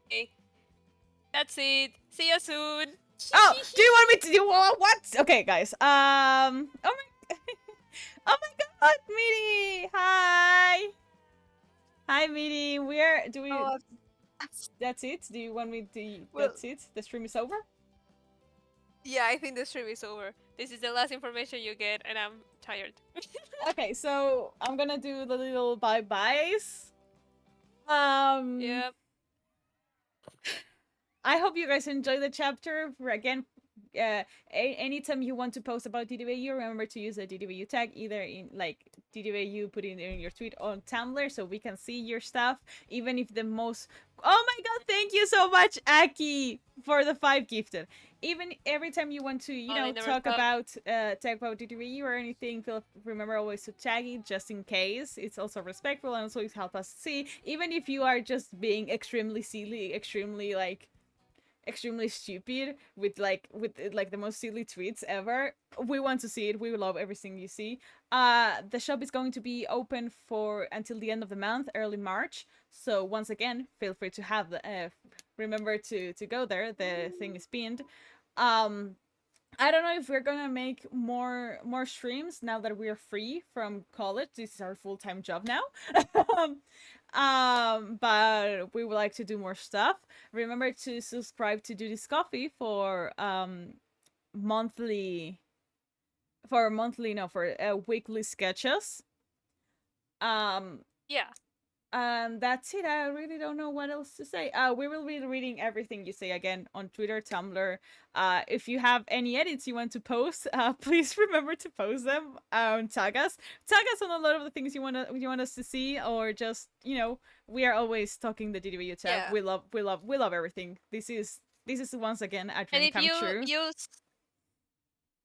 Okay. That's it. See you soon. Oh, do you want me to do what? Okay, guys. Oh my, oh my God, Miri. Hi, hi, Miri. Do we? Oh, That's it. Do you want me to? well, That's it. The stream is over. yeah, I think the stream is over. This is the last information you get, and I'm tired. Okay, so I'm gonna do the little bye byes. Yep. I hope you guys enjoy the chapter. Again, anytime you want to post about DDVAU, remember to use the DDVAU tag, either in like DDVAU, put it in your tweet on Tumblr so we can see your stuff. Even if the most. Oh my god, thank you so much, Aki, for the 5 gifted. Even every time you want to, talk about DDVAU or anything, remember always to tag it just in case. It's also respectful and also it helps us see. Even if you are just being extremely silly, extremely stupid with the most silly tweets ever, we want to see it. We love everything you see. The shop is going to be open for until the end of the month, early March, so once again feel free to have remember to go there. The thing is pinned. I don't know if we're gonna make more streams now that we're free from college. This is our full-time job now. But we would like to do more stuff. Remember to subscribe to Do This Coffee for monthly weekly sketches. Yeah. And that's it. I really don't know what else to say. We will be reading everything you say again on Twitter, Tumblr. If you have any edits you want to post, please remember to post them. Tag us. Tag us on a lot of the things you want us to see, or just we are always talking the DDVU tab. Yeah. We love everything. This is once again a And dream if come you true. use,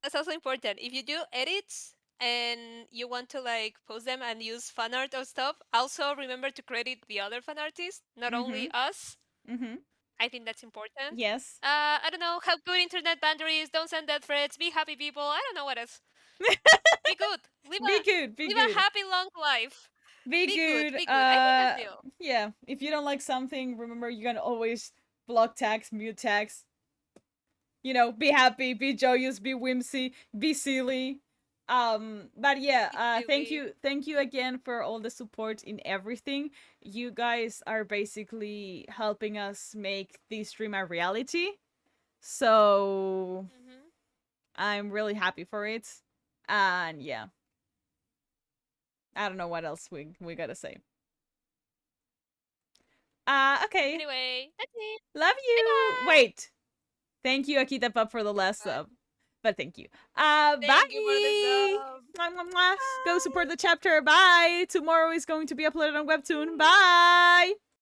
that's also important. If you do edits and you want to like post them and use fan art or stuff, also remember to credit the other fan artists, not only us. I think that's important. Yes. I don't know. Have good internet boundaries. Don't send death threats. Be happy, people. I don't know what else. Be good. Live a happy long life. Be good. Be good. I think that's real. Yeah. If you don't like something, remember you can always block tags, mute tags. Be happy, be joyous, be whimsy, be silly. But yeah, thank you again for all the support in everything. You guys are basically helping us make this stream a reality. So I'm really happy for it. And yeah. I don't know what else we gotta say. Okay. Anyway, that's it. Love you. Bye-bye. Wait. Thank you, Akita Pup, for the last sub. But thank you. Thank you for the Bye. sub. Mwah, mwah, mwah. Go support Bye. the chapter. Bye. Tomorrow is going to be uploaded on Webtoon. Bye.